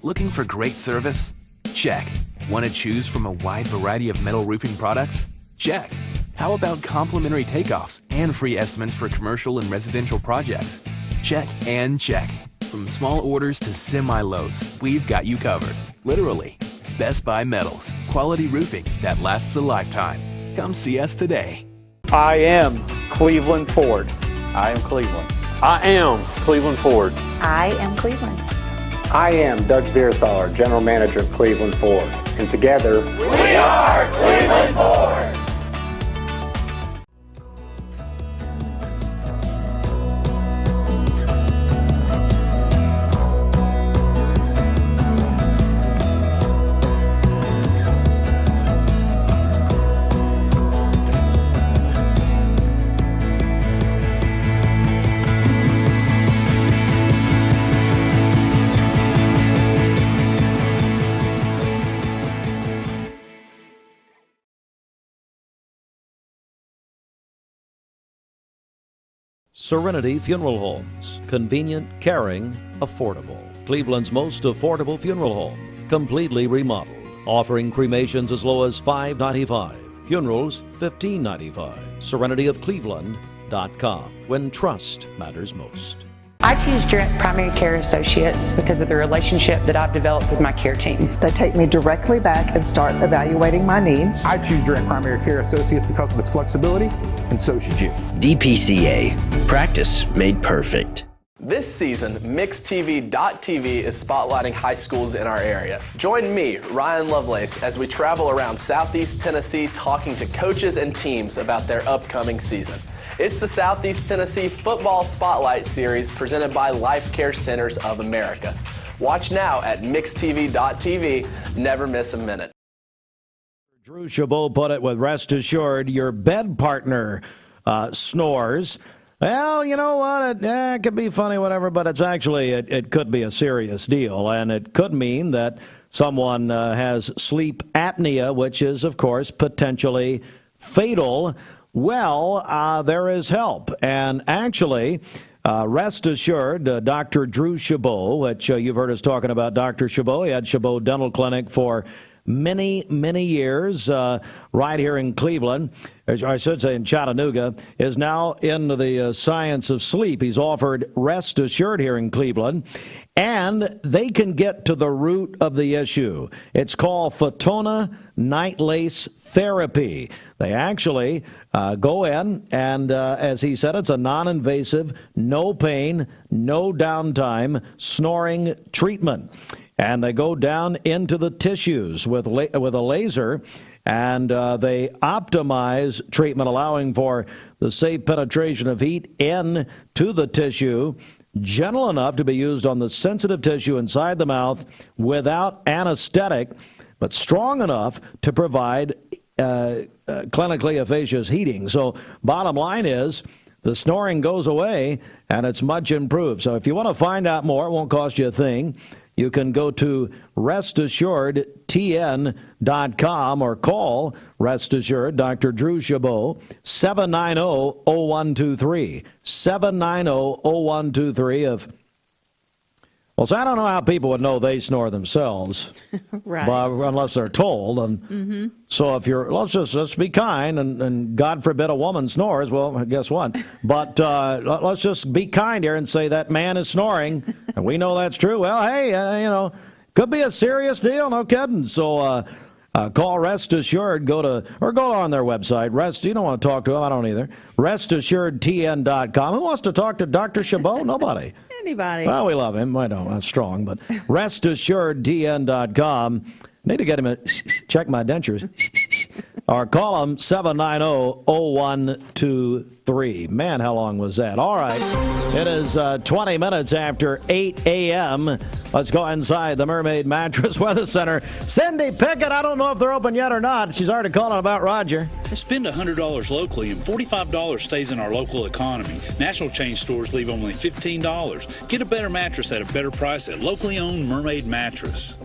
Looking for great service? Check. Want to choose from a wide variety of metal roofing products? Check. How about complimentary takeoffs and free estimates for commercial and residential projects? Check and check. From small orders to semi-loads, we've got you covered. Literally. Best Buy Metals, quality roofing that lasts a lifetime. Come see us today. I am Cleveland Ford. I am Cleveland. I am Cleveland Ford. I am Cleveland. I am Doug Vierthaler, General Manager of Cleveland Ford. And together, we are Cleveland Ford. Serenity Funeral Homes. Convenient, caring, affordable. Cleveland's most affordable funeral home. Completely remodeled. Offering cremations as low as $5.95. Funerals, $15.95. SerenityofCleveland.com. When trust matters most. I choose Direct Primary Care Associates because of the relationship that I've developed with my care team. They take me directly back and start evaluating my needs. I choose Direct Primary Care Associates because of its flexibility, and so should you. DPCA. Practice made perfect. This season, MixedTV.tv is spotlighting high schools in our area. Join me, Ryan Lovelace, as we travel around Southeast Tennessee talking to coaches and teams about their upcoming season. It's the Southeast Tennessee Football Spotlight Series presented by Life Care Centers of America. Watch now at MixedTV.tv. Never miss a minute. Drew Chabot put it with rest assured, your bed partner snores. Well, you know what? It could be funny, whatever, but it's actually, it could be a serious deal. And it could mean that someone has sleep apnea, which is, of course, potentially fatal. Well, there is help. And actually, rest assured, Dr. Drew Chabot, which you've heard us talking about Dr. Chabot. He had Chabot Dental Clinic for many, many years right here in Cleveland, I should say in Chattanooga, is now into the science of sleep. He's offered Rest Assured here in Cleveland, and they can get to the root of the issue. It's called Fotona Night Lace Therapy. They actually go in, and as he said, it's a non-invasive, no pain, no downtime snoring treatment. And they go down into the tissues with a laser, and they optimize treatment, allowing for the safe penetration of heat into the tissue, gentle enough to be used on the sensitive tissue inside the mouth without anesthetic, but strong enough to provide clinically efficacious heating. So bottom line is, the snoring goes away, and it's much improved. So if you want to find out more, it won't cost you a thing. You can go to restassuredtn.com or call Rest Assured Dr. Drew Chabot, 790-0123, 790-0123. Well, so I don't know how people would know they snore themselves, right? Unless they're told. And so if you're, let's be kind, and God forbid a woman snores. Well, guess what? But let's just be kind here and say that man is snoring, and we know that's true. Well, hey, could be a serious deal, no kidding. So call Rest Assured. Go on their website. You don't want to talk to them. I don't either. RestAssuredTN.com. Who wants to talk to Dr. Chabot? Nobody. Anybody. Well, we love him. I know that's strong, but restassuredtn.com. Need to get him check my dentures. Or call him 790-0123. Man, how long was that? All right. It is 20 minutes after 8 a.m. Let's go inside the Mermaid Mattress Weather Center. Cindy Pickett, I don't know if they're open yet or not. She's already calling about Roger. Spend $100 locally and $45 stays in our local economy. National chain stores leave only $15. Get a better mattress at a better price at locally owned Mermaid Mattress.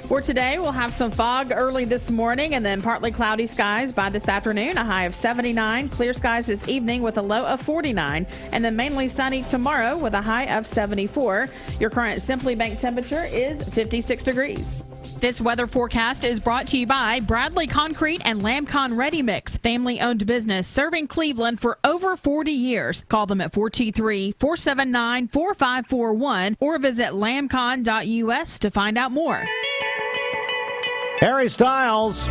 For today, we'll have some fog early this morning and then partly cloudy skies by this afternoon, a high of 79. Clear skies this evening with a low of 49. And then mainly sunny tomorrow with a high of 74. Your current Simply Bank temperature is 56 degrees. This weather forecast is brought to you by Bradley Concrete and Lamcon Ready Mix, family-owned business serving Cleveland for over 40 years. Call them at 423-479-4541 or visit lamcon.us to find out more. Harry Styles,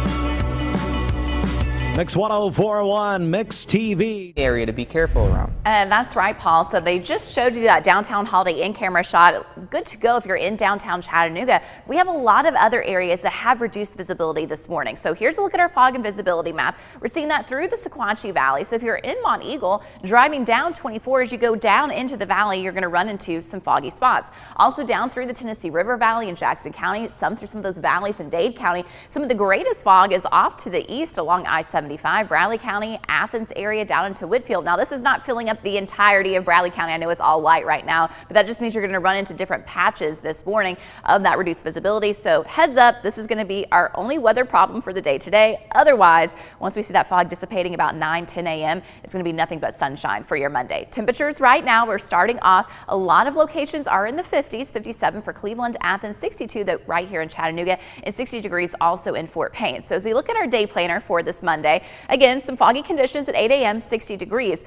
Mix 104.1, Mix TV. Area to be careful around. That's right, Paul. So they just showed you that downtown Holiday Inn camera shot. Good to go if you're in downtown Chattanooga. We have a lot of other areas that have reduced visibility this morning. So here's a look at our fog and visibility map. We're seeing that through the Sequatchie Valley. So if you're in Mont Eagle, driving down 24, as you go down into the valley, you're going to run into some foggy spots. Also down through the Tennessee River Valley in Jackson County, some through some of those valleys in Dade County. Some of the greatest fog is off to the east along I-75. Bradley County, Athens area down into Whitfield. Now this is not filling up the entirety of Bradley County. I know it's all white right now, but that just means you're going to run into different patches this morning of that reduced visibility. So heads up, this is going to be our only weather problem for the day today. Otherwise, once we see that fog dissipating about 9-10 a.m., it's going to be nothing but sunshine for your Monday. Temperatures right now, we're starting off. A lot of locations are in the 50s, 57 for Cleveland, Athens, 62 right here in Chattanooga, and 60 degrees also in Fort Payne. So as we look at our day planner for this Monday, again, some foggy conditions at 8 a.m., 60 degrees.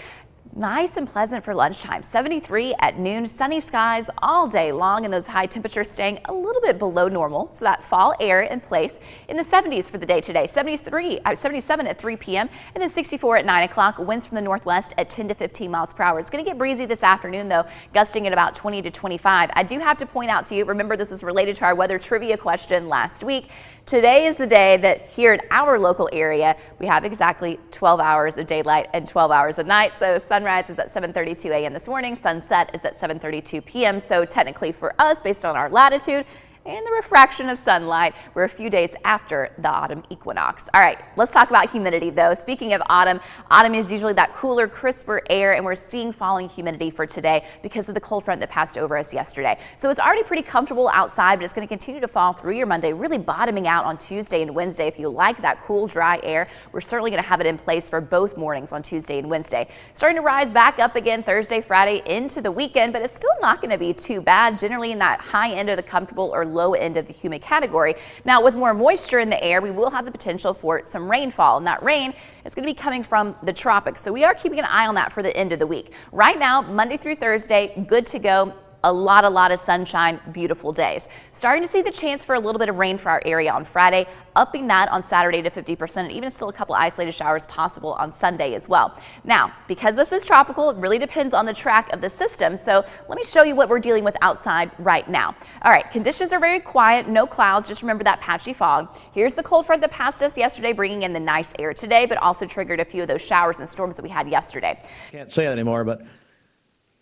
Nice and pleasant for lunchtime. 73 at noon, sunny skies all day long, and those high temperatures staying a little bit below normal. So that fall air in place in the 70s for the day today. 77 at 3 p.m. and then 64 at 9 o'clock. Winds from the northwest at 10 to 15 miles per hour. It's going to get breezy this afternoon, though, gusting at about 20 to 25. I do have to point out to you, remember this is related to our weather trivia question last week. Today is the day that here in our local area, we have exactly 12 hours of daylight and 12 hours of night. So sunrise is at 7:32 a.m. this morning. Sunset is at 7:32 p.m. So technically for us, based on our latitude and the refraction of sunlight, we're a few days after the autumn equinox. All right, let's talk about humidity though. Speaking of autumn, autumn is usually that cooler, crisper air, and we're seeing falling humidity for today because of the cold front that passed over us yesterday. So it's already pretty comfortable outside, but it's going to continue to fall through your Monday, really bottoming out on Tuesday and Wednesday. If you like that cool, dry air, we're certainly going to have it in place for both mornings on Tuesday and Wednesday. Starting to rise back up again Thursday, Friday into the weekend, but it's still not going to be too bad, generally in that high end of the comfortable or low end of the humid category. Now, with more moisture in the air, we will have the potential for some rainfall, and that rain is going to be coming from the tropics. So we are keeping an eye on that for the end of the week. Right now, Monday through Thursday, good to go. A lot of sunshine, beautiful days. Starting to see the chance for a little bit of rain for our area on Friday, upping that on Saturday to 50%, and even still a couple isolated showers possible on Sunday as well. Now, because this is tropical, it really depends on the track of the system. So let me show you what we're dealing with outside right now. All right, conditions are very quiet, no clouds. Just remember that patchy fog. Here's the cold front that passed us yesterday, bringing in the nice air today, but also triggered a few of those showers and storms that we had yesterday. Can't say that anymore, but,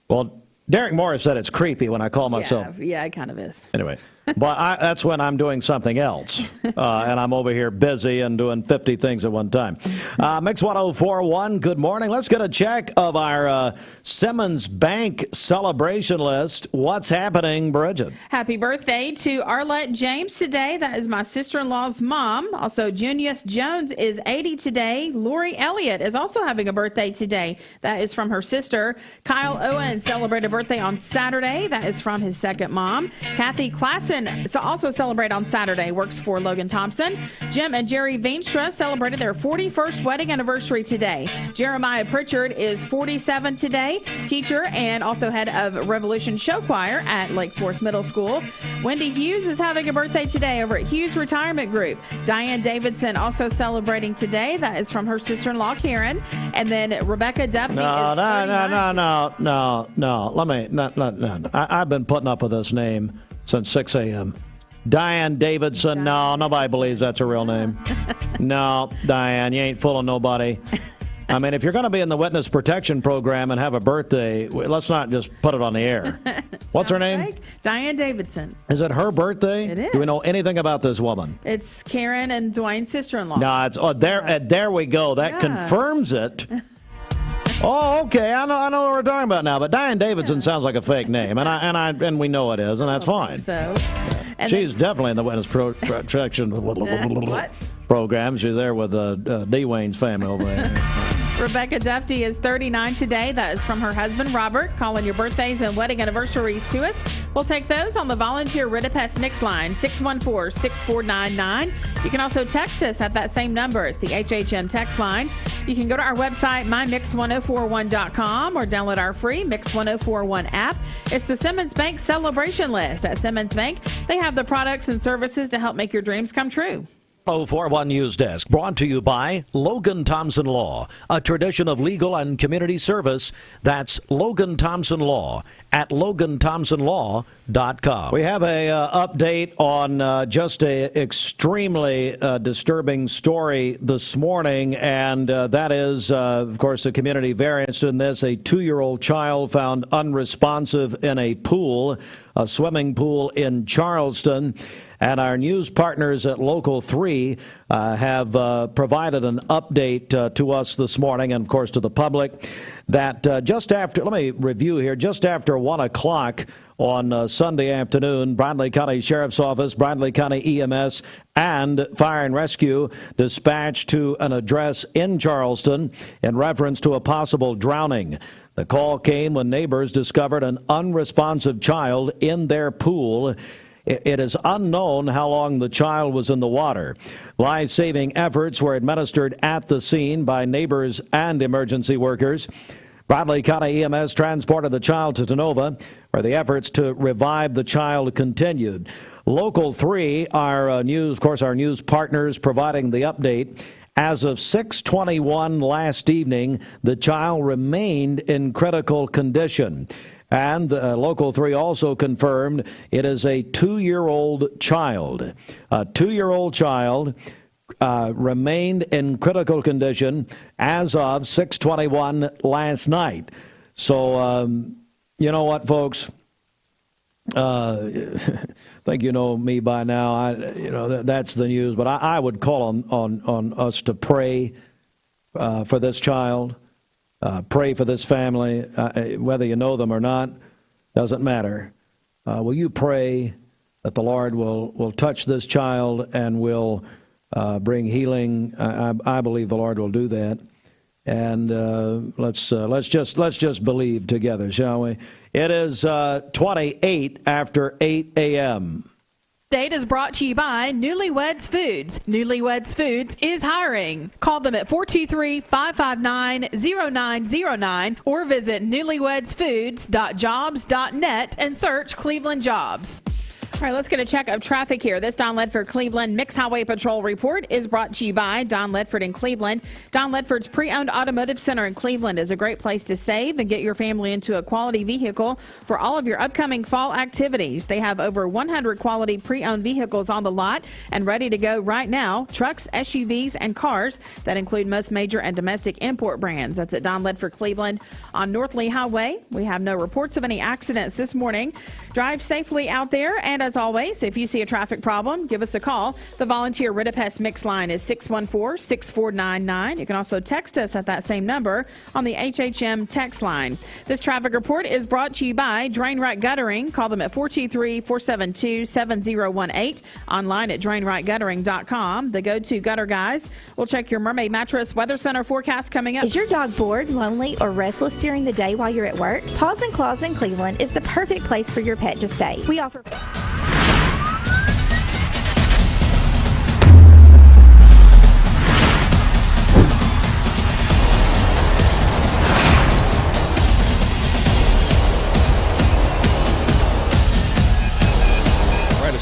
well, Derek Morris said it's creepy when I call myself. Yeah, it kind of is. Anyway, But that's when I'm doing something else, and I'm over here busy and doing 50 things at one time. Mix 1041, good morning. Let's get a check of our Simmons Bank celebration list. What's happening, Bridget? Happy birthday to Arlette James today. That is my sister-in-law's mom. Also, Junius Jones is 80 today. Lori Elliott is also having a birthday today. That is from her sister. Kyle Owen celebrated a birthday on Saturday. That is from his second mom. Kathy Klassen also celebrate on Saturday, works for Logan Thompson. Jim and Jerry Veenstra celebrated their 41st wedding anniversary today. Jeremiah Pritchard is 47 today, teacher and also head of Revolution Show Choir at Lake Forest Middle School. Wendy Hughes is having a birthday today over at Hughes Retirement Group. Diane Davidson also celebrating today. That is from her sister-in-law, Karen. And then Rebecca Duffy No. I've been putting up with this name since 6 a.m. Diane Davidson. No, nobody believes that's a real name. No, Diane, you ain't fooling nobody. I mean, if you're going to be in the witness protection program and have a birthday, let's not just put it on the air. What's her name? Like Diane Davidson. Is it her birthday? It is. Do we know anything about this woman? It's Karen and Dwayne's sister-in-law. No, it's there we go. That confirms it. Oh, okay. I know what we're talking about now. But Diane Davidson sounds like a fake name, and we know it is, and that's fine. So, and she's definitely in the witness protection program. She's there with D. Wayne's family over there. Rebecca Duffy is 39 today. That is from her husband, Robert. Calling your birthdays and wedding anniversaries to us. We'll take those on the volunteer Ridipest Mix line, 614-6499. You can also text us at that same number. It's the HHM text line. You can go to our website, mymix1041.com, or download our free Mix 1041 app. It's the Simmons Bank celebration list. At Simmons Bank, they have the products and services to help make your dreams come true. 1041 News Desk, brought to you by Logan Thompson Law, a tradition of legal and community service. That's Logan Thompson Law at LoganThompsonLaw.com. We have a update on just a extremely disturbing story this morning, and that is, of course, the community variance in this. A 2-year-old child found unresponsive in a pool, a swimming pool in Charleston. And our news partners at Local 3 have provided an update to us this morning, and, of course, to the public, that just after, let me review here, just after 1 o'clock on Sunday afternoon, Brandi County Sheriff's Office, Brandi County EMS, and Fire and Rescue dispatched to an address in Charleston in reference to a possible drowning. The call came when neighbors discovered an unresponsive child in their pool. It is unknown how long the child was in the water. Life-saving efforts were administered at the scene by neighbors and emergency workers. Bradley County EMS transported the child to Tenova, where the efforts to revive the child continued. Local 3, our news partners providing the update. As of 6:21 last evening, the child remained in critical condition. And Local 3 also confirmed it is a 2-year-old child. A 2-year-old child remained in critical condition as of 6:21 last night. So, you know what, folks? I think you know me by now. That's the news. But I would call on us to pray for this child. Pray for this family, whether you know them or not, doesn't matter. Will you pray that the Lord will touch this child and will bring healing? I believe the Lord will do that. And let's just believe together, shall we? It is 28 after 8 a.m. Date is brought to you by Newlyweds Foods. Newlyweds Foods is hiring. Call them at 423-559-0909 or visit newlywedsfoods.jobs.net and search Cleveland Jobs. All right, let's get a check of traffic here. This Don Ledford Cleveland Mixed Highway Patrol report is brought to you by Don Ledford in Cleveland. Don Ledford's Pre-Owned Automotive Center in Cleveland is a great place to save and get your family into a quality vehicle for all of your upcoming fall activities. They have over 100 quality pre-owned vehicles on the lot and ready to go right now. Trucks, SUVs, and cars that include most major and domestic import brands. That's at Don Ledford Cleveland on North Lee Highway. We have no reports of any accidents this morning. Drive safely out there, and as always, if you see a traffic problem, give us a call. The volunteer Ritapest Mix line is 614-6499. You can also text us at that same number on the HHM text line. This traffic report is brought to you by Drain Right Guttering. Call them at 423-472-7018. Online at drainrightguttering.com. The go-to gutter guys will check your Mermaid Mattress Weather Center forecast coming up. Is your dog bored, lonely, or restless during the day while you're at work? Paws and Claws in Cleveland is the perfect place for your pet to stay. We offer...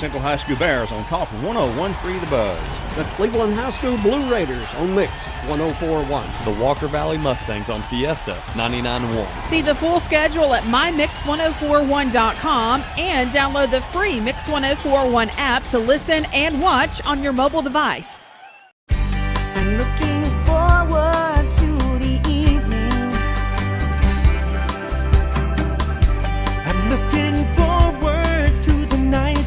Central High School Bears on top of 101.3 The Buzz. The Cleveland High School Blue Raiders on Mix 104.1. The Walker Valley Mustangs on Fiesta 99.1. See the full schedule at mymix1041.com and download the free Mix 1041 app to listen and watch on your mobile device. I'm looking forward to the evening. I'm looking forward to the night.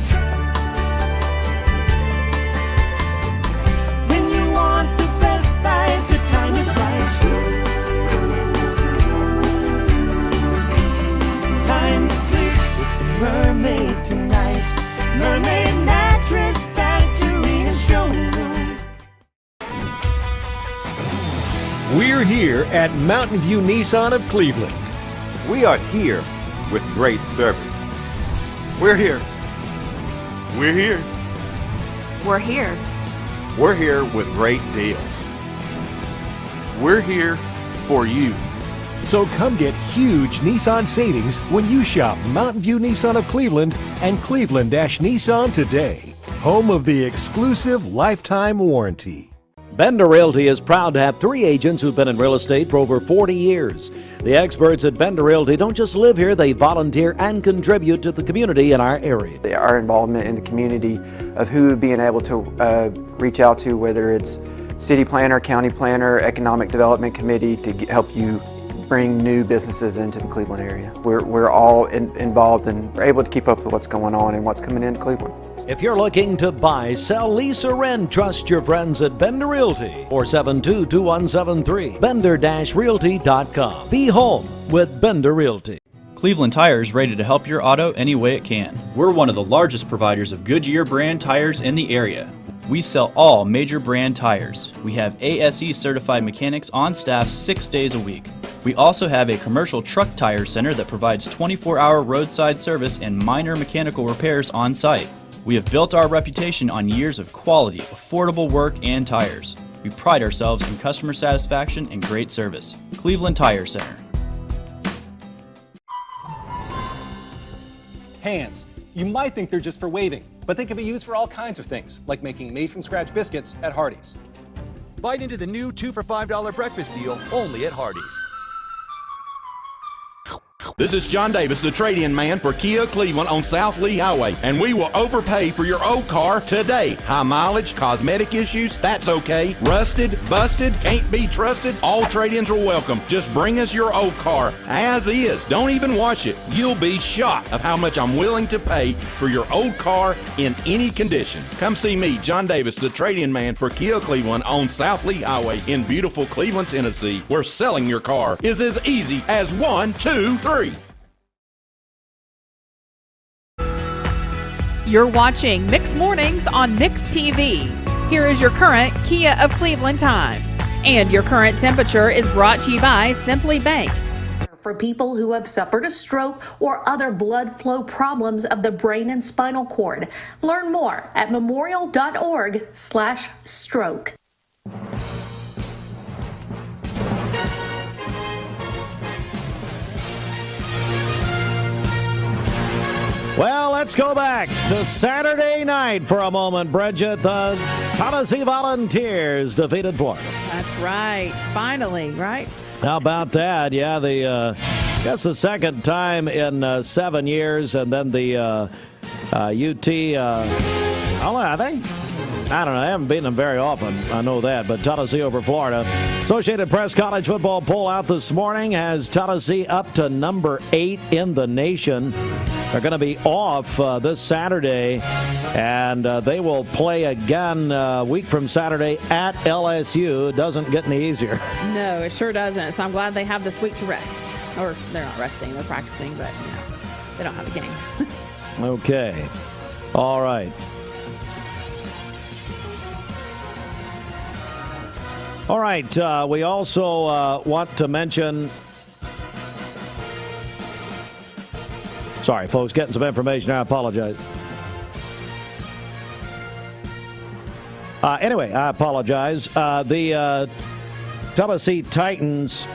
Mermaid tonight, Mermaid Mattress Factory and Showroom. We're here at Mountain View Nissan of Cleveland. We are here with great service. We're here. We're here. We're here. We're here with great deals. We're here for you. So come get huge Nissan savings when you shop Mountain View Nissan of Cleveland and Cleveland-Nissan today. Home of the exclusive lifetime warranty. Bender Realty is proud to have 3 agents who've been in real estate for over 40 years. The experts at Bender Realty don't just live here, they volunteer and contribute to the community in our area. Our involvement in the community of who being able to reach out to, whether it's city planner, county planner, economic development committee, to help you bring new businesses into the Cleveland area. We're all involved and we're able to keep up with what's going on and what's coming into Cleveland. If you're looking to buy, sell, lease, or rent, trust your friends at Bender Realty. 472-2173. Bender-Realty.com. Be home with Bender Realty. Cleveland Tire is ready to help your auto any way it can. We're one of the largest providers of Goodyear brand tires in the area. We sell all major brand tires. We have ASE certified mechanics on staff 6 days a week. We also have a commercial truck tire center that provides 24-hour roadside service and minor mechanical repairs on site. We have built our reputation on years of quality, affordable work and tires. We pride ourselves in customer satisfaction and great service. Cleveland Tire Center. Hands. You might think they're just for waving, but they can be used for all kinds of things, like making made-from-scratch biscuits at Hardee's. Bite into the new 2 for $5 breakfast deal only at Hardee's. This is John Davis, the trade-in man for Kia Cleveland on South Lee Highway, and we will overpay for your old car today. High mileage, cosmetic issues, that's okay. Rusted, busted, can't be trusted, all trade-ins are welcome. Just bring us your old car as is. Don't even wash it. You'll be shocked of how much I'm willing to pay for your old car in any condition. Come see me, John Davis, the trade-in man for Kia Cleveland on South Lee Highway in beautiful Cleveland, Tennessee, where selling your car is as easy as 1, 2, 3. You're watching Mix Mornings on Mix TV. Here is your current Kia of Cleveland time. And your current temperature is brought to you by Simply Bank. For people who have suffered a stroke or other blood flow problems of the brain and spinal cord. Learn more at memorial.org/stroke. Well, let's go back to Saturday night for a moment, Bridget. The Tennessee Volunteers defeated Florida. That's right. Finally, right? How about that? Yeah, that's the second time in 7 years, and then the UT, I don't know. I haven't beaten them very often. I know that. But Tennessee over Florida. Associated Press college football poll out this morning has Tennessee up to number 8 in the nation. are going to be off this Saturday, and they will play again a week from Saturday at LSU. It doesn't get any easier. No, it sure doesn't. So I'm glad they have this week to rest. Or they're not resting, they're practicing, but they don't have a game. Okay. All right. All right. We also want to mention. Sorry, folks, getting some information. I apologize. Anyway, I apologize. The Tennessee Titans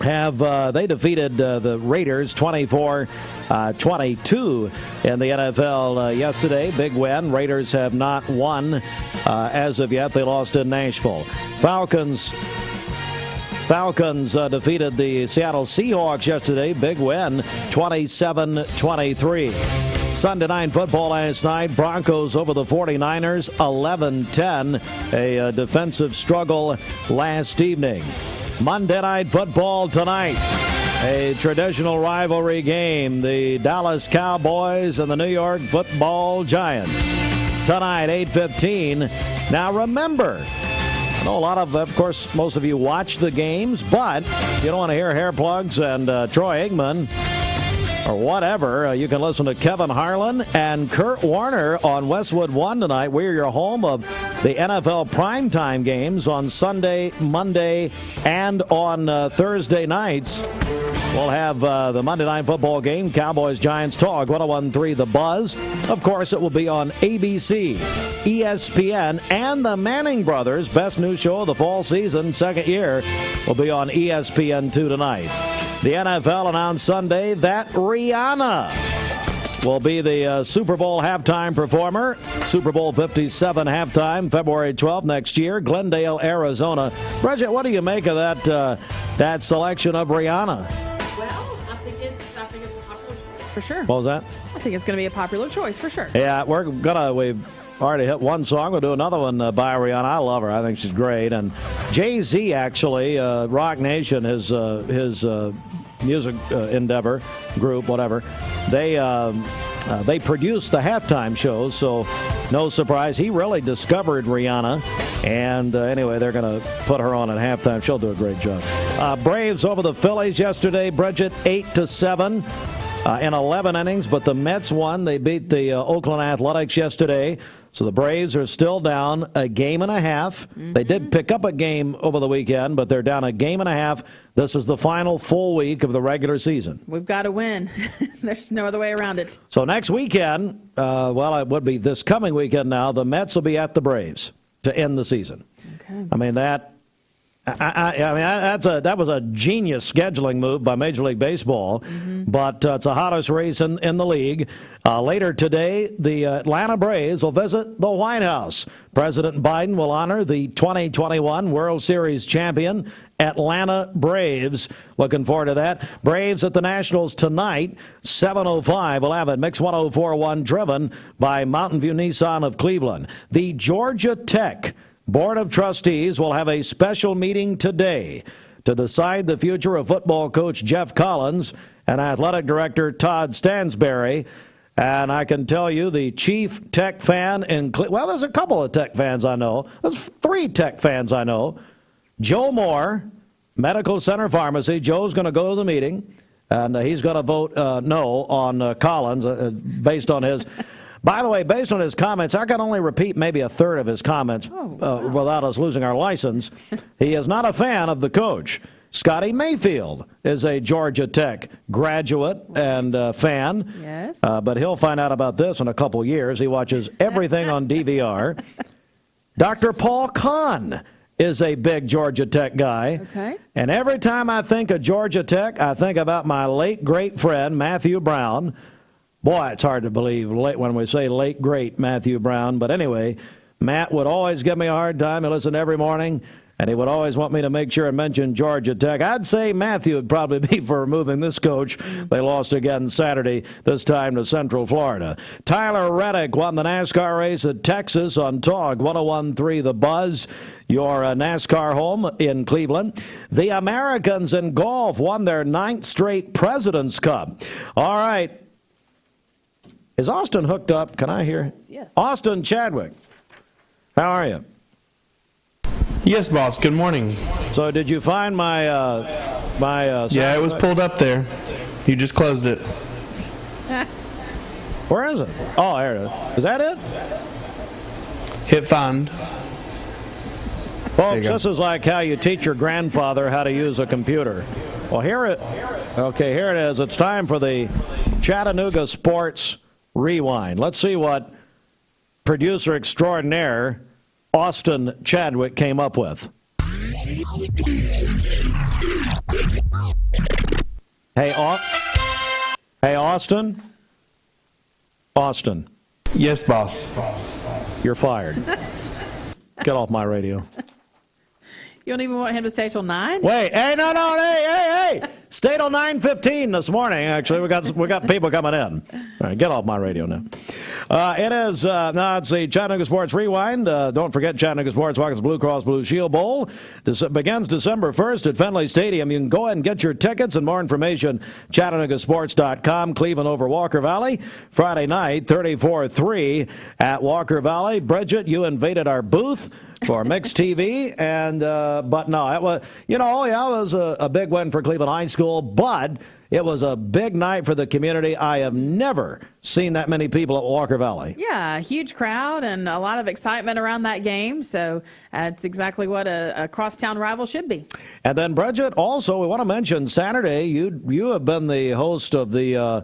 have they defeated the Raiders 24-22 in the NFL yesterday. Big win. Raiders have not won as of yet. They lost in Nashville. Falcons defeated the Seattle Seahawks yesterday. Big win, 27-23. Sunday night football last night. Broncos over the 49ers, 11-10. A defensive struggle last evening. Monday night football tonight. A traditional rivalry game. The Dallas Cowboys and the New York Football Giants. Tonight, 8:15. Now remember, I know a lot of course, most of you watch the games, but you don't want to hear hair plugs and Troy Aikman or whatever. You can listen to Kevin Harlan and Kurt Warner on Westwood One tonight. We're your home of the NFL primetime games on Sunday, Monday, and on Thursday nights. We'll have the Monday Night Football game, Cowboys-Giants Talk, 101.3 The Buzz. Of course, it will be on ABC, ESPN, and the Manning Brothers, best new show of the fall season, second year, will be on ESPN2 tonight. The NFL announced Sunday that Rihanna will be the Super Bowl halftime performer. Super Bowl 57 halftime, February 12th next year, Glendale, Arizona. Bridget, what do you make of that selection of Rihanna? Well, I think it's a popular choice for sure. What was that? I think it's going to be a popular choice for sure. Yeah, we've already hit one song. We'll do another one by Rihanna. I love her. I think she's great. And Jay-Z, actually, Rock Nation, his music endeavor group, whatever, they produced the halftime shows, so no surprise. He really discovered Rihanna, and anyway, they're going to put her on at halftime. She'll do a great job. Braves over the Phillies yesterday, Bridget, 8-7 in 11 innings, but the Mets won. They beat the Oakland Athletics yesterday. So the Braves are still down a game and a half. Mm-hmm. They did pick up a game over the weekend, but they're down a game and a half. This is the final full week of the regular season. We've got to win. There's no other way around it. So next weekend, it would be this coming weekend now, the Mets will be at the Braves to end the season. Okay. I mean, that was a genius scheduling move by Major League Baseball, but it's the hottest race in the league. Later today, the Atlanta Braves will visit the White House. President Biden will honor the 2021 World Series champion Atlanta Braves. Looking forward to that. Braves at the Nationals tonight, 7:05. We'll have it. Mix 104.1 driven by Mountain View Nissan of Cleveland. The Georgia Tech Board of Trustees will have a special meeting today to decide the future of football coach Jeff Collins and athletic director Todd Stansberry. And I can tell you the chief Tech fan there's a couple of Tech fans I know. There's 3 Tech fans I know. Joe Moore, Medical Center Pharmacy. Joe's going to go to the meeting, and he's going to vote no on Collins based on his... By the way, based on his comments, I can only repeat maybe a third of his comments without us losing our license. He is not a fan of the coach. Scotty Mayfield is a Georgia Tech graduate and fan. Yes. But he'll find out about this in a couple years. He watches everything on DVR. Dr. Paul Kahn is a big Georgia Tech guy. Okay. And every time I think of Georgia Tech, I think about my late great friend, Matthew Brown. Boy, it's hard to believe when we say late, great Matthew Brown. But anyway, Matt would always give me a hard time. He listened every morning, and he would always want me to make sure I mention Georgia Tech. I'd say Matthew would probably be for removing this coach. They lost again Saturday, this time to Central Florida. Tyler Reddick won the NASCAR race at Texas on Talk 101.3 The Buzz, your NASCAR home in Cleveland. The Americans in golf won their 9th straight President's Cup. All right. Is Austin hooked up? Can I hear? Yes. Austin Chadwick, how are you? Yes, boss. Good morning. So did you find my yeah, it was pulled up there. You just closed it. Where is it? Oh, there it is. Is that it? Hit find. Folks, this is like how you teach your grandfather how to use a computer. Well, here it is. It's time for the Chattanooga Sports Rewind. Let's see what producer extraordinaire Austin Chadwick came up with. Hey, Austin? Austin. Yes, boss. You're fired. Get off my radio. You don't even want him to stay till 9? Wait, hey, no, hey. Stay till 9:15 this morning. Actually, we got people coming in. All right, get off my radio now. It's the Chattanooga Sports Rewind. Don't forget Chattanooga Sports Walkers Blue Cross Blue Shield Bowl. This begins December 1st at Fenway Stadium. You can go ahead and get your tickets and more information, ChattanoogaSports.com. Cleveland over Walker Valley. Friday night, 34-3 at Walker Valley. Bridget, you invaded our booth for Mixed TV, and but no, it was, it was a big win for Cleveland High School, but it was a big night for the community. I have never seen that many people at Walker Valley. Yeah, a huge crowd and a lot of excitement around that game, so it's exactly what a crosstown rival should be. And then, Bridget, also, we want to mention Saturday, you have been the host of the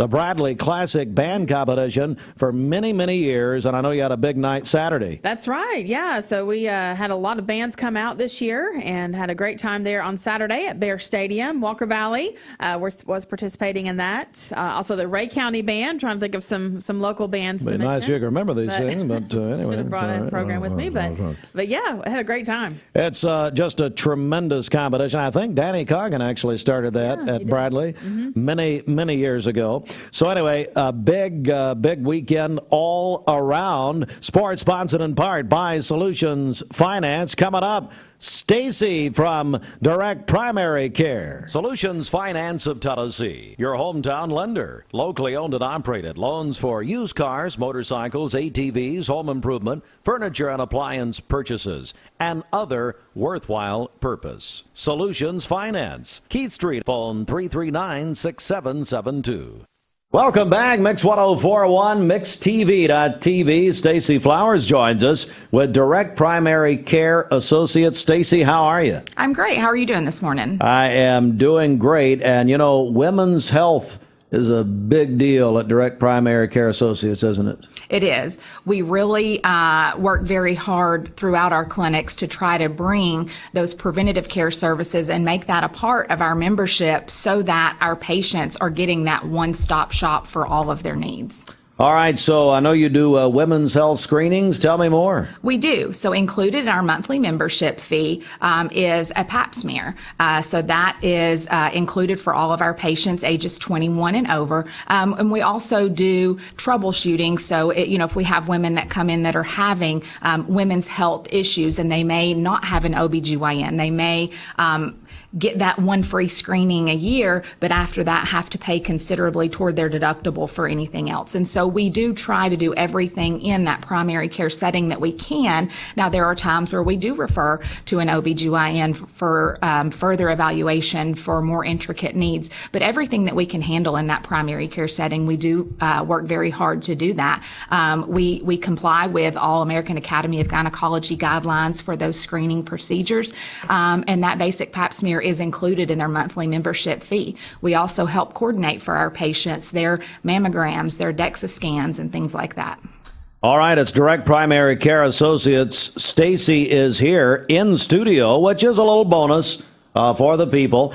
Bradley Classic Band Competition for many, many years, and I know you had a big night Saturday. That's right, yeah. So we had a lot of bands come out this year and had a great time there on Saturday at Bear Stadium. Walker Valley was participating in that. Also, the Ray County Band, trying to think of some local bands to mention. Nice you can remember these things, but anyway. Should have brought in a program with me, but yeah, I had a great time. It's just a tremendous competition. I think Danny Coggin actually started that at Bradley many, many years ago. So anyway, a big weekend all around. Sports sponsored in part by Solutions Finance. Coming up, Stacy from Direct Primary Care. Solutions Finance of Tennessee, your hometown lender. Locally owned and operated. Loans for used cars, motorcycles, ATVs, home improvement, furniture and appliance purchases, and other worthwhile purpose. Solutions Finance. Keith Street, phone 339-6772. Welcome back, Mix 104.1, MixTV.tv. Stacy Flowers joins us with Direct Primary Care Associates. Stacy, how are you? I'm great. How are you doing this morning? I am doing great. And, women's health is a big deal at Direct Primary Care Associates, isn't it? It is. We really work very hard throughout our clinics to try to bring those preventative care services and make that a part of our membership so that our patients are getting that one-stop shop for all of their needs. All right, so I know you do women's health screenings. Tell me more. We do. So included in our monthly membership fee is a pap smear. So that is included for all of our patients ages 21 and over. And we also do troubleshooting. So, if we have women that come in that are having women's health issues and they may not have an OBGYN, they may get that one free screening a year, but after that have to pay considerably toward their deductible for anything else. And so we do try to do everything in that primary care setting that we can. Now, there are times where we do refer to an OBGYN for further evaluation for more intricate needs, but everything that we can handle in that primary care setting, we do work very hard to do that. We comply with all American Academy of Gynecology guidelines for those screening procedures, and that basic pap smear is included in their monthly membership fee. We also help coordinate for our patients their mammograms, their DEXA scans, and things like that. All right, it's Direct Primary Care Associates. Stacy is here in studio, which is a little bonus for the people.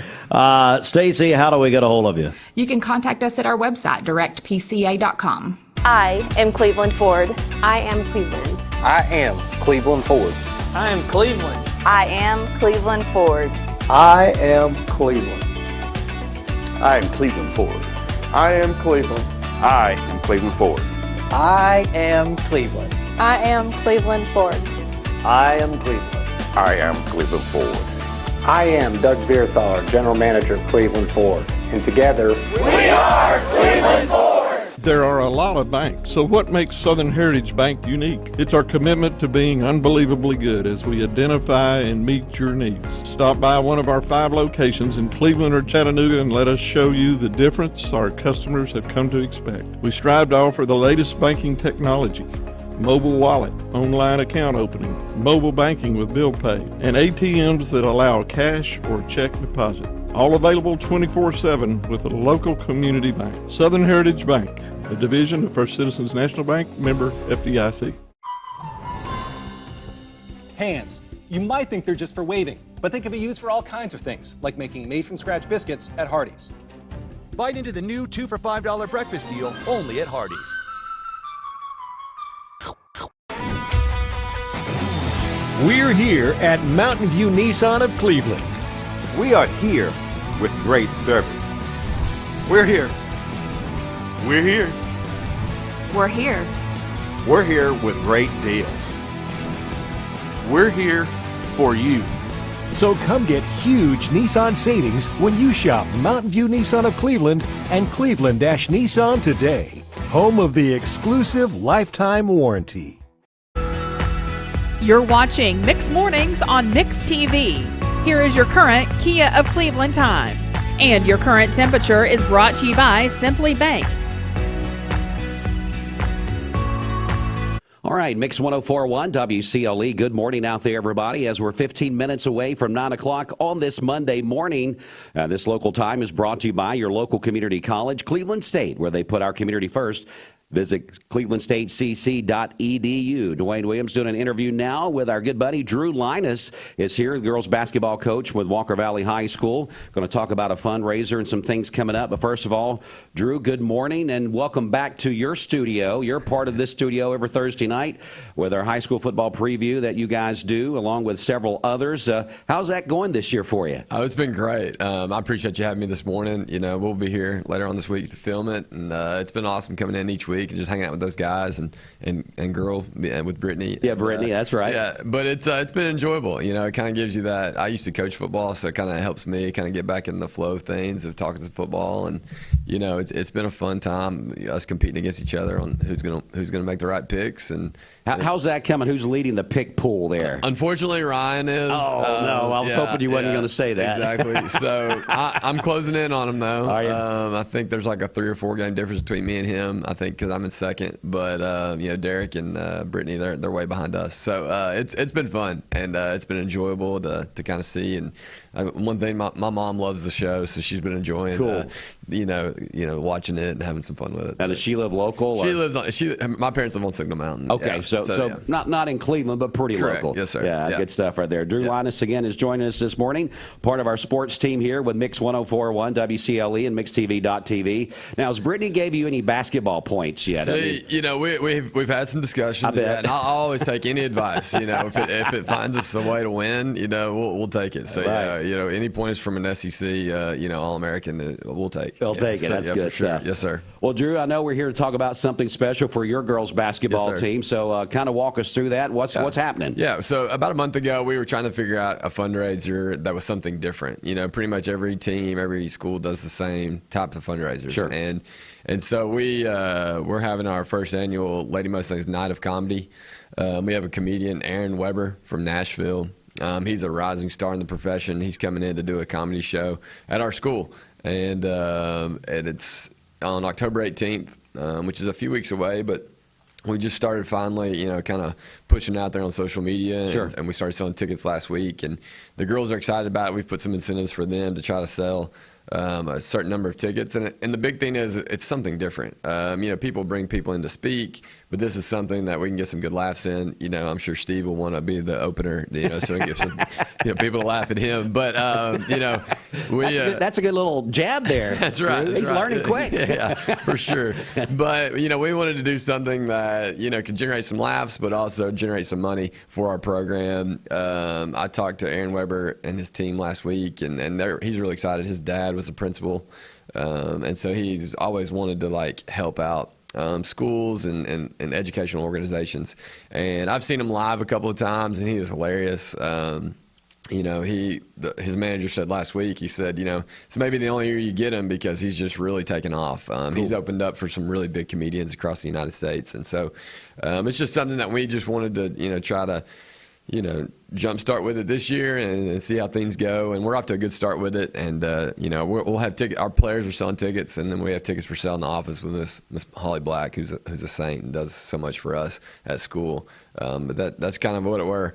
Stacy, how do we get a hold of you? You can contact us at our website, directpca.com. I am Cleveland Ford. I am Cleveland. I am Cleveland Ford. I am Cleveland. I am Cleveland Ford. I am Cleveland. I am Cleveland Ford. I am Cleveland. I am Cleveland Ford. I am Cleveland. I am Cleveland Ford. I am Cleveland. I am Cleveland Ford. I am Doug Beerthaler, General Manager of Cleveland Ford. And together, we are Cleveland Ford. There are a lot of banks, so what makes Southern Heritage Bank unique? It's our commitment to being unbelievably good as we identify and meet your needs. Stop by one of our 5 locations in Cleveland or Chattanooga and let us show you the difference our customers have come to expect. We strive to offer the latest banking technology, mobile wallet, online account opening, mobile banking with bill pay, and ATMs that allow cash or check deposit. All available 24/7 with a local community bank. Southern Heritage Bank, a division of First Citizens National Bank, member FDIC. Hands. You might think they're just for waving, but they can be used for all kinds of things, like making made-from-scratch biscuits at Hardee's. Bite into the new 2 for $5 breakfast deal only at Hardee's. We're here at Mountain View Nissan of Cleveland. We are here with great service. We're here. We're here. We're here. We're here with great deals. We're here for you. So come get huge Nissan savings when you shop Mountain View Nissan of Cleveland and Cleveland-Nissan today. Home of the exclusive lifetime warranty. You're watching Mix Mornings on Mix TV. Here is your current Kia of Cleveland time. And your current temperature is brought to you by Simply Bank. All right, Mix 104.1 WCLE. Good morning out there, everybody, as we're 15 minutes away from 9 o'clock on this Monday morning. This local time is brought to you by your local community college, Cleveland State, where they put our community first. Visit clevelandstatecc.edu. Dwayne Williams doing an interview now with our good buddy Drew Lyness is here, the girls basketball coach with Walker Valley High School. Going to talk about a fundraiser and some things coming up. But first of all, Drew, good morning and welcome back to your studio. You're part of this studio every Thursday night with our high school football preview that you guys do, along with several others. How's that going this year for you? Oh, it's been great. I appreciate you having me this morning. You know, we'll be here later on this week to film it, and it's been awesome coming in each week and just hanging out with those guys and girl and with Brittany. Yeah, Brittany, that's right. Yeah, but it's been enjoyable. You know, it kind of gives you that. I used to coach football, so it kind of helps me kind of get back in the flow of things of talking to football, and you know, it's been a fun time. Us competing against each other on who's gonna make the right picks. And how's that coming? Who's leading the pick pool there? Unfortunately, Ryan is. Oh no, I was hoping you wasn't going to say that. Exactly. So I'm closing in on him though. Are you? I think there's like a 3 or 4 game difference between me and him. I think because I'm in second, but you know, Derek and Brittany, they're way behind us. So it's been fun and it's been enjoyable to kind of see. And one thing, my mom loves the show, so she's been enjoying. Cool. You know, watching it and having some fun with it. Now, does she live local? She lives on. My parents live on Signal Mountain. Okay, yeah. so yeah. not in Cleveland, but pretty Correct. local. Yes, sir. Yeah, good stuff right there. Drew Lyness again is joining us this morning, part of our sports team here with Mix 104.1 WCLE and MixTV.tv. Now, has Brittany gave you any basketball points yet? See, you know, we've had some discussions. I bet. And I'll always take any advice. You know, if it finds us a way to win, you know, we'll take it. So right. you know, any points from an SEC, you know, All-American, we'll take. They'll take it. That's good stuff. Sure. Yes, sir. Well, Drew, I know we're here to talk about something special for your girls basketball team. So kind of walk us through that. What's happening? Yeah. So about a month ago, we were trying to figure out a fundraiser that was something different. You know, pretty much every team, every school does the same type of fundraisers. Sure. And so we're having our first annual Lady Mustangs Night of Comedy. We have a comedian, Aaron Weber from Nashville. He's a rising star in the profession. He's coming in to do a comedy show at our school. And it's on October 18th, which is a few weeks away, but we just started finally, you know, kind of pushing out there on social media. Sure. And we started selling tickets last week. And the girls are excited about it. We've put some incentives for them to try to sell a certain number of tickets. And the big thing is it's something different. You know, people bring people in to speak, but this is something that we can get some good laughs in. You know, I'm sure Steve will want to be the opener, you know, so we can get some people to laugh at him. But, you know, that's a good little jab there. That's right. He's learning quick. Yeah, for sure. But, you know, we wanted to do something that, you know, could generate some laughs, but also generate some money for our program. I talked to Aaron Weber and his team last week, and he's really excited. His dad was a principal, and so he's always wanted to, like, help out schools and educational organizations. And I've seen him live a couple of times, and he is hilarious. his manager said last week, he said, it's maybe the only year you get him because he's just really taken off. He's opened up for some really big comedians across the United States. And so it's just something that we just wanted to, try to, jumpstart with it this year and see how things go. And we're off to a good start with it. And, we'll have tickets. Our players are selling tickets, and then we have tickets for sale in the office with Miss Holly Black, who's a saint and does so much for us at school. But that's kind of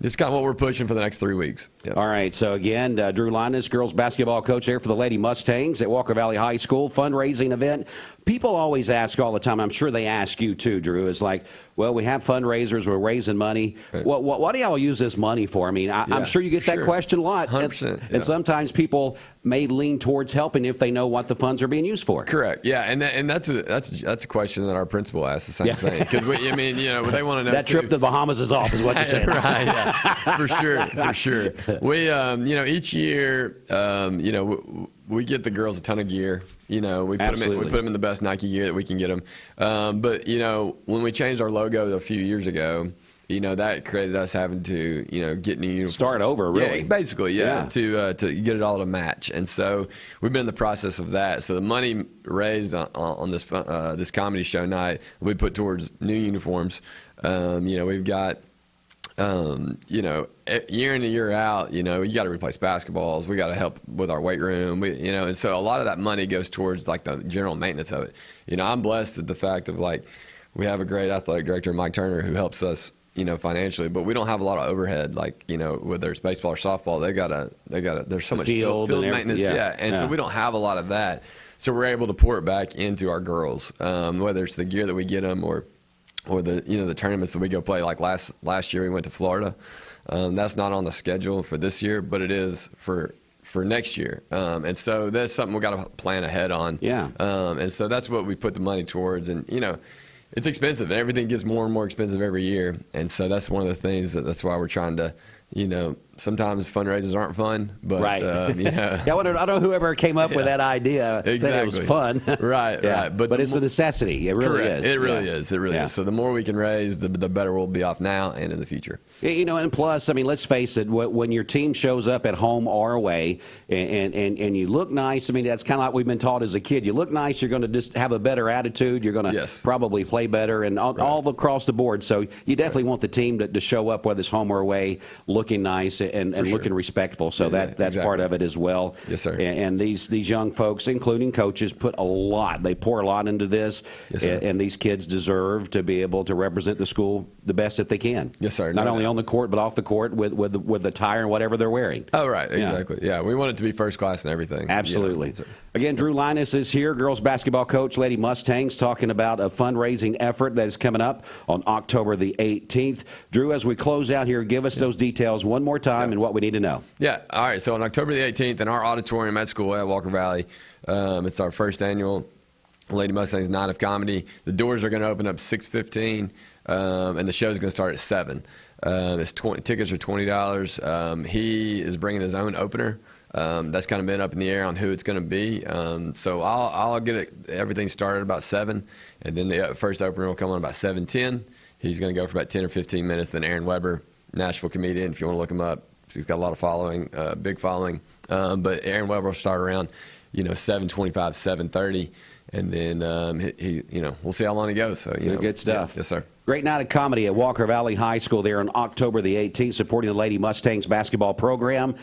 it's kind of what we're pushing for the next 3 weeks. Yep. All right. So again, Drew Lyness, girls basketball coach there for the Lady Mustangs at Walker Valley High School, fundraising event. People always ask all the time, I'm sure they ask you too, Drew, is like, well, we have fundraisers, we're raising money. Right. What do y'all use this money for? I mean, I'm sure you get that question a lot. 100%. And sometimes people may lean towards helping if they know what the funds are being used for. Correct. Yeah, and that's a question that our principal asks, the same thing. Because they want to know that trip to the Bahamas is off, is what you're saying. Right. Yeah. For sure. We each year we get the girls a ton of gear. We put them in the best Nike gear that we can get them. But when we changed our logo a few years ago, that created us having to, get new uniforms. Start over, really. Yeah, basically, to get it all to match. And so we've been in the process of that. So the money raised on this comedy show night, we put towards new uniforms. We've got, year in and year out, you got to replace basketballs. We got to help with our weight room. And so a lot of that money goes towards like the general maintenance of it. I'm blessed at the fact of we have a great athletic director, Mike Turner, who helps us, financially, but we don't have a lot of overhead, whether it's baseball or softball, there's so much field maintenance. And so we don't have a lot of that. So we're able to pour it back into our girls, whether it's the gear that we get them or the tournaments that we go play. Like last year we went to Florida. That's not on the schedule for this year, but it is for next year. And so that's something we got to plan ahead on. Yeah. And so that's what we put the money towards. And, it's expensive. Everything gets more and more expensive every year. And so that's one of the things that's why we're trying to, sometimes fundraisers aren't fun, but, right. I don't know whoever came up with that idea. Exactly. Said it was fun. Right. But it's a necessity. It really is. It really is. It really is. So the more we can raise, the better we'll be off now and in the future. And plus, let's face it, when your team shows up at home or away and you look nice, that's kind of like we've been taught as a kid. You look nice, you're going to just have a better attitude. You're going to probably play better and all across the board. So you definitely want the team to show up, whether it's home or away, looking nice and looking respectful. So that's exactly part of it as well. Yes, sir. And these young folks, including coaches, put a lot. They pour a lot into this. Yes, sir. And these kids deserve to be able to represent the school the best that they can. Yes, sir. Not only on the court, but off the court with the attire and whatever they're wearing. Oh, right. Exactly. Yeah. We want it to be first class and everything. Absolutely. Again, Drew Lyness is here, girls basketball coach, Lady Mustangs, talking about a fundraising effort that is coming up on October the 18th. Drew, as we close out here, give us those details one more time and what we need to know. Yeah. All right. So on October the 18th in our auditorium at school at Walker Valley, it's our first annual Lady Mustangs Night of Comedy. The doors are going to open up 6:15, and the show is going to start at 7. Tickets are $20. He is bringing his own opener. That's kind of been up in the air on who it's going to be. So I'll get everything started about 7, and then the first opener will come on about 7:10. He's going to go for about 10 or 15 minutes. Then Aaron Weber, Nashville comedian, if you want to look him up, he's got a lot of following, big following. But Aaron Weber will start around, 7:25, 7:30. And then we'll see how long he goes. So good stuff. Yeah, yes, sir. Great night of comedy at Walker Valley High School there on October the 18th, supporting the Lady Mustangs basketball program.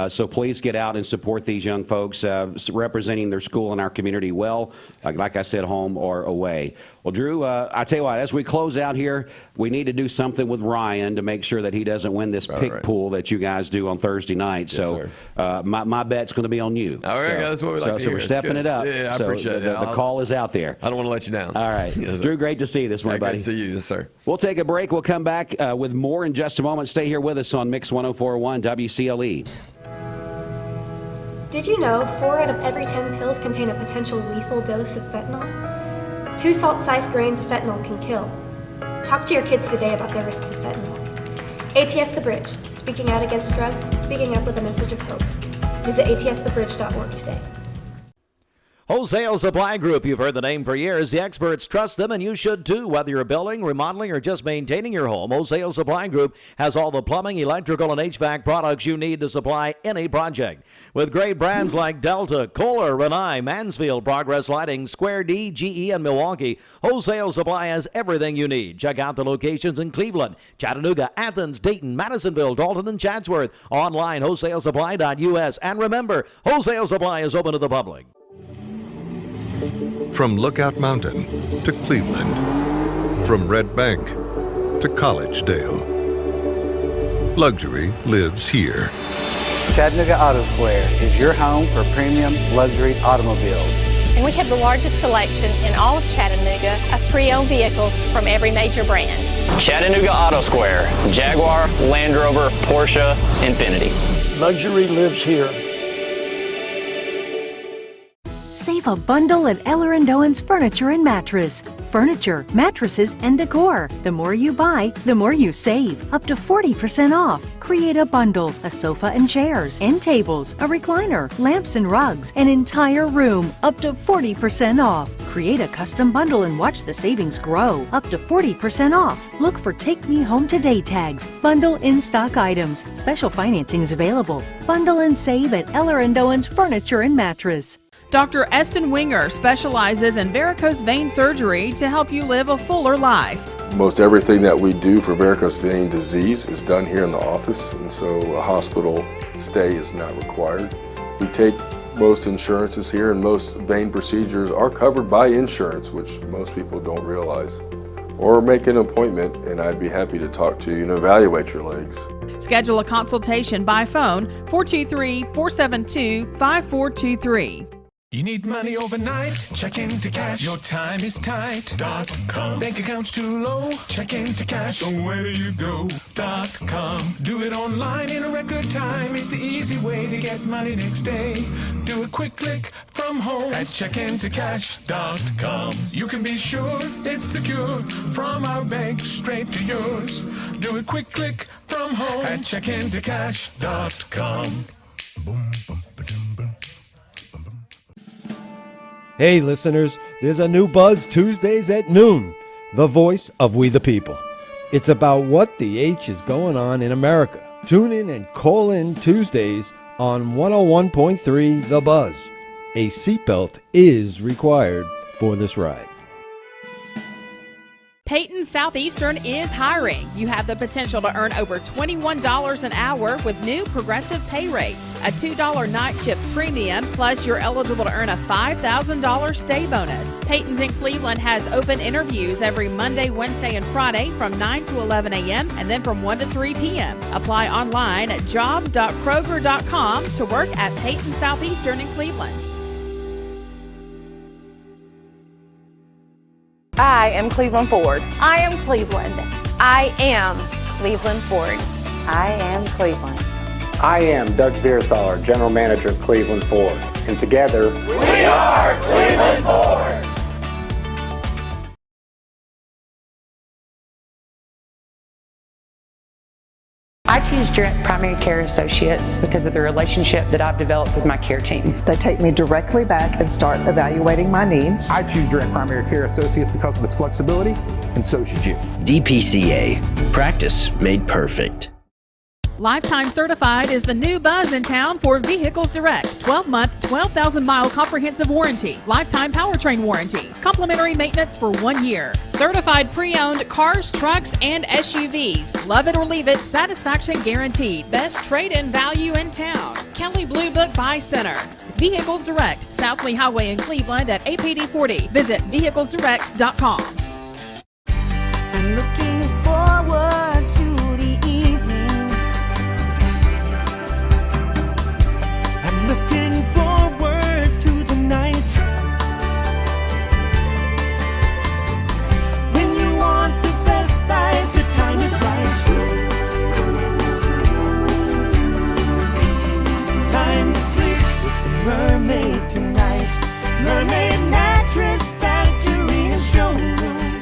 So please get out and support these young folks, representing their school and our community well, like I said, home or away. Well, Drew, I tell you what, as we close out here, we need to do something with Ryan to make sure that he doesn't win this pick pool that you guys do on Thursday night. Yes, so my bet's going to be on you. All right, that's what we like to hear. So we're stepping it up. Yeah, I appreciate it. The call is out there. I don't want to let you down. All right. Yes, Drew, great to see you this morning, buddy. Great to see you, yes, sir. We'll take a break. We'll come back with more in just a moment. Stay here with us on Mix 104.1 WCLE. Did you know 4 out of every 10 pills contain a potential lethal dose of fentanyl? 2 salt-sized grains of fentanyl can kill. Talk to your kids today about the risks of fentanyl. ATS The Bridge, speaking out against drugs, speaking up with a message of hope. Visit atsthebridge.org today. Wholesale Supply Group, you've heard the name for years. The experts trust them, and you should too. Whether you're building, remodeling, or just maintaining your home, Wholesale Supply Group has all the plumbing, electrical, and HVAC products you need to supply any project. With great brands like Delta, Kohler, Rinnai, Mansfield, Progress Lighting, Square D, GE, and Milwaukee, Wholesale Supply has everything you need. Check out the locations in Cleveland, Chattanooga, Athens, Dayton, Madisonville, Dalton, and Chatsworth. Online, wholesalesupply.us. And remember, Wholesale Supply is open to the public. From Lookout Mountain to Cleveland, from Red Bank to Collegedale, luxury lives here. Chattanooga Auto Square is your home for premium luxury automobiles. And we have the largest selection in all of Chattanooga of pre-owned vehicles from every major brand. Chattanooga Auto Square, Jaguar, Land Rover, Porsche, Infiniti. Luxury lives here. Save a bundle at Eller & Owen's Furniture and Mattress. Furniture, mattresses, and decor. The more you buy, the more you save. Up to 40% off. Create a bundle, a sofa and chairs, end tables, a recliner, lamps and rugs, an entire room. Up to 40% off. Create a custom bundle and watch the savings grow. Up to 40% off. Look for Take Me Home Today tags. Bundle in-stock items. Special financing is available. Bundle and save at Eller & Owen's Furniture and Mattress. Dr. Eston Winger specializes in varicose vein surgery to help you live a fuller life. Most everything that we do for varicose vein disease is done here in the office, and so a hospital stay is not required. We take most insurances here, and most vein procedures are covered by insurance, which most people don't realize. Or make an appointment, and I'd be happy to talk to you and evaluate your legs. Schedule a consultation by phone, 423-472-5423. You need money overnight? Check into cash. Your time is tight.com. Bank accounts too low? Check into cash. So where do you go.com? Do it online in a record time. It's the easy way to get money next day. Do a quick click from home at checkintocash.com. You can be sure it's secure from our bank straight to yours. Do a quick click from home at checkintocash.com. Boom, boom, ba-dum, boom. Hey listeners, there's a new Buzz Tuesdays at noon, the voice of we the people. It's about what the H is going on in America. Tune in and call in Tuesdays on 101.3 The Buzz. A seatbelt is required for this ride. Peyton Southeastern is hiring. You have the potential to earn over $21 an hour with new progressive pay rates. A $2 night shift premium, plus you're eligible to earn a $5,000 stay bonus. Peyton's in Cleveland has open interviews every Monday, Wednesday, and Friday from 9 to 11 a.m. and then from 1 to 3 p.m. Apply online at jobs.kroger.com to work at Peyton Southeastern in Cleveland. I am Cleveland Ford. I am Cleveland. I am Cleveland Ford. I am Cleveland. I am Doug Beerthaler, General Manager of Cleveland Ford. And together, we are Cleveland Ford. I choose Direct Primary Care Associates because of the relationship that I've developed with my care team. They take me directly back and start evaluating my needs. I choose Direct Primary Care Associates because of its flexibility, and so should you. DPCA. Practice made perfect. Lifetime Certified is the new buzz in town for Vehicles Direct. 12-month, 12,000-mile comprehensive warranty. Lifetime powertrain warranty. Complimentary maintenance for 1 year. Certified pre-owned cars, trucks, and SUVs. Love it or leave it, satisfaction guaranteed. Best trade-in value in town. Kelly Blue Book Buy Center. Vehicles Direct, South Lee Highway in Cleveland at APD 40. Visit vehiclesdirect.com. I'm looking forward to the evening. I'm looking forward to the night. When you want the best buys, the time is right. Time to sleep with the mermaid tonight. Mermaid Mattress Factory and Showroom.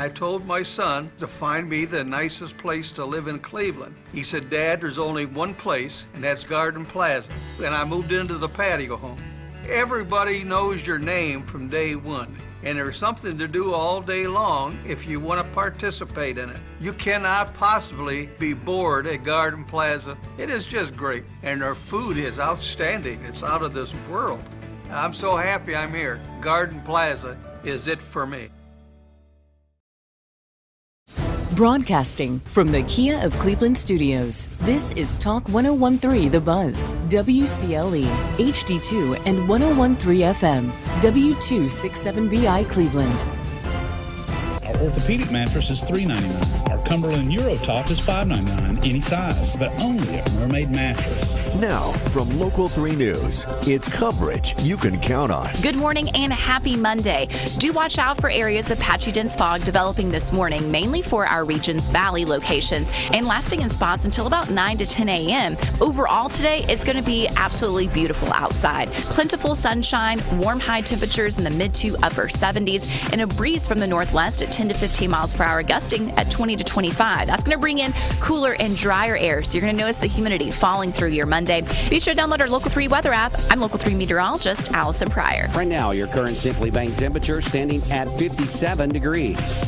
I told my son to find me the nicest place to live in Cleveland. He said, Dad, there's only one place, and that's Garden Plaza. And I moved into the patio home. Everybody knows your name from day one, and there's something to do all day long if you want to participate in it. You cannot possibly be bored at Garden Plaza. It is just great, and their food is outstanding. It's out of this world. I'm so happy I'm here. Garden Plaza is it for me. Broadcasting from the Kia of Cleveland studios, this is Talk 101.3 The Buzz, WCLE, HD2 and 101.3 FM, W267BI Cleveland. Our orthopedic mattress is $3.99. Our Cumberland Eurotop is $5.99, any size, but only a Mermaid mattress. Now, from Local 3 News, it's coverage you can count on. Good morning and happy Monday. Do watch out for areas of patchy dense fog developing this morning, mainly for our region's valley locations and lasting in spots until about 9 to 10 a.m. Overall today, it's going to be absolutely beautiful outside. Plentiful sunshine, warm high temperatures in the mid to upper 70s, and a breeze from the northwest at 10 to 15 miles per hour, gusting at 20 to 25. That's going to bring in cooler and drier air, so you're going to notice the humidity falling through your Monday. Be sure to download our Local 3 weather app. I'm Local 3 meteorologist Allison Pryor. Right now, your current Simply Bank temperature standing at 57 degrees.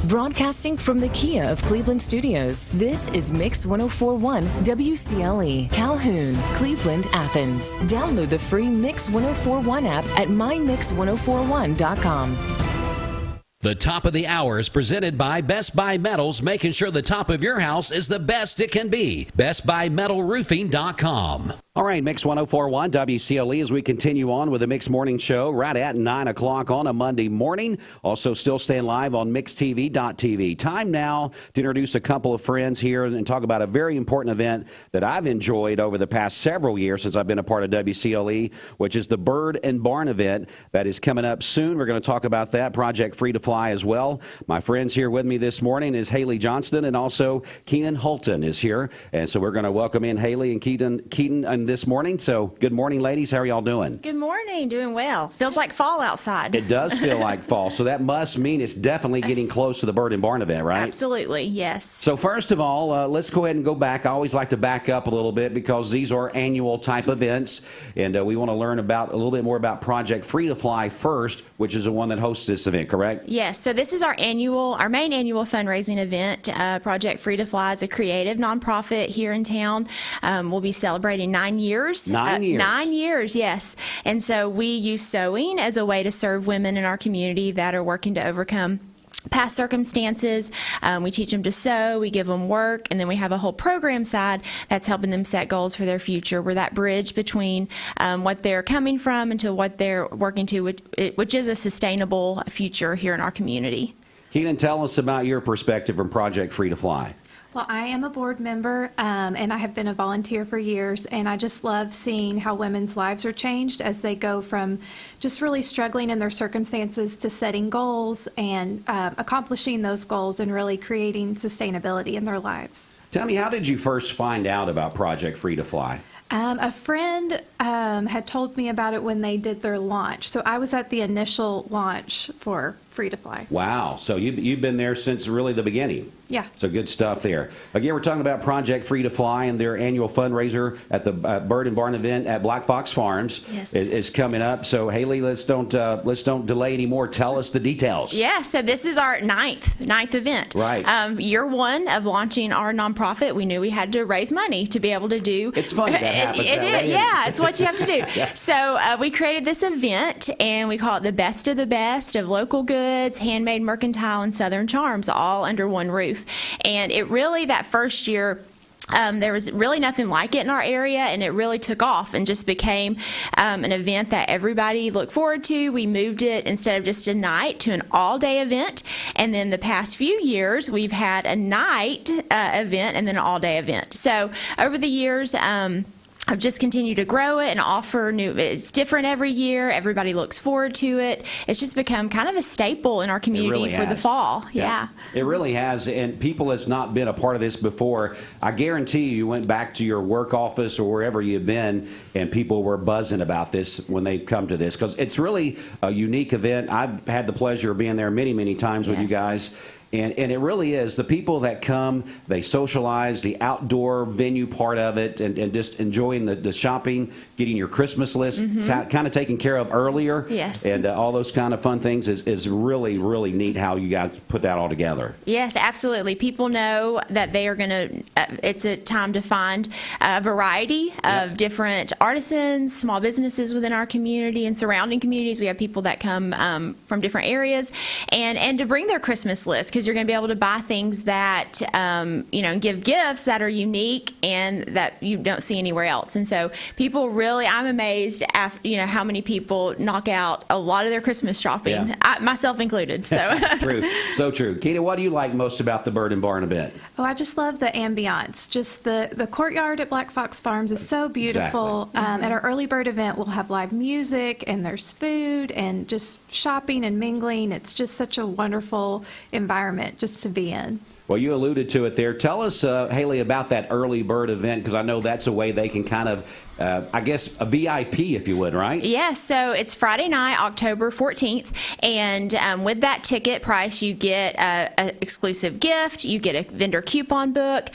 Broadcasting from the Kia of Cleveland studios, this is Mix 104.1 WCLE, Calhoun, Cleveland, Athens. Download the free Mix 104.1 app at mymix1041.com. The top of the hour is presented by Best Buy Metals, making sure the top of your house is the best it can be. BestBuyMetalRoofing.com. All right, Mix 104.1 WCLE as we continue on with the Mix Morning Show right at 9 o'clock on a Monday morning. Also still staying live on MixTV.tv. Time now to introduce a couple of friends here and talk about a very important event that I've enjoyed over the past several years since I've been a part of WCLE, which is the Bird and Barn event that is coming up soon. We're going to talk about that, Project Free to Fly as well. My friends here with me this morning is Haley Johnston, and also Keenan Holton is here. And so we're going to welcome in Haley and Keaton this morning. So good morning, ladies. How are y'all doing? Good morning. Doing well. Feels like fall outside. It does feel like fall. So that must mean it's definitely getting close to the Bird and Barn event, right? Absolutely. Yes. So first of all, let's go ahead and go back. I always like to back up a little bit because these are annual type events, and we want to learn about a little bit more about Project Free to Fly first, which is the one that hosts this event, correct? Yes. So this is our main annual fundraising event. Project Free to Fly is a creative nonprofit here in town. We'll be celebrating 9 years. 9 years. 9 years, yes. And so we use sewing as a way to serve women in our community that are working to overcome past circumstances. We teach them to sew, we give them work, and then we have a whole program side that's helping them set goals for their future. We're that bridge between what they're coming from and to what they're working to, which is a sustainable future here in our community. Keenan, tell us about your perspective from Project Free to Fly. Well, I am a board member, and I have been a volunteer for years, and I just love seeing how women's lives are changed as they go from just really struggling in their circumstances to setting goals and accomplishing those goals and really creating sustainability in their lives. Tell me, how did you first find out about Project Free to Fly? A friend had told me about it when they did their launch, so I was at the initial launch for Free to Fly. Wow, so you've been there since really the beginning. Yeah. So good stuff there. Again, we're talking about Project Free to Fly and their annual fundraiser at the Bird and Barn event at Black Fox Farms. Yes. is coming up. So Haley, let's don't delay anymore. Tell us the details. Yeah. So this is our ninth event. Right. Year one of launching our nonprofit, we knew we had to raise money to be able to do. It's fun that happens. Yeah, it's what you have to do. Yeah. So we created this event, and we call it the best of the best of local goods, handmade, mercantile, and Southern charms, all under one roof. And it really, that first year, there was really nothing like it in our area, and it really took off and just became an event that everybody looked forward to. We moved it, instead of just a night, to an all-day event. And then the past few years, we've had a night event and then an all-day event. So over the years, I've just continued to grow it and offer it's different every year. Everybody looks forward to it. It's just become kind of a staple in our community really for the fall. Yeah. It really has. And people that's not been a part of this before, I guarantee you went back to your work office or wherever you've been, and people were buzzing about this when they come to this, because it's really a unique event. I've had the pleasure of being there many, many times with you guys. And it really is. The people that come, they socialize, the outdoor venue part of it, and just enjoying the shopping, getting your Christmas list kind of taken care of earlier. Yes. And all those kind of fun things is really, really neat how you guys put that all together. Yes, absolutely. People know that they are going to, it's a time to find a variety of different artisans, small businesses within our community and surrounding communities. We have people that come from different areas and to bring their Christmas list, because you're going to be able to buy things that, and give gifts that are unique and that you don't see anywhere else. And so people really, I'm amazed at, how many people knock out a lot of their Christmas shopping, myself included. So It's true. So true. Keita, what do you like most about the Bird and Barn event? Oh, I just love the ambiance. Just the courtyard at Black Fox Farms is so beautiful. At our early bird event, we'll have live music and there's food and just shopping and mingling. It's just such a wonderful environment just to be in. Well, you alluded to it there. Tell us, Haley, about that early bird event, because I know that's a way they can kind of, I guess, a VIP, if you would, right? Yes, so it's Friday night, October 14th, and with that ticket price, you get an exclusive gift, you get a vendor coupon book,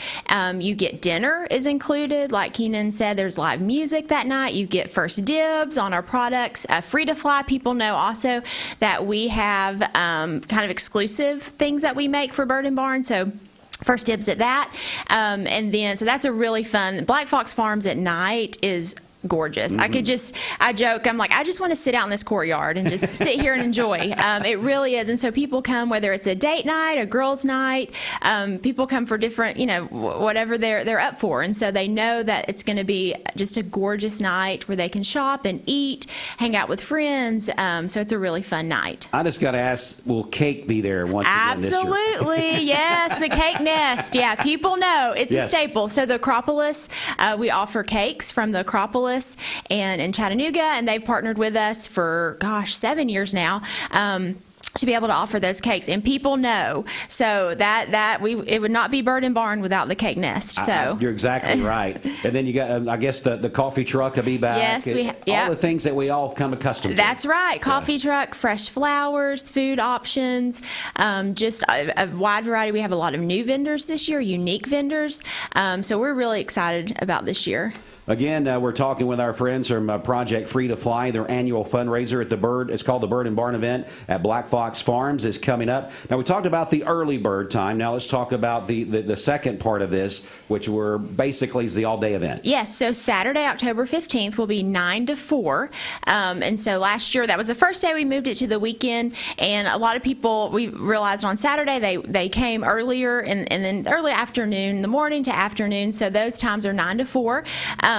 you get dinner is included. Like Keenan said, there's live music that night. You get first dibs on our products. Free to fly. People know also that we have kind of exclusive things that we make for Bird and Barn, so first dibs at that. And then, so that's a really fun, Black Fox Farms at night is gorgeous. I joke, I'm like, I just want to sit out in this courtyard and just sit here and enjoy. It really is. And so people come, whether it's a date night, a girls' night, people come for different, whatever they're up for. And so they know that it's going to be just a gorgeous night where they can shop and eat, hang out with friends. So it's a really fun night. I just got to ask, will cake be there once again this year? Absolutely. Yes, the cake nest. Yeah, people know it's a staple. So the Acropolis, we offer cakes from the Acropolis and in Chattanooga, and they've partnered with us for 7 years now. To be able to offer those cakes, and people know, so that it would not be Bird and Barn without the cake nest. So you're exactly right. And then you got, I guess, the coffee truck will be back. Yes, all the things that we all have come accustomed to. That's right. Coffee truck, fresh flowers, food options, just a wide variety. We have a lot of new vendors this year, unique vendors. So we're really excited about this year. Again, we're talking with our friends from Project Free to Fly. Their annual fundraiser at the Bird, it's called the Bird and Barn event at Black Fox Farms, is coming up. Now, we talked about the early bird time. Now, let's talk about the second part of this, which basically is the all-day event. Yes, so Saturday, October 15th will be 9 to 4. And so last year, that was the first day we moved it to the weekend. And a lot of people, we realized on Saturday, they came earlier and then early afternoon, the morning to afternoon. So those times are 9 to 4.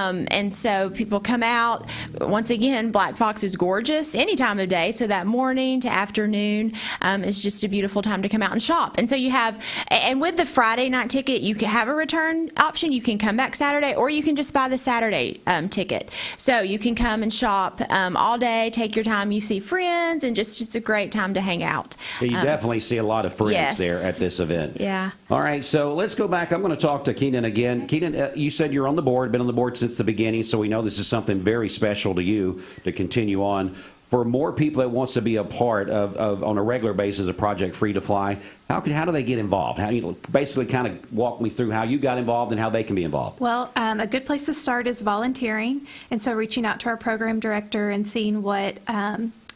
And so people come out. Once again, Black Fox is gorgeous any time of day. So that morning to afternoon is just a beautiful time to come out and shop. And so you have, and with the Friday night ticket, you can have a return option. You can come back Saturday, or you can just buy the Saturday ticket. So you can come and shop all day, take your time. You see friends, and just a great time to hang out. Yeah, you definitely see a lot of friends there at this event. Yeah. All right, so let's go back. I'm going to talk to Keenan again. Keenan, you said you're on the board, been on the board since the beginning, so we know this is something very special to you to continue on. For more people that wants to be a part of on a regular basis of Project Free to Fly, how do they get involved? Basically kind of walk me through how you got involved and how they can be involved. Well, a good place to start is volunteering, and so reaching out to our program director and seeing what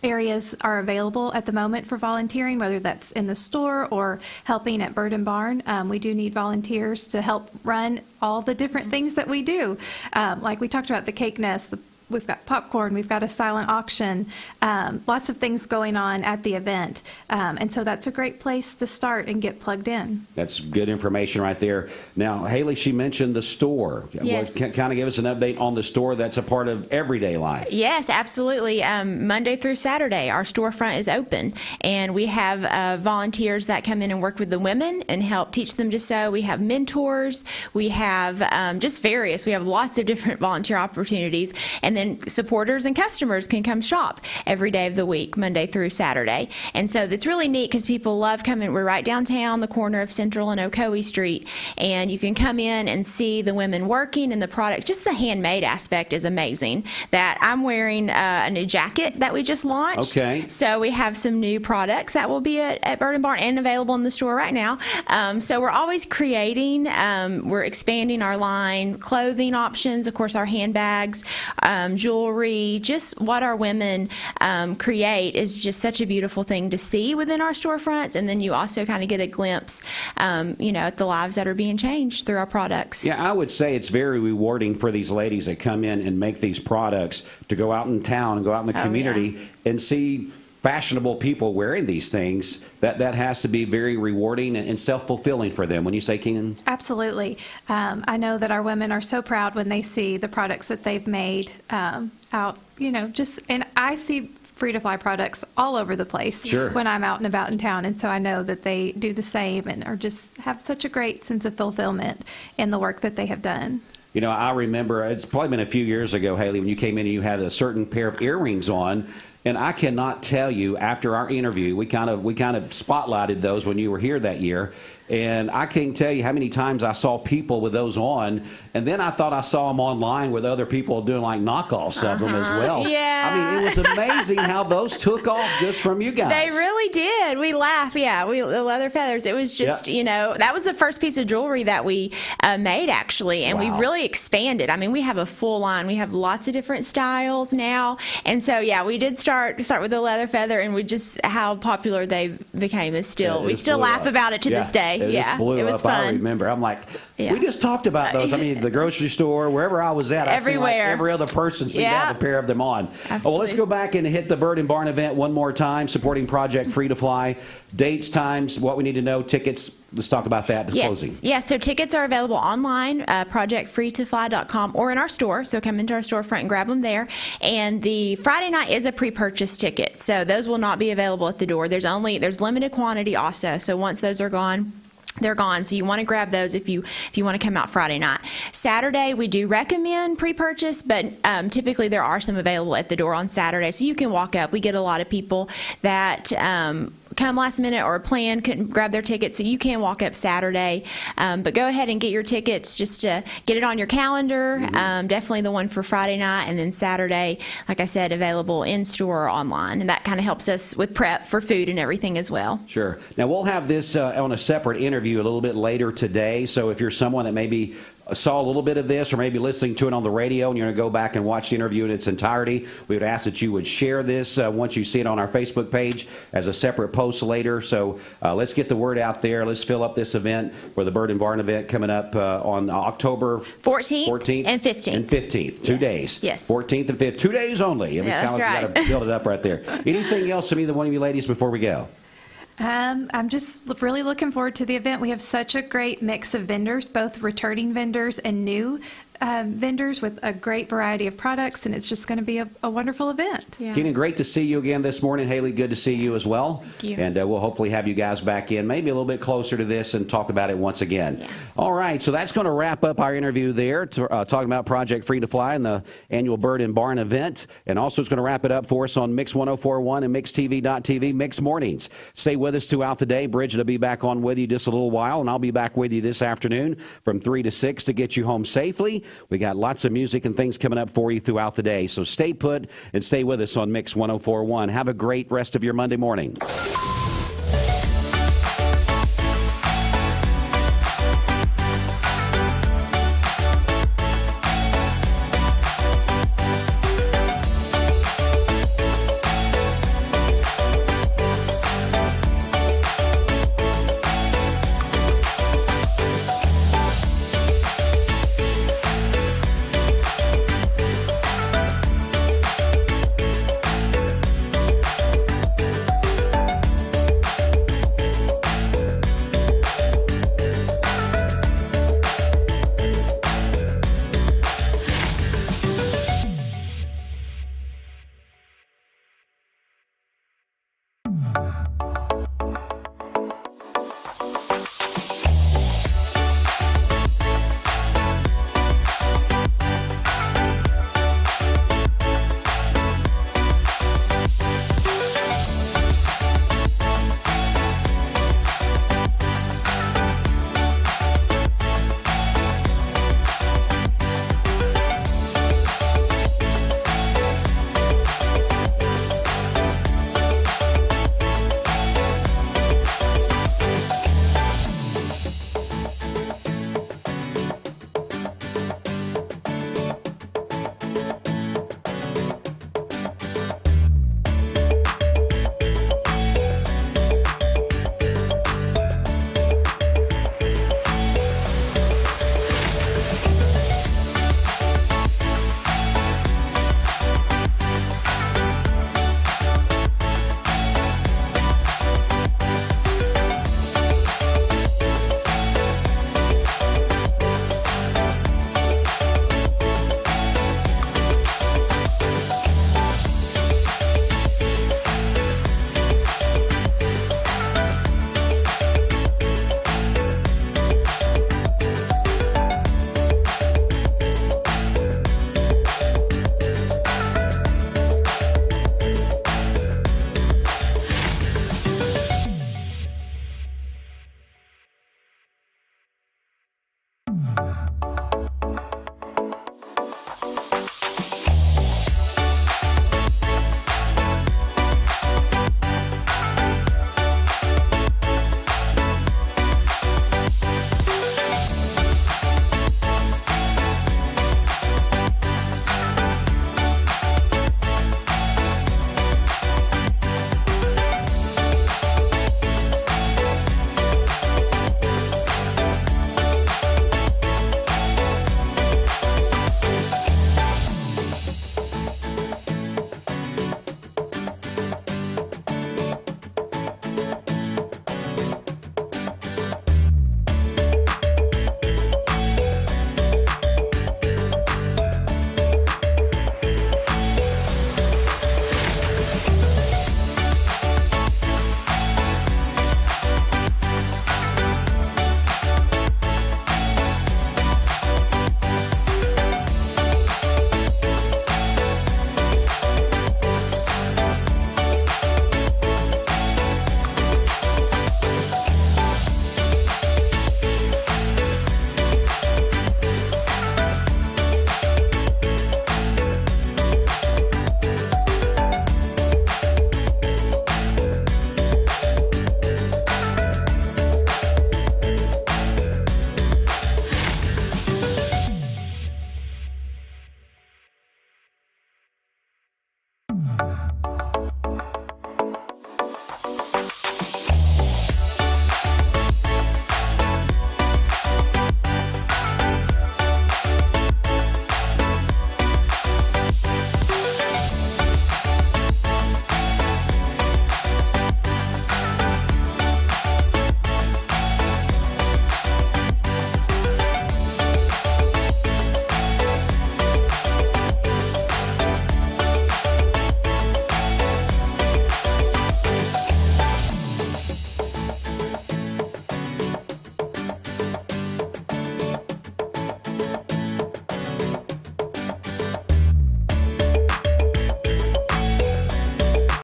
areas are available at the moment for volunteering, whether that's in the store or helping at Bird and Barn. We do need volunteers to help run all the different things that we do. Like we talked about the cake nest, we've got popcorn, we've got a silent auction, lots of things going on at the event. And so that's a great place to start and get plugged in. That's good information right there. Now, Haley, she mentioned the store. Yes. Kind of give us an update on the store that's a part of everyday life. Yes, absolutely. Monday through Saturday, our storefront is open, and we have volunteers that come in and work with the women and help teach them to sew. We have mentors. We have just various. We have lots of different volunteer opportunities. And And then supporters and customers can come shop every day of the week, Monday through Saturday. And so it's really neat because people love coming. We're right downtown, the corner of Central and Ocoee Street, and you can come in and see the women working and the product. Just the handmade aspect is amazing. That I'm wearing a new jacket that we just launched. Okay. So we have some new products that will be at Bird & Barn and available in the store right now. So we're always creating. We're expanding our line, clothing options, of course, our handbags, jewelry. Just what our women create is just such a beautiful thing to see within our storefronts. And then you also kind of get a glimpse, at the lives that are being changed through our products. Yeah, I would say it's very rewarding for these ladies that come in and make these products to go out in town and go out in the community and see fashionable people wearing these things. That has to be very rewarding and self-fulfilling for them. When you say, Keenan? Absolutely. I know that our women are so proud when they see the products that they've made out, and I see Free to Fly products all over the place when I'm out and about in town. And so I know that they do the same and are just have such a great sense of fulfillment in the work that they have done. I remember it's probably been a few years ago, Haley, when you came in and you had a certain pair of earrings on. And I cannot tell you, after our interview, we kind of spotlighted those when you were here that year. And I can't tell you how many times I saw people with those on, and then I thought I saw them online with other people doing like knockoffs of them as well. Yeah. I mean, it was amazing how those took off just from you guys. They really did. We laugh. Yeah, the leather feathers. It was just, that was the first piece of jewelry that we made, actually, and we've really expanded. I mean, we have a full line. We have lots of different styles now, and so we did start with the leather feather, and we just how popular they became is still we still laugh about it to this day. It just blew it was up. fun. I remember. I'm like, we just talked about those. I mean, the grocery store, wherever I was at, I seen like every other person seemed to have a pair of them on. Absolutely. Well, let's go back and hit the Bird & Barn event one more time, supporting Project Free to Fly. Dates, times, what we need to know, tickets. Let's talk about that. Closing. Yes. So tickets are available online, projectfreetofly.com, or in our store. So come into our storefront and grab them there. And the Friday night is a pre-purchase ticket, so those will not be available at the door. There's limited quantity also. So once those are gone, they're gone, so you want to grab those if you want to come out Friday night. Saturday, we do recommend pre-purchase, but typically there are some available at the door on Saturday, so you can walk up. We get a lot of people that come last minute or couldn't grab their tickets, so you can walk up Saturday. But go ahead and get your tickets just to get it on your calendar. Definitely the one for Friday night, and then Saturday, like I said, available in-store or online. And that kind of helps us with prep for food and everything as well. Sure. Now, we'll have this on a separate interview a little bit later today. So if you're someone that maybe saw a little bit of this or maybe listening to it on the radio and you're going to go back and watch the interview in its entirety, we would ask that you would share this once you see it on our Facebook page as a separate post later. So let's get the word out there. Let's fill up this event for the Bird & Barn event coming up on October 14th and 15th. 2 days. Yes. 14th and 15th. 2 days only. That's right. You got to build it up right there. Anything else from either one of you ladies before we go? I'm just really looking forward to the event. We have such a great mix of vendors, both returning vendors and new vendors with a great variety of products, and it's just going to be a wonderful event. Keenan, great to see you again this morning. Haley, good to see you as well. Thank you. And we'll hopefully have you guys back in maybe a little bit closer to this and talk about it once again. Yeah. All right, so that's going to wrap up our interview there, talking about Project Free to Fly and the annual Bird & Barn event. And also it's going to wrap it up for us on Mix 104.1 and MixTV.tv, Mix Mornings. Stay with us throughout the day. Bridget will be back on with you just a little while, and I'll be back with you this afternoon from 3 to 6 to get you home safely. We got lots of music and things coming up for you throughout the day. So stay put and stay with us on Mix 104.1. Have a great rest of your Monday morning.